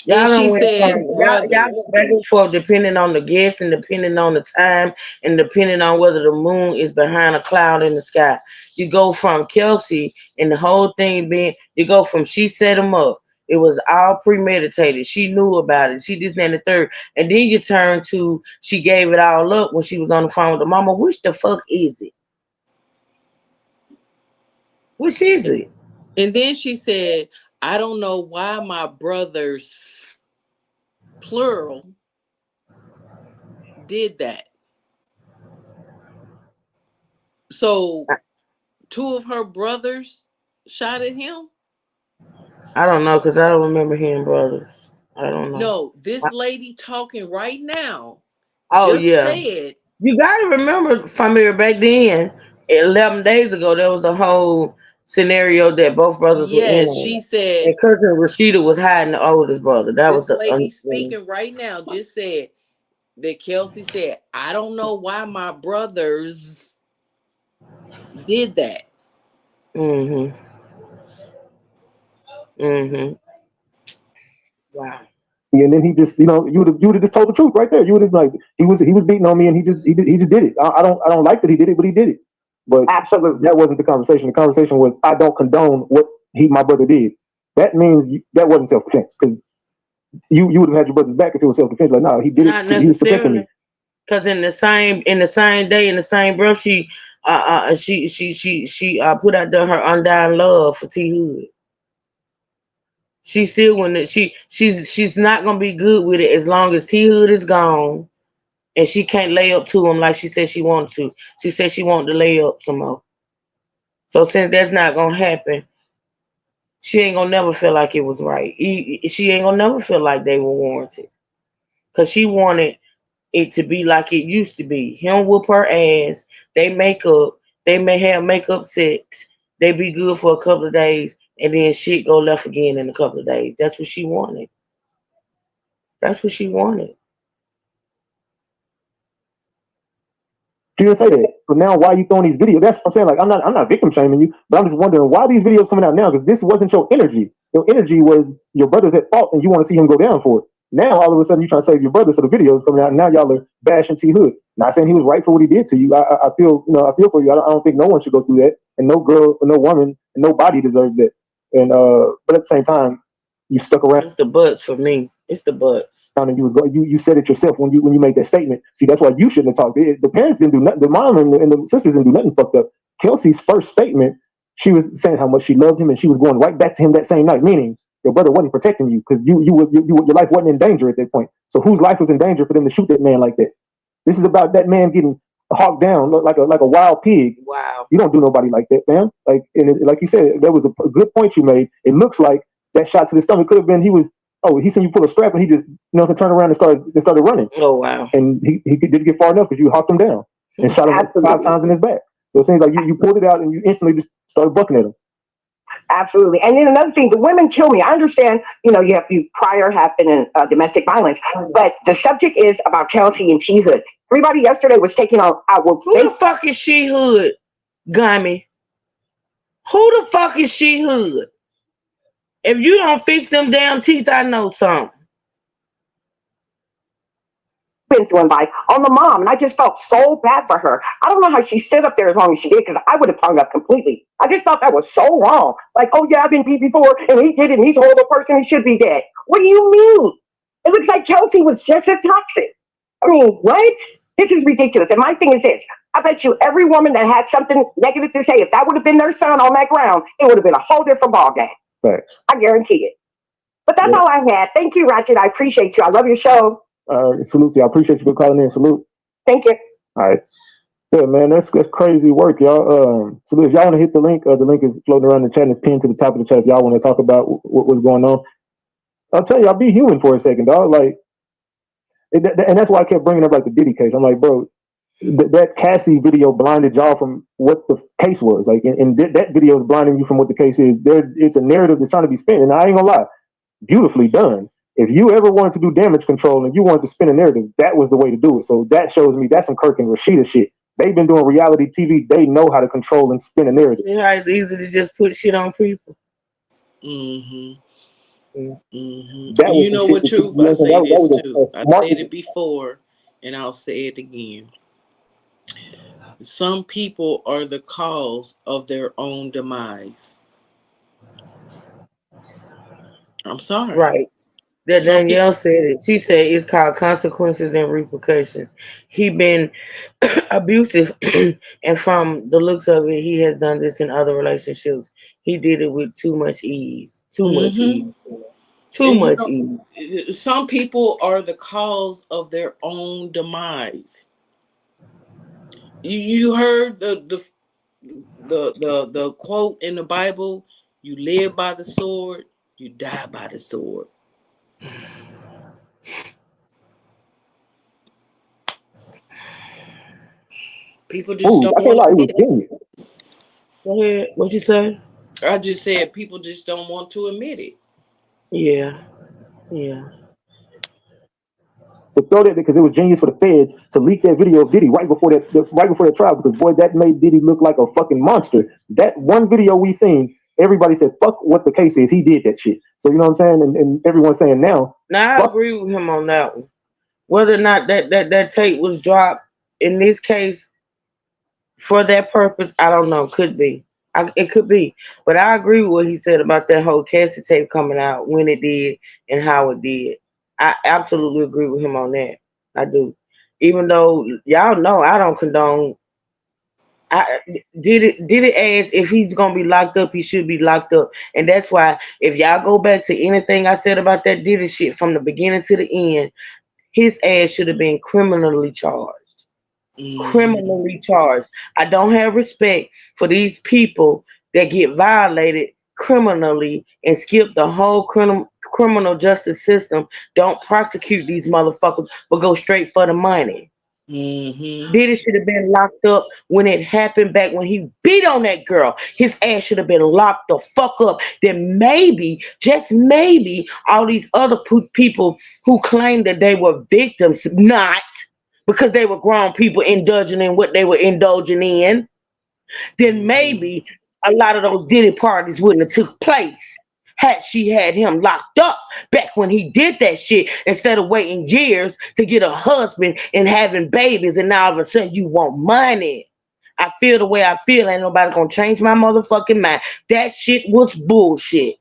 Y'all And don't she went said from y'all brothers. go back and forth depending on the guest and depending on the time and depending on whether the moon is behind a cloud in the sky. You go from Kelsey and the whole thing being you go from she set him up. It was all premeditated. She knew about it. She this and the third. And then you turn to she gave it all up when she was on the phone with the mama. Which the fuck is it? Which is it? And then she said, I don't know why my brothers, plural, did that. So two of her brothers shot at him? I don't know because I don't remember hearing brothers. I don't know. No, this lady talking right now Oh just yeah. said, You gotta remember, Famir, back then, 11 days ago, there was the whole scenario that both brothers were in yes, she on. said, And cousin Rashida was hiding the oldest brother. That was this the lady speaking right now just said that Kelsey said, I don't know why my brothers did that. Mm-hmm. Mm-hmm. Wow. And then he just, you would have just told the truth right there. You would have like, he was beating on me, and he just did it. I don't like that he did it, but he did it. But Absolutely. that wasn't the conversation. The conversation was, I don't condone what my brother did. That means that wasn't self defense because you would have had your brother's back if it was self defense. Like, no, he did Not it. He was protecting me. necessarily. Because in the same day, in the same breath, she put out there her undying love for T Hood. She still when she's not gonna be good with it as long as T Hood is gone and she can't lay up to him like she said she wanted to. She said she wanted to lay up some more. So since that's not gonna happen, she ain't gonna never feel like it was right. She ain't gonna never feel like they were warranted. Cause she wanted it to be like it used to be. Him whoop her ass. They make up. They may have makeup sex. They be good for a couple of days, and then shit go left again in a couple of days. That's what she wanted. That's what she wanted. She didn't say that. So now why are you throwing these videos? That's what I'm saying. Like, I'm not victim shaming you, but I'm just wondering why these videos coming out now, because this wasn't your energy. Your energy was your brother's at fault and you want to see him go down for it. Now all of a sudden you're trying to save your brother, so the videos coming out and now y'all are bashing T Hood. Not saying he was right for what he did to you. I feel I feel for you. I don't think no one should go through that. And no girl or no woman and nobody deserves that. And but at the same time, you stuck around. It's the butts for me. It's the butts. And you said it yourself when you made that statement. See, that's why you shouldn't have talked. The parents didn't do nothing. The mom and the sisters didn't do nothing fucked up. Kelsey's first statement, she was saying how much she loved him, and she was going right back to him that same night. Meaning your brother wasn't protecting you because your life wasn't in danger at that point. So whose life was in danger for them to shoot that man like that? This is about that man getting hawked down like a wild pig. Wow. You don't do nobody like that, man. Like like you said, that was a good point you made. It looks like that shot to the stomach could have been he seen you pull a strap and he just turned around and started running. Oh wow. And he didn't get far enough because you hawked him down and shot him Absolutely. 5 times in his back. So it seems like you pulled it out and you instantly just started bucking at him. Absolutely. And then another thing, the women kill me. I understand, you prior have been in domestic violence, but the subject is about Kelsey and T Hood. Everybody yesterday was taking out. Who the fuck is She Hood, Gummy? Who the fuck is She Hood? If you don't fix them damn teeth, I know something. been through by on the mom, and I just felt so bad for her. I don't know how she stood up there as long as she did, because I would have hung up completely. I just thought that was so wrong. Like, oh yeah, I've been beat before, and he did it, and he's a horrible person, he should be dead. What do you mean? It looks like Kelsey was just as toxic. I mean, what? This is ridiculous. And my thing is this: I bet you every woman that had something negative to say, if that would have been their son on that ground, it would have been a whole different ballgame. Right. I guarantee it. But that's all I had. Thank you, Ratchet. I appreciate you. I love your show. Salute you. I appreciate you for calling in. Salute. Thank you. All right. Yeah, man, that's crazy work, y'all. Salute. If y'all want to hit the link is floating around the chat and it's pinned to the top of the chat if y'all want to talk about what's going on. I'll tell you, I'll be human for a second, dog. Like, and that's why I kept bringing up like the Diddy case. I'm like, bro, that Cassie video blinded y'all from what the case was. Like, and that video is blinding you from what the case is. It's a narrative that's trying to be spent, and I ain't gonna lie, beautifully done. If you ever wanted to do damage control and you wanted to spin a narrative, that was the way to do it. So that shows me that's some Kirk and Rashida shit. They've been doing reality TV. They know how to control and spin a narrative. See how it's easy to just put shit on people. Mm-hmm. Mm-hmm. You know what, Truth? I say this too. I said it before, and I'll say it again. Some people are the cause of their own demise. I'm sorry. Right. That Danielle said it. She said it's called consequences and repercussions. He been abusive, and from the looks of it, he has done this in other relationships. He did it with too much ease. Too much ease. Too much ease. Some people are the cause of their own demise. You heard the quote in the Bible: "You live by the sword, you die by the sword." People just don't want to admit it. Go ahead. What you say? I just said people just don't want to admit it. Yeah. To throw that because it was genius for the feds to leak that video of Diddy right before that trial, because boy, that made Diddy look like a fucking monster. That one video we seen, everybody said, fuck what the case is. He did that shit. So you know what I'm saying? And everyone's saying now. Now I agree with him on that one. Whether or not that tape was dropped in this case for that purpose, I don't know. Could be. It could be. But I agree with what he said about that whole Cassie tape coming out, when it did and how it did. I absolutely agree with him on that. I do. Even though y'all know I don't condone. Did it ask if he's gonna be locked up, he should be locked up. And that's why if y'all go back to anything I said about that Diddy shit from the beginning to the end, his ass should have been criminally charged. Criminally charged. I don't have respect for these people that get violated criminally and skip the whole criminal justice system. Don't prosecute these motherfuckers, but go straight for the money. Diddy should have been locked up when it happened, back when he beat on that girl. His ass should have been locked the fuck up. Then maybe, just maybe, all these other people who claim that they were victims, not because they were grown people indulging in what they were indulging in, then maybe a lot of those Diddy parties wouldn't have took place had she had him locked up back when he did that shit, instead of waiting years to get a husband and having babies, and now all of a sudden you want money. I feel the way I feel. Ain't nobody gonna change my motherfucking mind. That shit was bullshit.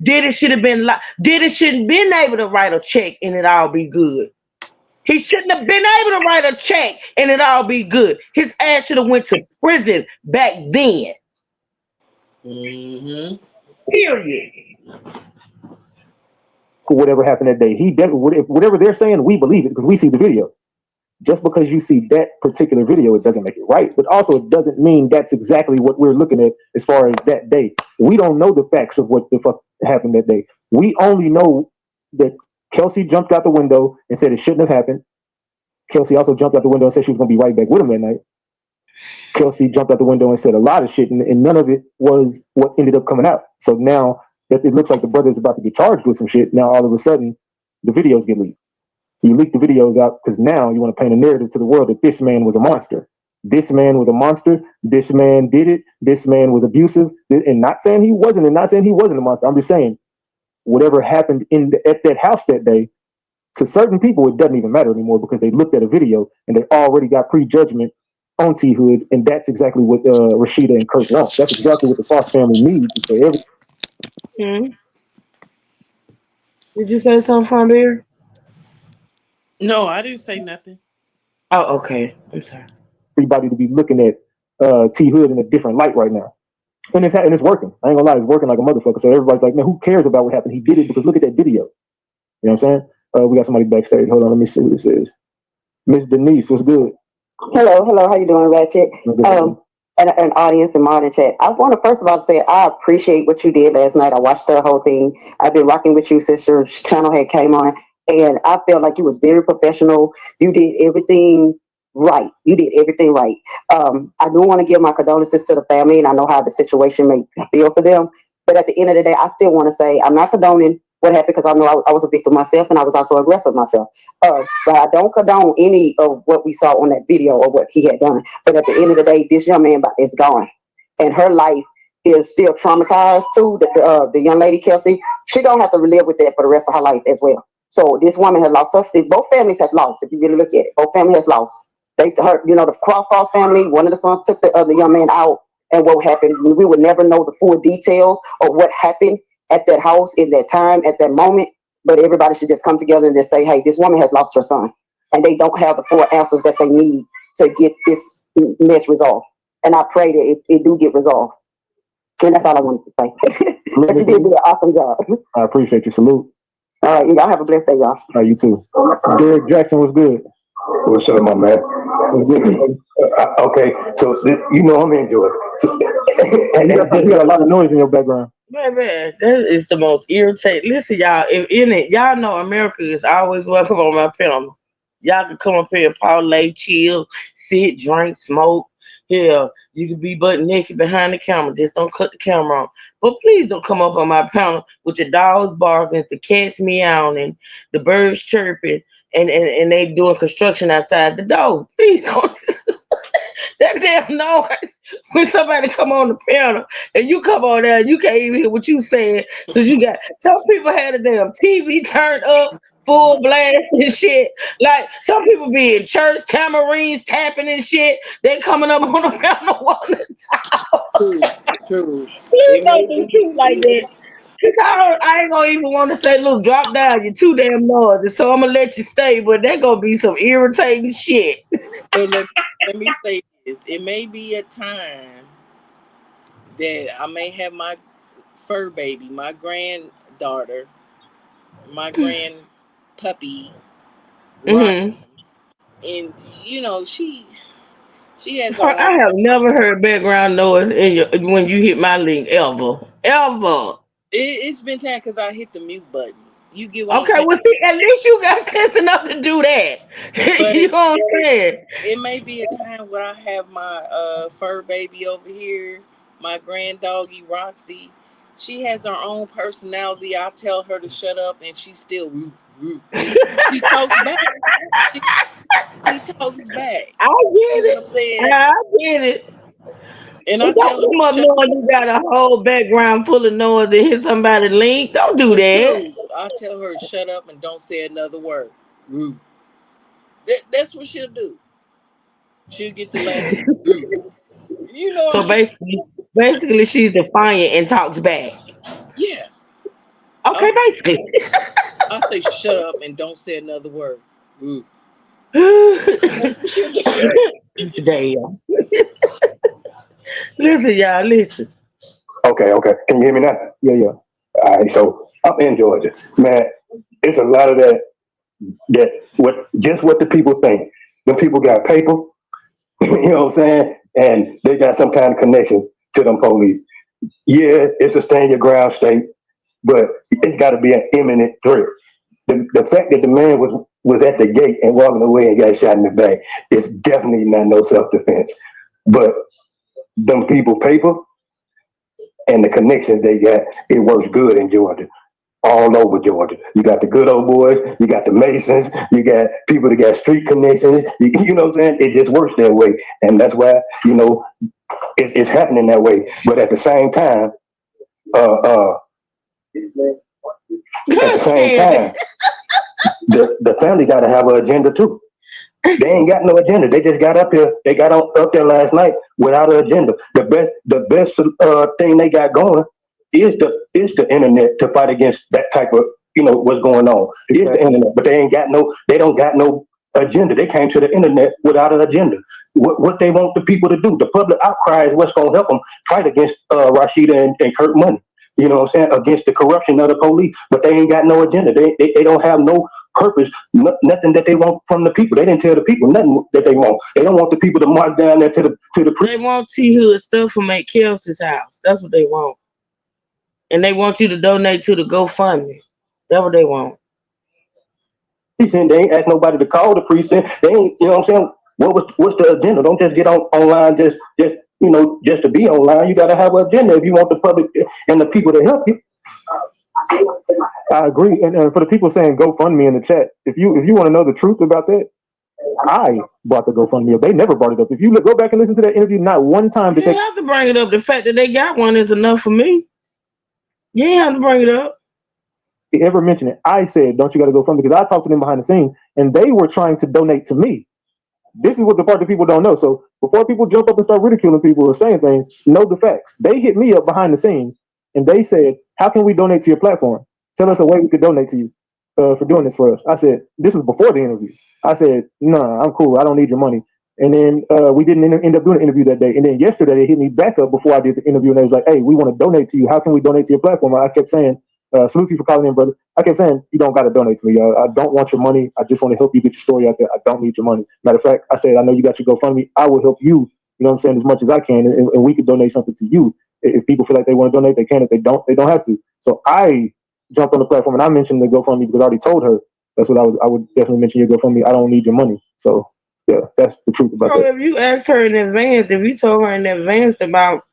Diddy should have been Diddy shouldn't been able to write a check and it all be good. He shouldn't have been able to write a check and it all be good. His ass should have went to prison back then. Period. For whatever happened that day, he definitely, whatever they're saying, we believe it because we see the video. Just because you see that particular video, it doesn't make it right. But also, it doesn't mean that's exactly what we're looking at as far as that day. We don't know the facts of what the fuck happened that day. We only know that Kelsey jumped out the window and said it shouldn't have happened. Kelsey also jumped out the window and said she was going to be right back with him that night. Kelsey jumped out the window and said a lot of shit, and none of it was what ended up coming out. So now that it looks like the brother is about to get charged with some shit, now all of a sudden the videos get leaked. You leak the videos out because now you want to paint a narrative to the world that this man was a monster. This man was a monster. This man did it. This man was abusive. And not saying he wasn't, and not saying he wasn't a monster. I'm just saying whatever happened at that house that day, to certain people, it doesn't even matter anymore because they looked at a video and they already got prejudgment on T Hood, and that's exactly what Rashida and Kirk want. That's exactly what the Fox family needs. So Did you say something from there? No, I didn't say nothing. Oh, okay. I'm sorry. Everybody to be looking at T Hood in a different light right now. And it's working. I ain't gonna lie, it's working like a motherfucker. So everybody's like, man, who cares about what happened? He did it because look at that video. You know what I'm saying? We got somebody backstage. Hold on, let me see what this is. Miss Denise, what's good? Hello, how you doing, Ratchet? And audience and modern chat. I want to first of all say I appreciate what you did last night. I watched the whole thing. I've been rocking with you since your channel had came on, and I felt like you was very professional. You did everything right. You did everything right. I do want to give my condolences to the family, and I know how the situation may feel for them. But at the end of the day, I still want to say I'm not condoning what happened because I know I was a victim myself, and I was also aggressive myself. But I don't condone any of what we saw on that video or what he had done. But at the end of the day, this young man is gone, and her life is still traumatized too. The young lady Kelsey, she don't have to live with that for the rest of her life as well. So this woman has lost her. Both families have lost. If you really look at it, both families has lost. The Crawford family. One of the sons took the other young man out, and what happened? We would never know the full details of what happened at that house in that time, at that moment. But everybody should just come together and just say, hey, this woman has lost her son. And they don't have the full answers that they need to get this mess resolved. And I pray that it do get resolved. And that's all I wanted to say. But you did do an awesome job. I appreciate you. Salute. All right, y'all have a blessed day, y'all. All right, you too. Derek Jackson, what's good? What's up, my man? What's good? Okay, so I'm enjoying You got a lot of noise in your background. Man, that is the most irritating. Listen, y'all, y'all know America is always welcome on my panel. Y'all can come up here and parlay, chill, sit, drink, smoke. Yeah, you can be butt naked behind the camera. Just don't cut the camera on. But please don't come up on my panel with your dogs barking, the cats meowing, the birds chirping, and they doing construction outside the door. Please don't. That damn noise when somebody come on the panel and you come on there and you can't even hear what you saying because you got some people had a damn TV turned up full blast and shit. Like some people be in church, tamarines tapping and shit. They coming up on the panel wanting to talk. True. Please don't do shit like that. Cause I ain't gonna even want to say, look, drop down. You're too damn noisy, so I'm gonna let you stay. But there gonna be some irritating shit. So let me say this. It may be a time that I may have my fur baby, my granddaughter, my grand puppy, Roxy, and she has her I own. have never heard background noise when you hit my link ever. It's been time because I hit the mute button. You get what I'm Okay, saying? well, see, at least you got sense enough to do that. But You know what I'm saying? it may be a time where I have my fur baby over here, my grand doggy Roxy. She has her own personality. I tell her to shut up, and she still woo, woo, woo. She talks back. She talks back. I You get know it. what I'm saying? I get it. And I But tell don't her come up to shut knowing you got a whole background full of noise and hit somebody's link. Don't do but that. true. I tell her shut up and don't say another word. Woo. That's what she'll do. She'll get the last woo. You know what I'm So saying? basically, she's defiant and talks back. Yeah. Okay, basically. I say shut up and don't say another word. Woo. Damn. Listen, y'all, listen. Okay. Can you hear me now? Yeah. All right, so I'm in Georgia, man. It's a lot of that what the people think. The people got paper, you know what I'm saying, and they got some kind of connection to them police. Yeah, it's a stand your ground state, but it's got to be an imminent threat. The fact that the man was at the gate and walking away and got shot in the back is definitely not no self-defense. But them people paper and the connections they got, it works good in Georgia. all over Georgia. You got the good old boys, you got the Masons, you got people that got street connections. You know what I'm saying? It just works that way, and that's why it's happening that way. But at the same time, the family got to have an agenda too. They ain't got no agenda. They just got up here. They got up there last night without an agenda. The best thing they got going is the internet to fight against that type of what's going on. It's the internet, but they don't got no agenda. They came to the internet without an agenda. What they want the people to do, the public outcry is what's going to help them fight against Rashida and Kirk Money. You know what I'm saying? Against the corruption of the police, but they ain't got no agenda. They don't have no purpose, nothing that they want from the people. They didn't tell the people nothing that they want. They don't want the people to march down there to the. They want T Hood stuff from at Kelsey's house. That's what they want, and they want you to donate to the GoFundMe. That's what they want. He said they ain't asked nobody to call the precinct. They ain't, you know what I'm saying? What's the agenda? Don't just get online just to be online. You got to have an agenda if you want the public and the people to help you. I agree, and for the people saying GoFundMe in the chat, if you want to know the truth about that, I brought the GoFundMe up. They never brought it up. If you go back and listen to that interview, not one time did they have to bring it up. The fact that they got one is enough for me. You ain't have to bring it up. Ever mention it? I said, "Don't you got to GoFundMe?" Because I talked to them behind the scenes, and they were trying to donate to me. This is what the part that people don't know. So before people jump up and start ridiculing people or saying things, know the facts. They hit me up behind the scenes, and they said, "How can we donate to your platform? Tell us a way we could donate to you for doing this for us." I said, "This was before the interview." I said, "No, I'm cool. I don't need your money." And then we didn't end up doing an interview that day. And then yesterday they hit me back up before I did the interview, and they was like, "Hey, we want to donate to you. How can we donate to your platform?" I kept saying, "Salute you for calling in, brother." I kept saying, "You don't got to donate to me. I don't want your money. I just want to help you get your story out there. I don't need your money." Matter of fact, I said, "I know you got your GoFundMe. I will help you. You know what I'm saying, as much as I can, and we could donate something to you. If people feel like they want to donate, they can. If they don't have to." So I jumped on the platform and I mentioned the GoFundMe because I already told her that's what I would definitely mention your GoFundMe. I don't need your money. So yeah, that's the truth about that. So if you asked her in advance, if you told her in advance about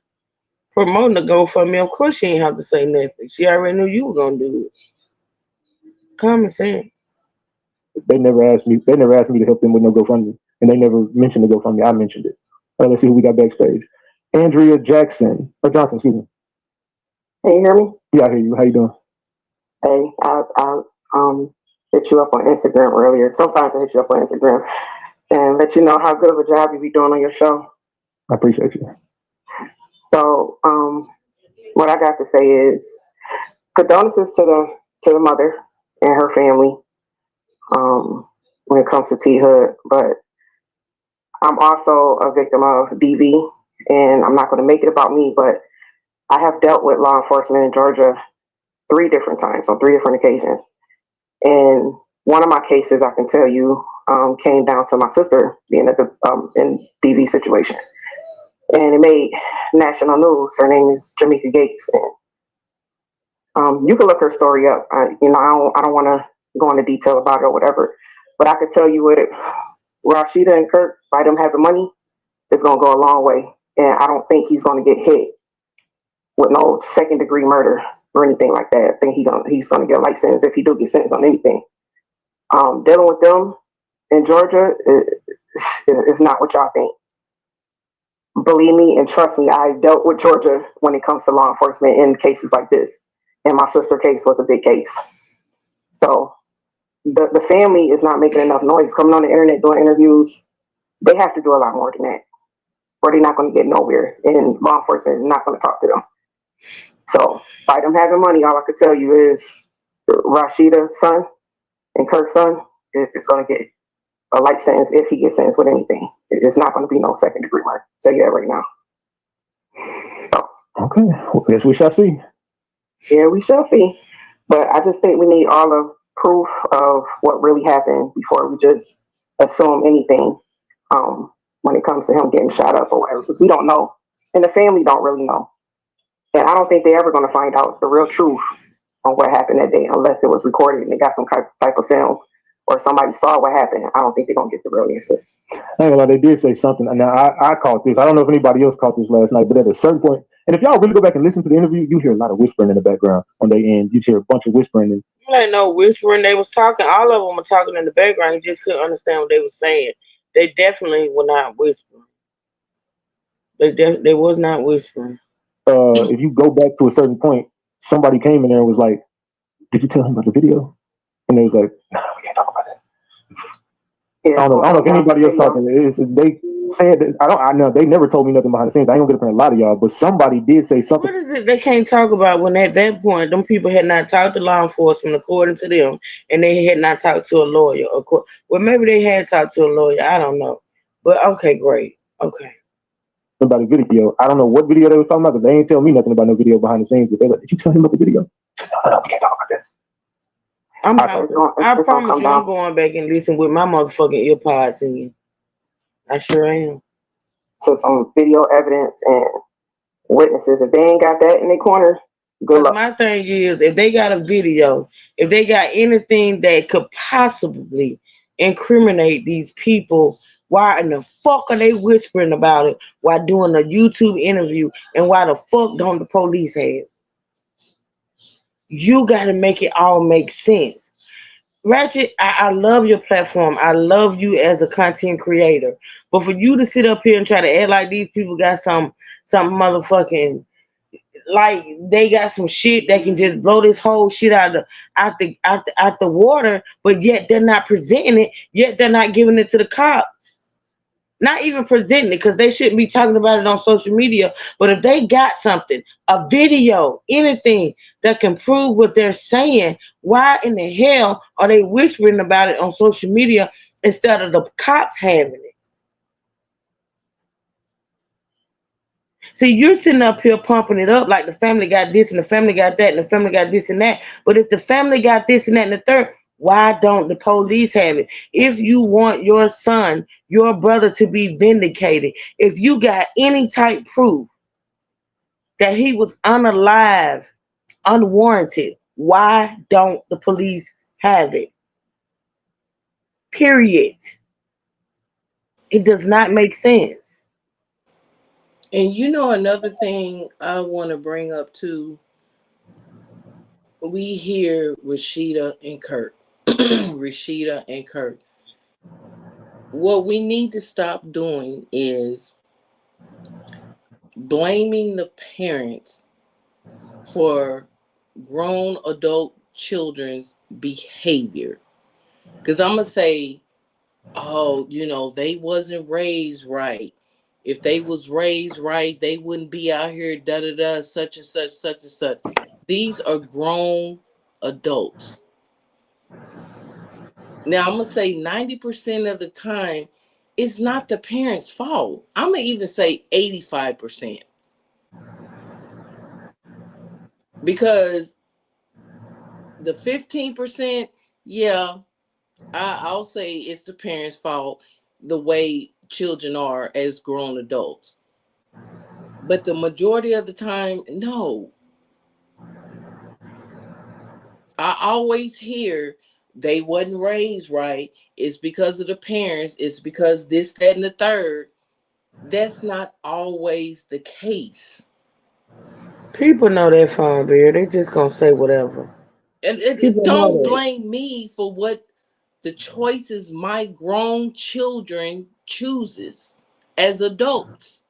promoting the GoFundMe, of course she ain't have to say nothing. She already knew you were gonna do it. Common sense. They never asked me to help them with no GoFundMe, and they never mentioned the GoFundMe. I mentioned it. Let's see who we got backstage. Andrea Johnson, excuse me. Can you hear me? Yeah, I hear you. How you doing? Hey, I hit you up on Instagram earlier. Sometimes I hit you up on Instagram and let you know how good of a job you be doing on your show. I appreciate you. So, what I got to say is condolences to the mother and her family when it comes to T Hood, but I'm also a victim of DV, and I'm not going to make it about me, but I have dealt with law enforcement in Georgia 3 different times on 3 different occasions. And one of my cases, I can tell you, came down to my sister being in DV situation, and it made national news. Her name is Jamaica Gates, and you can look her story up. I don't want to go into detail about it or whatever, but I could tell you what Rashida and Kirk, by them having money, is going to go a long way. And I don't think he's going to get hit with no 2nd-degree murder or anything like that. I think he's going to get a light sentence if he do get sentenced on anything. Dealing with them in Georgia is not what y'all think. Believe me and trust me, I dealt with Georgia when it comes to law enforcement in cases like this. And my sister's case was a big case. So the family is not making enough noise coming on the internet doing interviews. They have to do a lot more than that, or they're not going to get nowhere, and law enforcement is not going to talk to them. So by them having money, all I could tell you is Rashida's son and Kirk's son is going to get a light sentence if he gets sentenced with anything. It's not going to be no 2nd-degree murder. I'll tell you that right now. So, okay, well, I guess we shall see. Yeah, we shall see. But I just think we need all the proof of what really happened before we just assume anything when it comes to him getting shot up or whatever, because we don't know. And the family don't really know. And I don't think they're ever going to find out the real truth on what happened that day unless it was recorded and they got some type of film or somebody saw what happened. I don't think they're going to get the real answers. They did say something. Now, I caught this. I don't know if anybody else caught this last night, but at a certain point, And if y'all really go back and listen to the interview, you hear a lot of whispering in the background on their end. You hear a bunch of whispering. And Ain't no whispering. They was talking. All of them were talking in the background. You just couldn't understand what they were saying. They definitely were not whispering. They was not whispering. if you go back to a certain point, somebody came in there and was like, "Did you tell him about the video?" And they was like, "No, we can't talk about that." I don't know if anybody else talking. They said that, I know they never told me nothing behind the scenes. I ain't gonna get up in a lot of y'all, but somebody did say something. What is it they can't talk about when at that point them people had not talked to law enforcement according to them, and they had not talked to a lawyer? Well, maybe they had talked to a lawyer. I don't know. But okay, great. Okay. About a video. I don't know what video they was talking about, but they ain't tell me nothing about no video behind the scenes. But they like, "Did you tell him about the video?" No, we can't talk about that. I promise you, I'm going back and listen with my motherfucking earpods in. I sure am. To some video evidence and witnesses. If they ain't got that in their corner, good luck. My thing is, if they got a video, if they got anything that could possibly incriminate these people, why in the fuck are they whispering about it while doing a YouTube interview? And why the fuck don't the police have? You got to make it all make sense. Ratchet, I love your platform. I love you as a content creator. But for you to sit up here and try to act like these people got some motherfucking, like they got some shit that can just blow this whole shit out the water, but yet they're not presenting it, yet they're not giving it to the cops. Not even presenting it, because they shouldn't be talking about it on social media. But if they got something, a video, anything that can prove what they're saying, why in the hell are they whispering about it on social media instead of the cops having it? See, you're sitting up here pumping it up like the family got this and the family got that and the family got this and that. But if the family got this and that and the third, why don't the police have it? If you want your son, your brother to be vindicated, if you got any type proof that he was unalive, unwarranted, why don't the police have it? Period. It does not make sense. And you know, another thing I want to bring up too, we hear Rashida and Kirk. Rashida and Kirk. What we need to stop doing is blaming the parents for grown adult children's behavior. Because I'm going to say, oh, you know, they wasn't raised right. If they was raised right, they wouldn't be out here, da-da-da, such and such, such and such. These are grown adults. Now, I'm going to say 90% of the time, it's not the parents' fault. I'm going to even say 85%. Because the 15%, yeah, I'll say it's the parents' fault, the way children are as grown adults. But the majority of the time, no. I always hear they wasn't raised right. It's because of the parents. It's because this, that, and the third. That's not always the case. People know that phone, beer. They just gonna say whatever. And don't blame me for what the choices my grown children chooses as adults.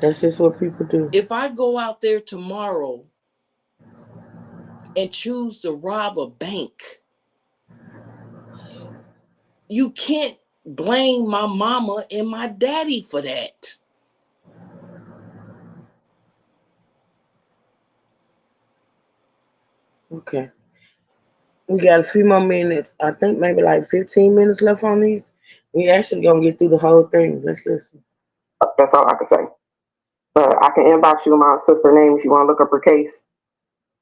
That's just what people do. If I go out there tomorrow and choose to rob a bank, you can't blame my mama and my daddy for that. Okay. We got a few more minutes. I think maybe like 15 minutes left on these. We actually gonna get through the whole thing. Let's listen. That's all I can say. But I can inbox you my sister's name if you want to look up her case.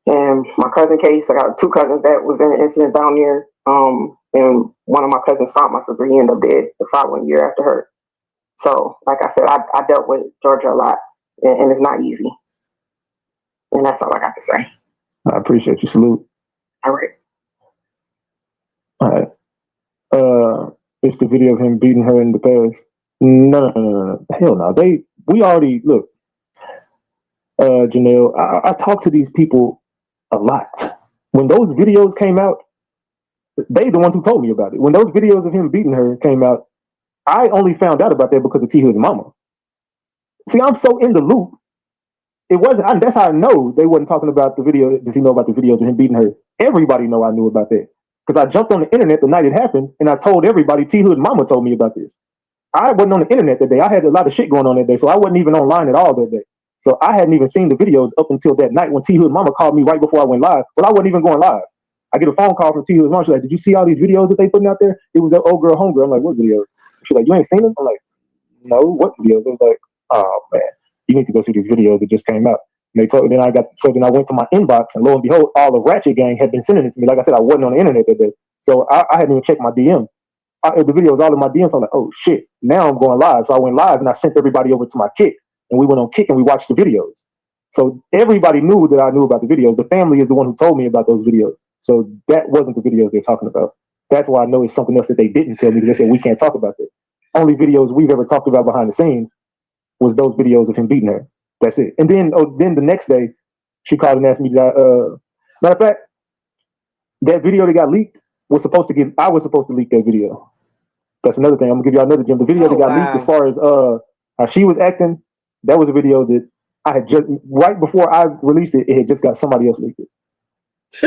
And my cousin case, I got two cousins that was in an incident down there. And one of my cousins found my sister. He ended up dead the following year after her. So, like I said, I dealt with Georgia a lot, and it's not easy. And that's all I got to say. I appreciate you. Salute. All right. All right. It's the video of him beating her in the past. No. Hell no. We already, look, Janelle, I talk to these people a lot. When those videos came out, they the ones who told me about it. When those videos of him beating her came out, I only found out about that because of T Hood's mama. See, I'm so in the loop. It wasn't. That's how I know they wasn't talking about the video. Does he know about the videos of him beating her? Everybody know I knew about that because I jumped on the internet the night it happened, and I told everybody. T Hood mama told me about this. I wasn't on the internet that day. I had a lot of shit going on that day, so I wasn't even online at all that day. So I hadn't even seen the videos up until that night when T Hood mama called me right before I went live. Well, I wasn't even going live. I get a phone call from T Hood's mom. She's like, "Did you see all these videos that they putting out there?" It was that old girl, homegirl. I'm like, "What videos?" She's like, "You ain't seen them?" I'm like, "No, what videos?" I was like, "Oh man, you need to go see these videos that just came out." And they told. Then I went to my inbox, and lo and behold, all the Ratchet gang had been sending it to me. Like I said, I wasn't on the internet that day, so I hadn't even checked my DM. The video was all in my DMs. So I'm like, oh shit, now I'm going live. So I went live and I sent everybody over to my Kick, and we went on Kick and we watched the videos. So everybody knew that I knew about the videos. The family is the one who told me about those videos. So that wasn't the videos they're talking about. That's why I know it's something else that they didn't tell me. They said we can't talk about that. Only videos we've ever talked about behind the scenes was those videos of him beating her. That's it. And then the next day, she called and asked me that. Matter of fact, that video that got leaked was supposed to I was supposed to leak that video. That's another thing. I'm gonna give y'all another gem. The video that got leaked, as far as how she was acting, that was a video that I had just right before I released it. It had just got somebody else leaked it.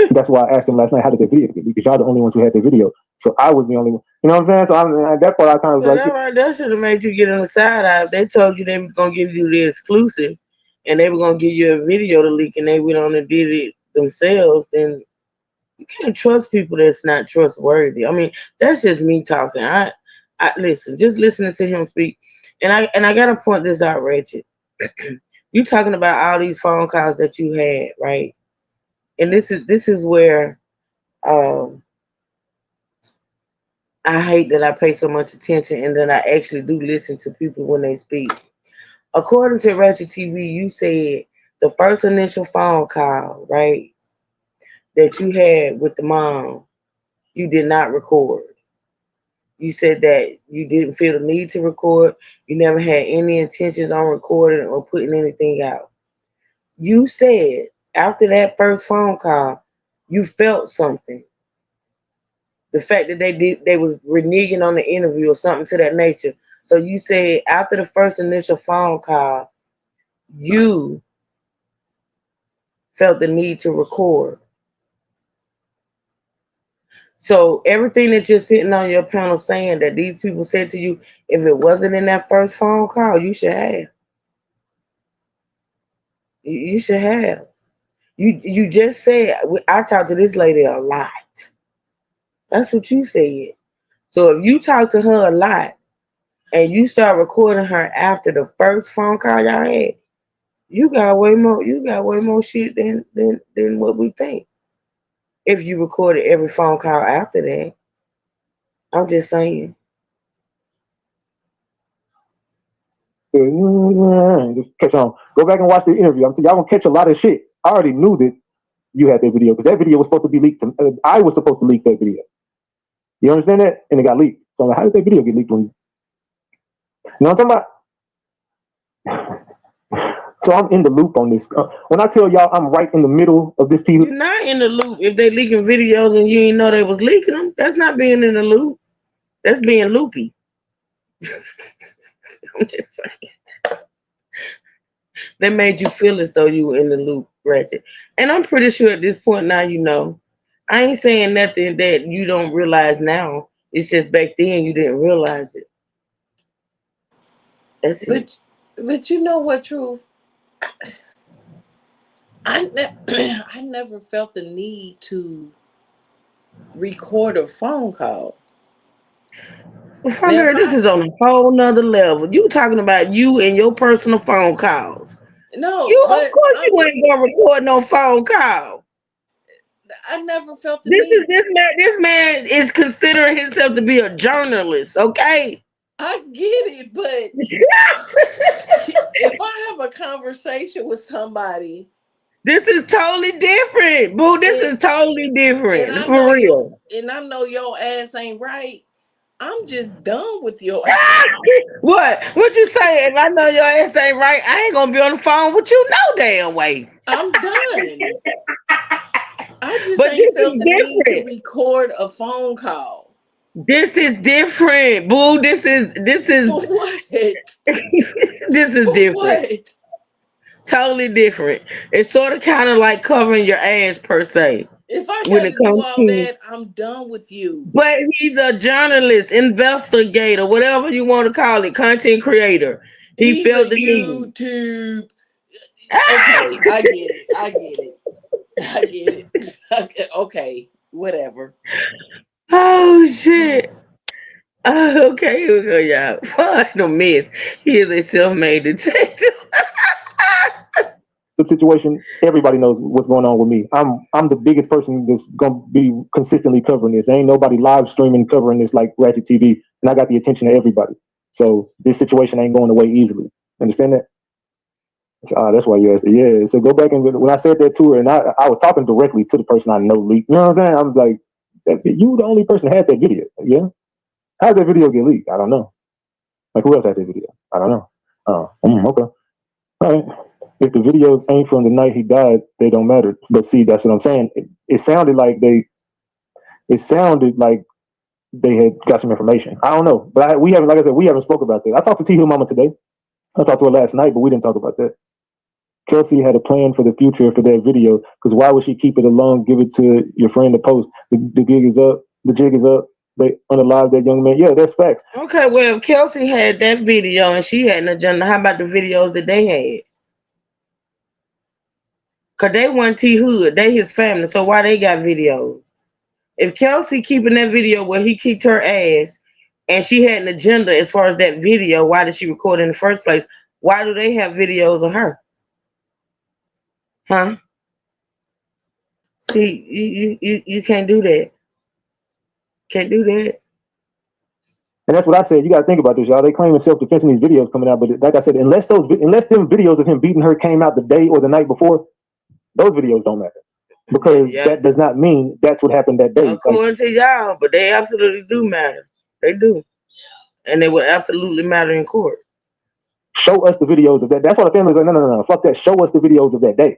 That's why I asked them last night, how did that video get leaked? Because y'all the only ones who had the video, so I was the only one. You know what I'm saying? So at that part, I kind of was like, that should have made you get on the side eye. If they told you they were gonna give you the exclusive, and they were gonna give you a video to leak, and they went on and did it themselves, then you can't trust people that's not trustworthy. I mean, that's just me talking. I listen, just listening to him speak, and I gotta point this out, Rachel. You talking about all these phone calls that you had, right? And this is where I hate that I pay so much attention and then I actually do listen to people when they speak. According to Ratchet TV, you said the first initial phone call, right, that you had with the mom, you did not record. You said that you didn't feel the need to record. You never had any intentions on recording or putting anything out. You said after that first phone call, you felt something. The fact that they was reneging on the interview or something to that nature. So you said after the first initial phone call, you felt the need to record. So everything that you're sitting on your panel saying that these people said to you, if it wasn't in that first phone call, you should have. You should have. You just said I talked to this lady a lot. That's what you said. So if you talk to her a lot and you start recording her after the first phone call y'all had, you got way more shit than what we think. If you recorded every phone call after that. I'm just saying. just catch on. Go back and watch the interview. I'm telling y'all gonna catch a lot of shit. I already knew that you had that video because that video was supposed to be leaked. I was supposed to leak that video. You understand that? And it got leaked. So I'm like, how did that video get leaked? You know what I'm talking about? So I'm in the loop on this. When I tell y'all I'm right in the middle of this TV. You're not in the loop. If they leaking videos and you didn't know they was leaking them, that's not being in the loop. That's being loopy. I'm just saying. They made you feel as though you were in the loop, Ratchet. And I'm pretty sure at this point now you know. I ain't saying nothing that you don't realize now. It's just back then you didn't realize it. That's it. But you know what, Truth? I never felt the need to record a phone call. Well, girl, this is on a whole nother level. You talking about you and your personal phone calls. No, Of course you ain't gonna record no phone call. I never felt the need. This man is considering himself to be a journalist, okay? I get it, but if I have a conversation with somebody, this is totally different, boo. This is totally different, for real. And I know your ass ain't right. I'm just done with your What? What you say? If I know your ass ain't right, I ain't gonna be on the phone with you no damn way. I'm done. I just But ain't this is felt the need to different. record a phone call. This is different, boo. This is For what? this is For different. what? Totally different. It's sort of kind of like covering your ass per se If I when got it to do comes all to. that, I'm done with you. But he's a journalist, investigator, whatever you want to call it, content creator. He He's a felt the need. YouTube. Okay, Ah! I get it. I get it. I get it. Okay, whatever. Oh shit. Oh, okay, here we go, y'all. Fuck the mess. He is a self-made detective. The situation, everybody knows what's going on with me. I'm the biggest person that's gonna be consistently covering this. Ain't nobody live streaming covering this like Ratchet TV, and I got the attention of everybody. So this situation ain't going away easily. Understand that? That's why you asked it. Yeah. So go back and when I said that to her, and I was talking directly to the person I know leaked. You know what I'm saying? I'm like, you the only person that had that video. Yeah. How did that video get leaked? I don't know. Like who else had that video? I don't know. Oh, okay. All right. If the videos ain't from the night he died, they don't matter. But see, that's what I'm saying. It sounded like they had got some information. I don't know, but we haven't. Like I said, we haven't spoke about that. I talked to T Hill Mama today. I talked to her last night, but we didn't talk about that. Kelsey had a plan for the future for that video because why would she keep it alone? Give it to your friend to post. The gig is up. The jig is up. They unalive that young man. Yeah, that's facts. Okay, well, if Kelsey had that video and she had an agenda, how about the videos that they had? Because they weren't T Hood. They his family. So why they got videos? If Kelsey keeping that video where he kicked her ass and she had an agenda as far as that video, why did she record it in the first place? Why do they have videos of her? Huh? See, you can't do that. Can't do that. And that's what I said. You got to think about this, y'all. They claiming self-defense in these videos coming out, but like I said, unless them videos of him beating her came out the day or the night before, those videos don't matter because Yeah. that does not mean that's what happened that day. Like, According to y'all, but they absolutely do matter. They do. And they will absolutely matter in court. show us the videos of that. That's why the family's like, no, fuck that. Show us the videos of that day.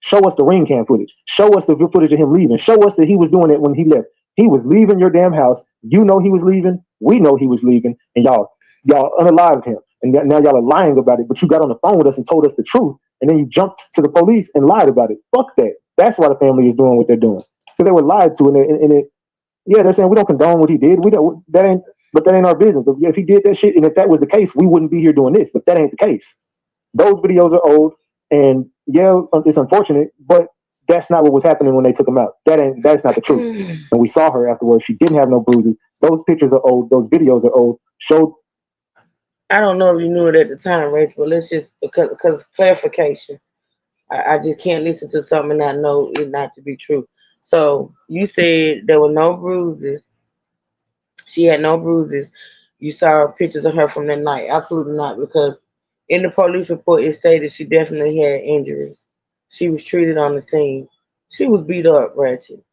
Show us the ring cam footage. Show us the footage of him leaving. Show us that he was doing it when he left. He was leaving your damn house. You know he was leaving. We know he was leaving, and y'all unalived him. And now y'all are lying about it. But you got on the phone with us and told us the truth, and then you jumped to the police and lied about it. Fuck that. That's why the family is doing what they're doing because they were lied to, and it. Yeah, they're saying we don't condone what he did. We don't. That ain't. But that ain't our business. If he did that shit, and if that was the case, we wouldn't be here doing this. But that ain't the case. Those videos are old, and yeah, it's unfortunate, but that's not what was happening when they took him out. That's not the truth. And we saw her afterwards. She didn't have no bruises. Those pictures are old. Those videos are old. Showed. I don't know if you knew it at the time, Rachel, but let's just because clarification. I just can't listen to something and not know it not to be true. So you said there were no bruises. She had no bruises. You saw pictures of her from that night. Absolutely not, because in the police report it stated she definitely had injuries. She was treated on the scene. She was beat up, Ratchet.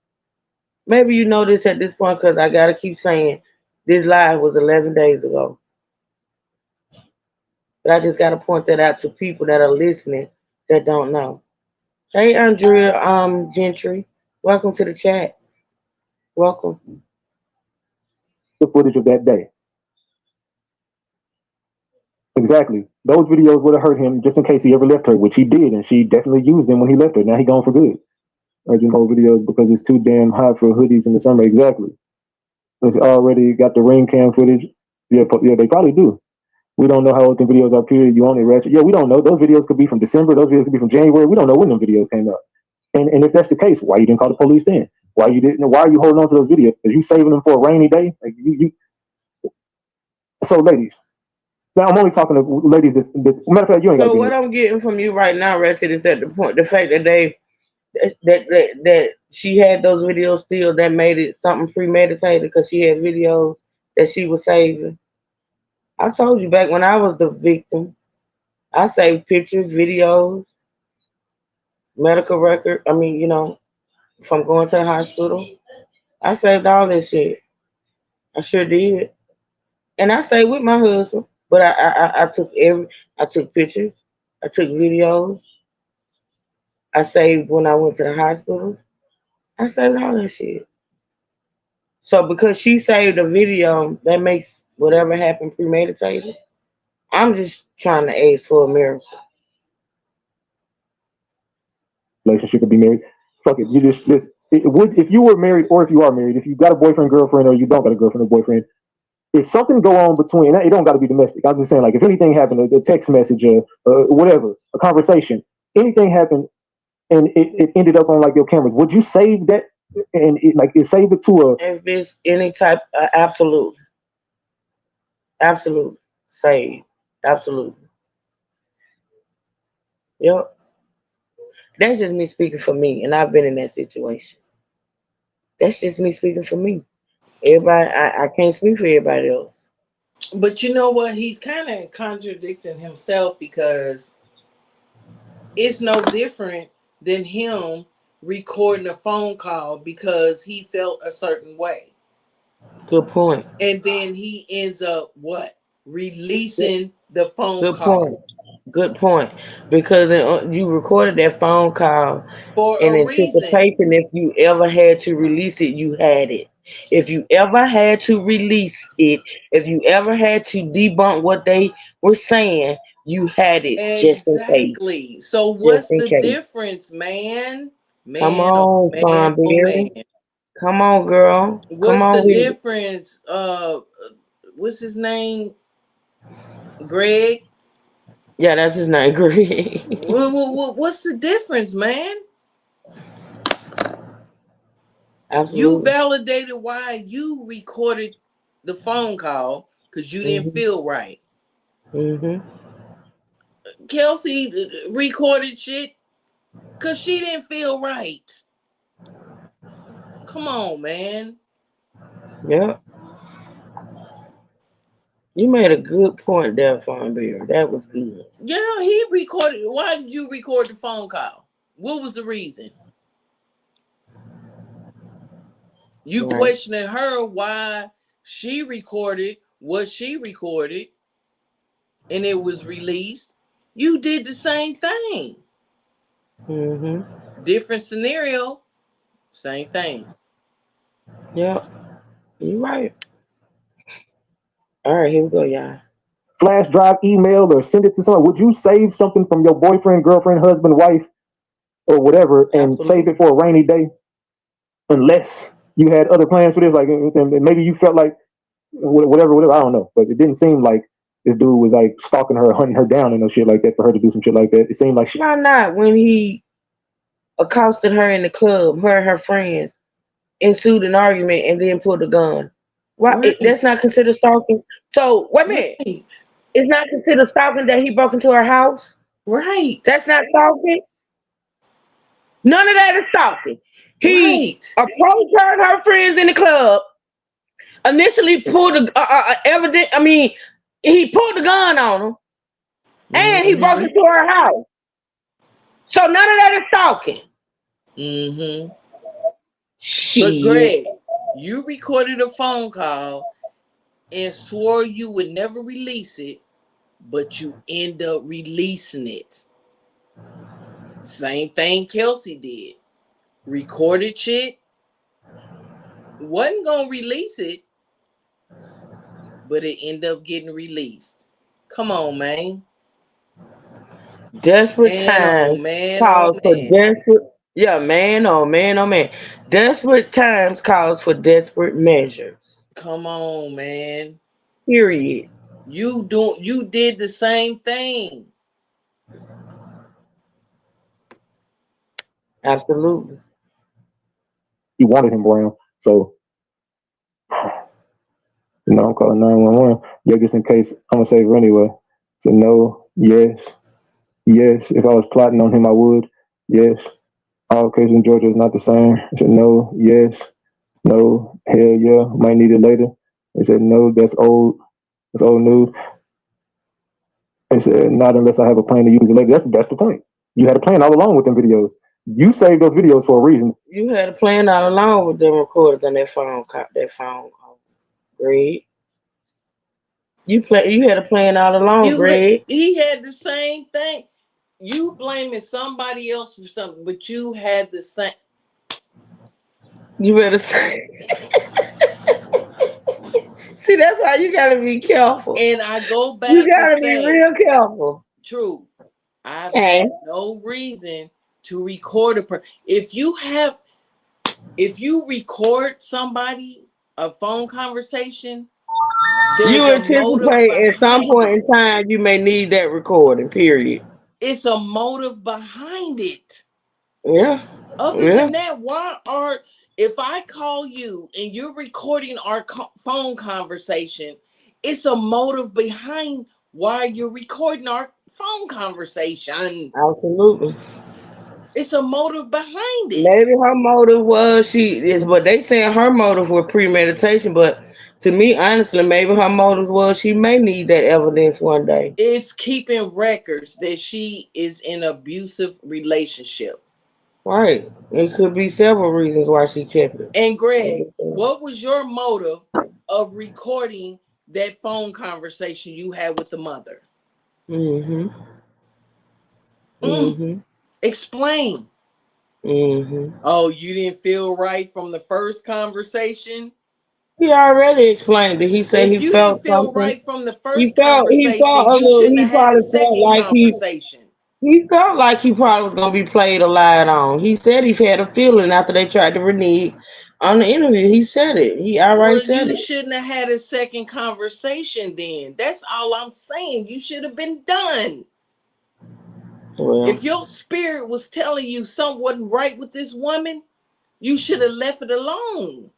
Maybe you know this at this point because I gotta keep saying this live was 11 days ago. But I just gotta point that out to people that are listening that don't know. Hey Andrea Gentry. Welcome to the chat. Welcome. The footage of that day. Exactly. Those videos would have hurt him just in case he ever left her, which he did, and she definitely used them when he left her. Now he gone for good. Urgent hold videos because it's too damn hot for hoodies in the summer. Exactly. It's already got the ring cam footage. Yeah, they probably do. We don't know how old the videos are. Period. You only ratchet. Yeah, we don't know. Those videos could be from December. Those videos could be from January. We don't know when them videos came out. And if that's the case, why you didn't call the police then? Why you didn't? Why are you holding on to those videos? Are you saving them for a rainy day? Like you. So, ladies, now I'm only talking to ladies. That's matter of fact, you ain't got to So be what here. I'm getting from you right now, Ratchet, is that the fact that that she had those videos still that made it something premeditated because she had videos that she was saving. I told you back when I was the victim, I saved pictures, videos, medical record. I mean, from going to the hospital. I saved all this shit. I sure did. And I stayed with my husband, but I took pictures, I took videos, I saved when I went to the hospital. I saved all that shit. So because she saved a video, that makes whatever happened premeditated. I'm just trying to ask for a miracle. Relationship could be married. Fuck it. You just it would if you were married or if you are married, if you got a boyfriend, girlfriend, or you don't got a girlfriend or boyfriend, if something go on between, it don't got to be domestic. I'm just saying, like, if anything happened, a text message, whatever, a conversation, anything happened, and it ended up on like your cameras, would you save that and save it to a? If it's any type, absolute, absolute, save, absolutely. Yep. That's just me speaking for me, and I've been in that situation. That's just me speaking for me. Everybody, I can't speak for everybody else. But you know what? He's kind of contradicting himself because it's no different than him recording a phone call because he felt a certain way. Good point. And then he ends up what? Releasing the phone Good call. point. Good point. Because you recorded that phone call For in a reason. anticipation. If you ever had to release it, you had it. If you ever had to release it, if you ever had to debunk what they were saying, you had it just in case. Exactly. So Just what's in the case. difference, man? Come Man, oh on, man, oh Farmberry. man. Come on, girl. Come What's the on with it. difference? What's his name? Greg? Yeah, that's his name, Greg. What's the difference, man? You Absolutely. validated why you recorded the phone call because you didn't feel right. Mm-hmm. Kelsey recorded shit because she didn't feel right. Come on, man. Yep. You made a good point there, Farmberry. That was good. Yeah, he recorded. Why did you record the phone call? What was the reason? You Right. questioning her why she recorded what she recorded and it was released. You did the same thing. Mm-hmm. Different scenario, same thing. Yep. You're right. All right, here we go, y'all. Flash drive, email, or send it to someone. Would you save something from your boyfriend, girlfriend, husband, wife, or whatever, and save it for a rainy day? Unless you had other plans for this, like, and maybe you felt like whatever. I don't know, but it didn't seem like this dude was like stalking her, hunting her down, and no shit like that for her to do some shit like that. It seemed like Why not? When he accosted her in the club, her and her friends, ensued an argument, and then pulled a gun. Why? Right. That's not considered stalking. So wait a minute. Right. It's not considered stalking that he broke into her house. Right. That's not stalking. None of that is stalking. He Right. approached her and her friends in the club. Initially pulled the evidence. I mean, he pulled the gun on them, and he broke into her house. So none of that is stalking. Mm-hmm. Shit. But Greg, you recorded a phone call and swore you would never release it, but you end up releasing it. Same thing Kelsey did. Recorded shit, wasn't gonna release it, but it ended up getting released. Come on, man. Desperate Man, oh times man, calls oh for man. desperate. Yeah, man, oh man, oh man. Desperate times calls for desperate measures. Come on, man. Period. You did the same thing. Absolutely. he wanted him around. So, I'm calling 911. Yeah, just in case I'm gonna save her anyway. So no, yes, yes. If I was plotting on him, I would. Yes. All cases in Georgia is not the same. I said no, yes, no, hell yeah, might need it later. They said no, that's old. That's old news. They said not unless I have a plan to use it later. That's the point. You had a plan all along with them videos. You saved those videos for a reason. You had a plan all along with them recorders on that phone. Greg. You had a plan all along, Greg. He had the same thing. You blaming somebody else for something, but you had the same. You better say. See, that's why you gotta be careful. And I go You back to gotta be say, real careful. true. I've Okay. had no reason to record if you record somebody a phone conversation, You there's a motive anticipate at some behind point in it. time you may need that recording, period. It's a motive behind it. Yeah. Other Yeah. than that, if I call you and you're recording our phone conversation, it's a motive behind why you're recording our phone conversation. Absolutely. It's a motive behind it. Maybe her motive was but they saying her motive was premeditation, but to me, honestly, maybe her motive was she may need that evidence one day. It's keeping records that she is in an abusive relationship. Right. It could be several reasons why she kept it. And Greg, what was your motive of recording that phone conversation you had with the mother? Mm-hmm. Mm-hmm. Explain. Mm-hmm. Oh, you didn't feel right from the first conversation? He already explained it. He said If he you felt didn't feel something. right from the first He conversation, felt a you little, shouldn't he have had a probably felt second like conversation. he felt like he probably was gonna be played a lie on. He said he had a feeling after they tried to renege on the interview. He said it. He outright Well, said you it. shouldn't have had a second conversation then. That's all I'm saying. You should have been done. Well, If your spirit was telling you something wasn't right with this woman, you should have left it alone.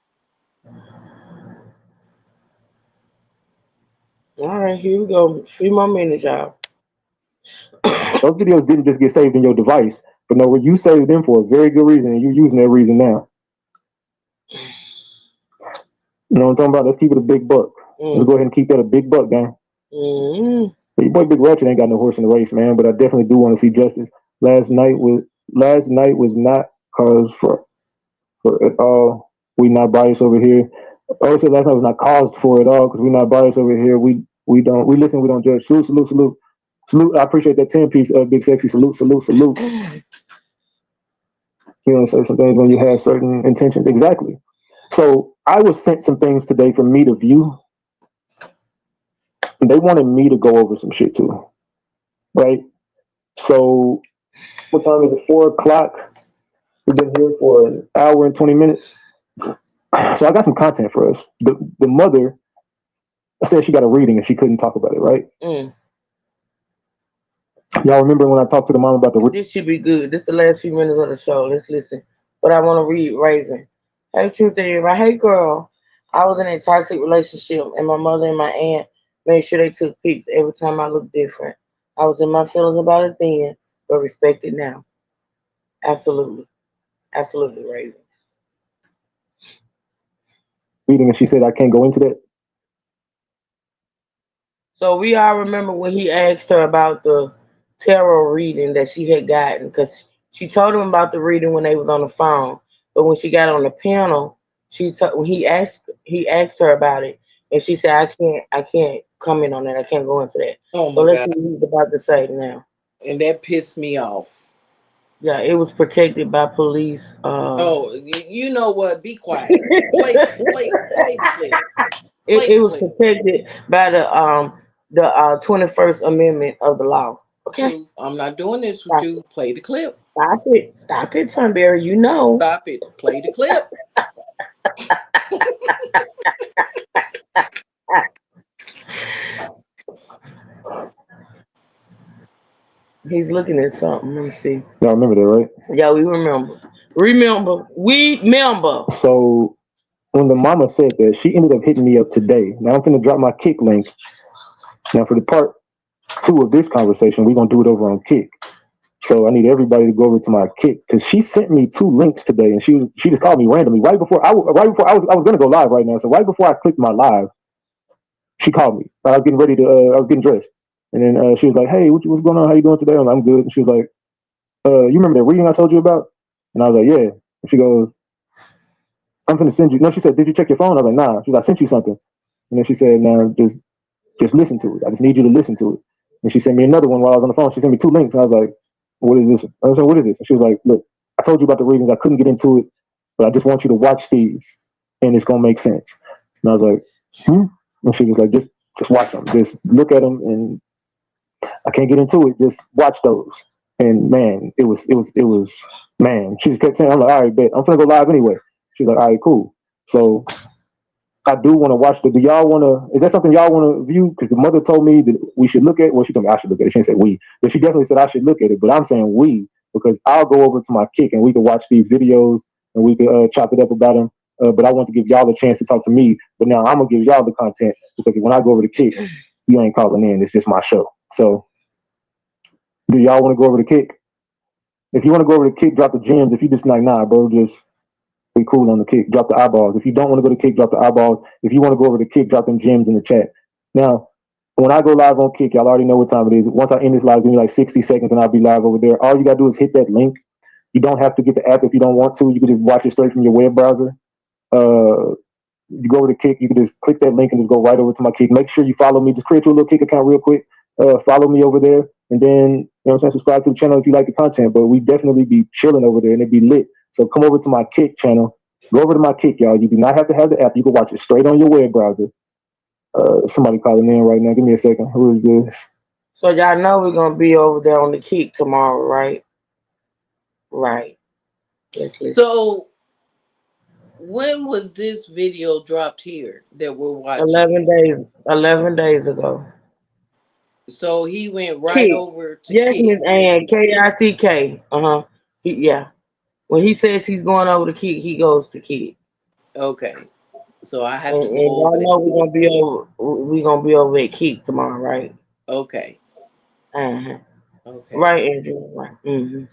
all right, here we go. 3 more minutes, y'all. Those videos didn't just get saved in your device, but no, you saved them for a very good reason, and you're using that reason now. You know what I'm talking about? Let's keep it a big buck. Let's go ahead and keep that a big buck, man. Your boy Big Ratchet ain't got no horse in the race, man, but I definitely do want to see justice. Last night was not cause for at all. We not biased over here. Also, last night was not caused for at all because we not biased over here. We listen, we don't judge. Salute. I appreciate that 10-piece, Big Sexy. Salute. You know, certain things when you have certain intentions. Exactly. So I was sent some things today for me to view. And they wanted me to go over some shit too. Right? So what time is it? 4:00. We've been here for an hour and 20 minutes. So I got some content for us. The mother said she got a reading and she couldn't talk about it, right? Y'all remember when I talked to the mom about the This should be good. This is the last few minutes of the show. Let's listen. But I want to read Raven. Hey, truth is, right? Hey, girl. I was in a toxic relationship, and my mother and my aunt made sure they took pics every time I looked different. I was in my feelings about it then, but respect it now. Absolutely. Absolutely, Raven. reading, and she said I can't go into that. So we all remember when he asked her about the tarot reading that she had gotten, because she told him about the reading when they was on the phone, but when she got on the panel, he asked her about it, and she said, I can't comment on that. I can't go into that. Oh So my let's God. see what he's about to say now. And that pissed me off. Yeah, it was protected by police. Oh, you know what? Be quiet. Play the clip. It was protected by the 21st Amendment of the law. Okay. Truth, I'm not doing this with you. Play the clip. Stop it, Sunberry. You know. Stop it. Play the clip. He's looking at something. Let me see. Y'all remember that, right? Yeah, we remember. We remember. So when the mama said that, she ended up hitting me up today. Now I'm gonna drop my Kick link. Now for the part 2 of this conversation, we're gonna do it over on Kick. So I need everybody to go over to my Kick because she sent me 2 links today, and she just called me randomly right before I was gonna go live right now. So right before I clicked my live, she called me. I was getting ready to I was getting dressed, and then she was like, "Hey, what's going on? How you doing today?" I'm good. And she was like, "You remember that reading I told you about?" And I was like, "Yeah." And she goes, "I'm gonna send you." No, she said, "Did you check your phone?" I was like, "Nah." She's like, "I sent you something." And then she said, "Now just listen to it. I just need you to listen to it." And she sent me another one while I was on the phone. She sent me 2 links. And I was like, "What is this?" I was like, "What is this?" And she was like, "Look, I told you about the reasons. I couldn't get into it, but I just want you to watch these, and it's gonna make sense." And I was like, "Hmm." And she was like, "Just watch them. Just look at them, and I can't get into it. Just watch those." And man, it was man. She just kept saying, "I'm like, all right, bet I'm gonna go live anyway." She's like, "All right, cool." So I do want to watch the. Do y'all want to? Is that something y'all want to view? Because the mother told me that we should look at. Well, she told me I should look at it. She didn't say we, but she definitely said I should look at it. But I'm saying we because I'll go over to my kick and we can watch these videos and we can chop it up about them. But I want to give y'all a chance to talk to me. But now I'm gonna give y'all the content because when I go over to kick, you ain't calling in. It's just my show. So do y'all want to go over to kick? If you want to go over to kick, drop the gems. If you just like, nah, bro, just be cool on the kick. Drop the eyeballs. If you don't want to go to kick, drop the eyeballs. If you want to go over to kick, drop them gems in the chat. Now, when I go live on kick, y'all already know what time it is. Once I end this live, give me like 60 seconds and I'll be live over there. All you got to do is hit that link. You don't have to get the app if you don't want to. You can just watch it straight from your web browser. You go over to kick, you can just click that link and just go right over to my kick. Make sure you follow me. Just create your little kick account real quick. Follow me over there. And then, you know what I'm saying, subscribe to the channel if you like the content. But we definitely be chilling over there and it'd be lit. So come over to my kick channel. Go over to my kick, y'all. You do not have to have the app. You can watch it straight on your web browser. Somebody calling in right now. Give me a second. Who is this? So y'all know we're gonna be over there on the kick tomorrow, right? Right. Let's listen. So when was this video dropped here that we're watching? 11 days ago. So he went right Kick. over to Yes, kick. Miss Ann. KICK. Yeah. When he says he's going over to kick, he goes to kick. Okay. So I have And to go over y'all there. know we're gonna be over at kick tomorrow, right? Okay. Uh-huh. Okay. Right, Andrew. Right. Mm-hmm.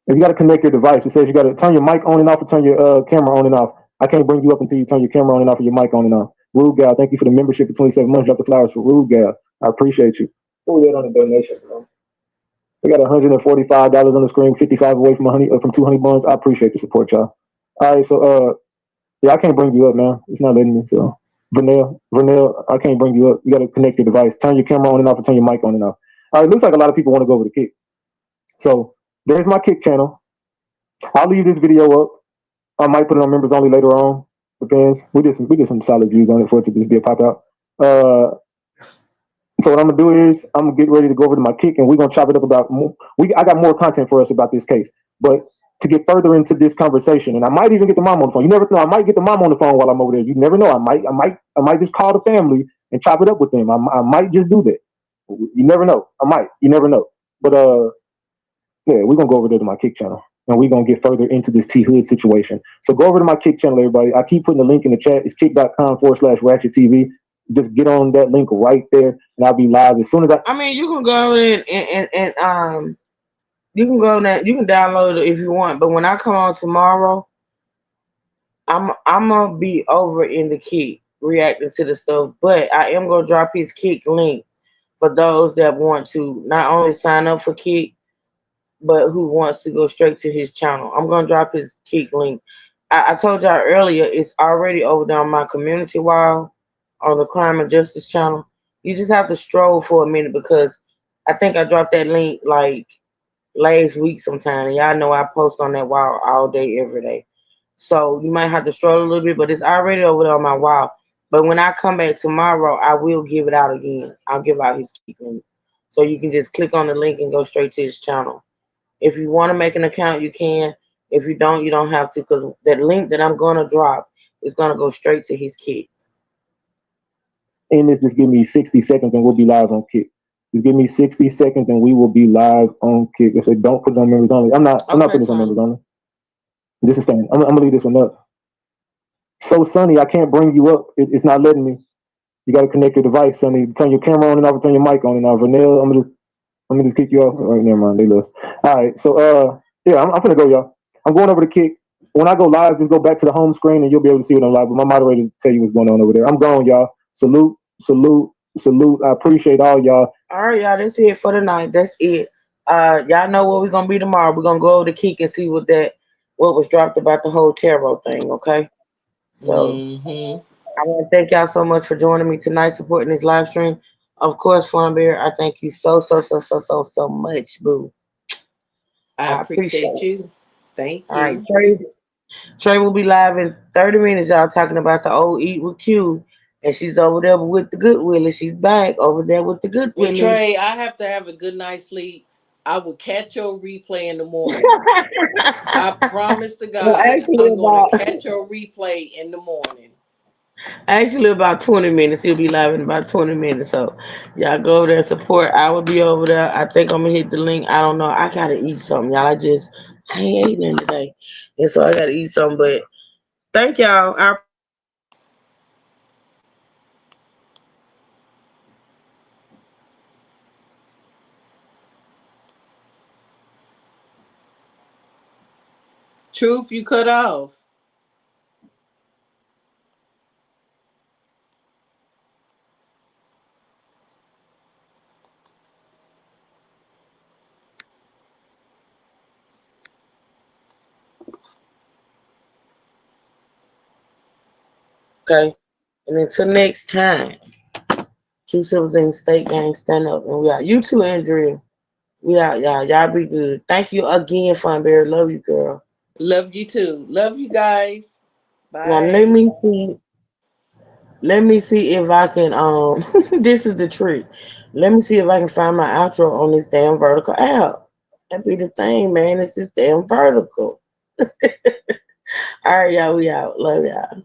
If you got to connect your device, it says you got to turn your mic on and off or turn your camera on and off. I can't bring you up until you turn your camera on and off or your mic on and off. Rude Gal, thank you for the membership for 27 months. Drop the flowers for Rude Gal. I appreciate you. Who we at on the donation, bro? We got $145 on the screen, 55 away from 2 honey buns. I appreciate the support, y'all. All right, so yeah, I can't bring you up, man. It's not letting me. So Vernell, I can't bring you up. You got to connect your device. Turn your camera on and off or turn your mic on and off. All right, looks like a lot of people want to go over the kick. So there's my kick channel. I'll leave this video up. I might put it on members only later on. Depends. We did some solid views on it for it to just be a pop out. So what I'm gonna do is I'm gonna get ready to go over to my kick and we're gonna chop it up about more. I got more content for us about this case. But to get further into this conversation, and I might even get the mom on the phone. You never know. I might get the mom on the phone while I'm over there. You never know. I might just call the family and chop it up with them. I might just do that. You never know. I might. You never know. But yeah, we're gonna go over there to my kick channel and we're gonna get further into this T Hood situation. So go over to my kick channel, everybody. I keep putting the link in the chat. It's kick.com/Ratchet TV. Just get on that link right there and I'll be live as soon as I mean, you can go in and you can go there. You can download it if you want. But when I come on tomorrow, I'm gonna be over in the kick reacting to the stuff. But I am gonna drop his kick link for those that want to not only sign up for kick, but who wants to go straight to his channel. I'm gonna drop his kick link. I told y'all earlier, it's already over there on my community wall on the Crime and Justice channel. You just have to stroll for a minute because I think I dropped that link like last week sometime. And y'all know I post on that wall all day, every day. So you might have to stroll a little bit, but it's already over there on my wall. But when I come back tomorrow, I will give it out again. I'll give out his kick link. So you can just click on the link and go straight to his channel. If you want to make an account, you can. If you don't, you don't have to, because that link that I'm going to drop is going to go straight to his kick. end this, just give me 60 seconds and we'll be live on kick. Just give me 60 seconds and we will be live on kick. If they don't put it on members only, I'm not putting this on members only. This is staying. I'm gonna leave this one up. So Sonny, I can't bring you up. It's not letting me. You got to connect your device, Sonny. Turn your camera on and off, turn your mic on and off. Vernell, I'm gonna just kick you off. All right, never mind. They left. All right, so yeah, I'm gonna go, y'all. I'm going over to kick. When I go live, just go back to the home screen and you'll be able to see what I'm live. But my moderator will tell you what's going on over there. I'm gone, y'all. Salute, salute, salute. I appreciate all y'all. All right, y'all. That's it for tonight. That's it. Y'all know what we're gonna be tomorrow. We're gonna go over to kick and see what was dropped about the whole tarot thing. Okay. So I want to thank y'all so much for joining me tonight, supporting this live stream. Of course, Fun Bear, I thank you so much, boo. I I appreciate appreciate it. you. Thank All right, you. Trey will be live in 30 minutes, y'all, talking about the old Eat with Q. And she's over there with the Good Willie. She's back over there with the Good And Willie. Trey, I have to have a good night's sleep. I will catch your replay in the morning. I promise to Well, God, actually, I'm gonna about catch your replay in the morning. actually about 20 minutes. He'll be live in about 20 minutes. So y'all go over there and support. I will be over there. I think I'm gonna hit the link. I don't know. I gotta eat something, y'all. I ain't eating nothing today. And so I gotta eat something. But thank y'all. Truth, you cut off. Okay. And until next time, Two Silvers in the State Gang, stand up. And we out. You too, Andrea. We out, y'all. Y'all be good. Thank you again, Fun Bear. Love you, girl. Love you too. Love you guys. Now Bye. let me see if I can this is the trick. Let me see if I can find my outro on this damn vertical app. That be the thing, man. It's this damn vertical. All right, y'all, we out. Love y'all.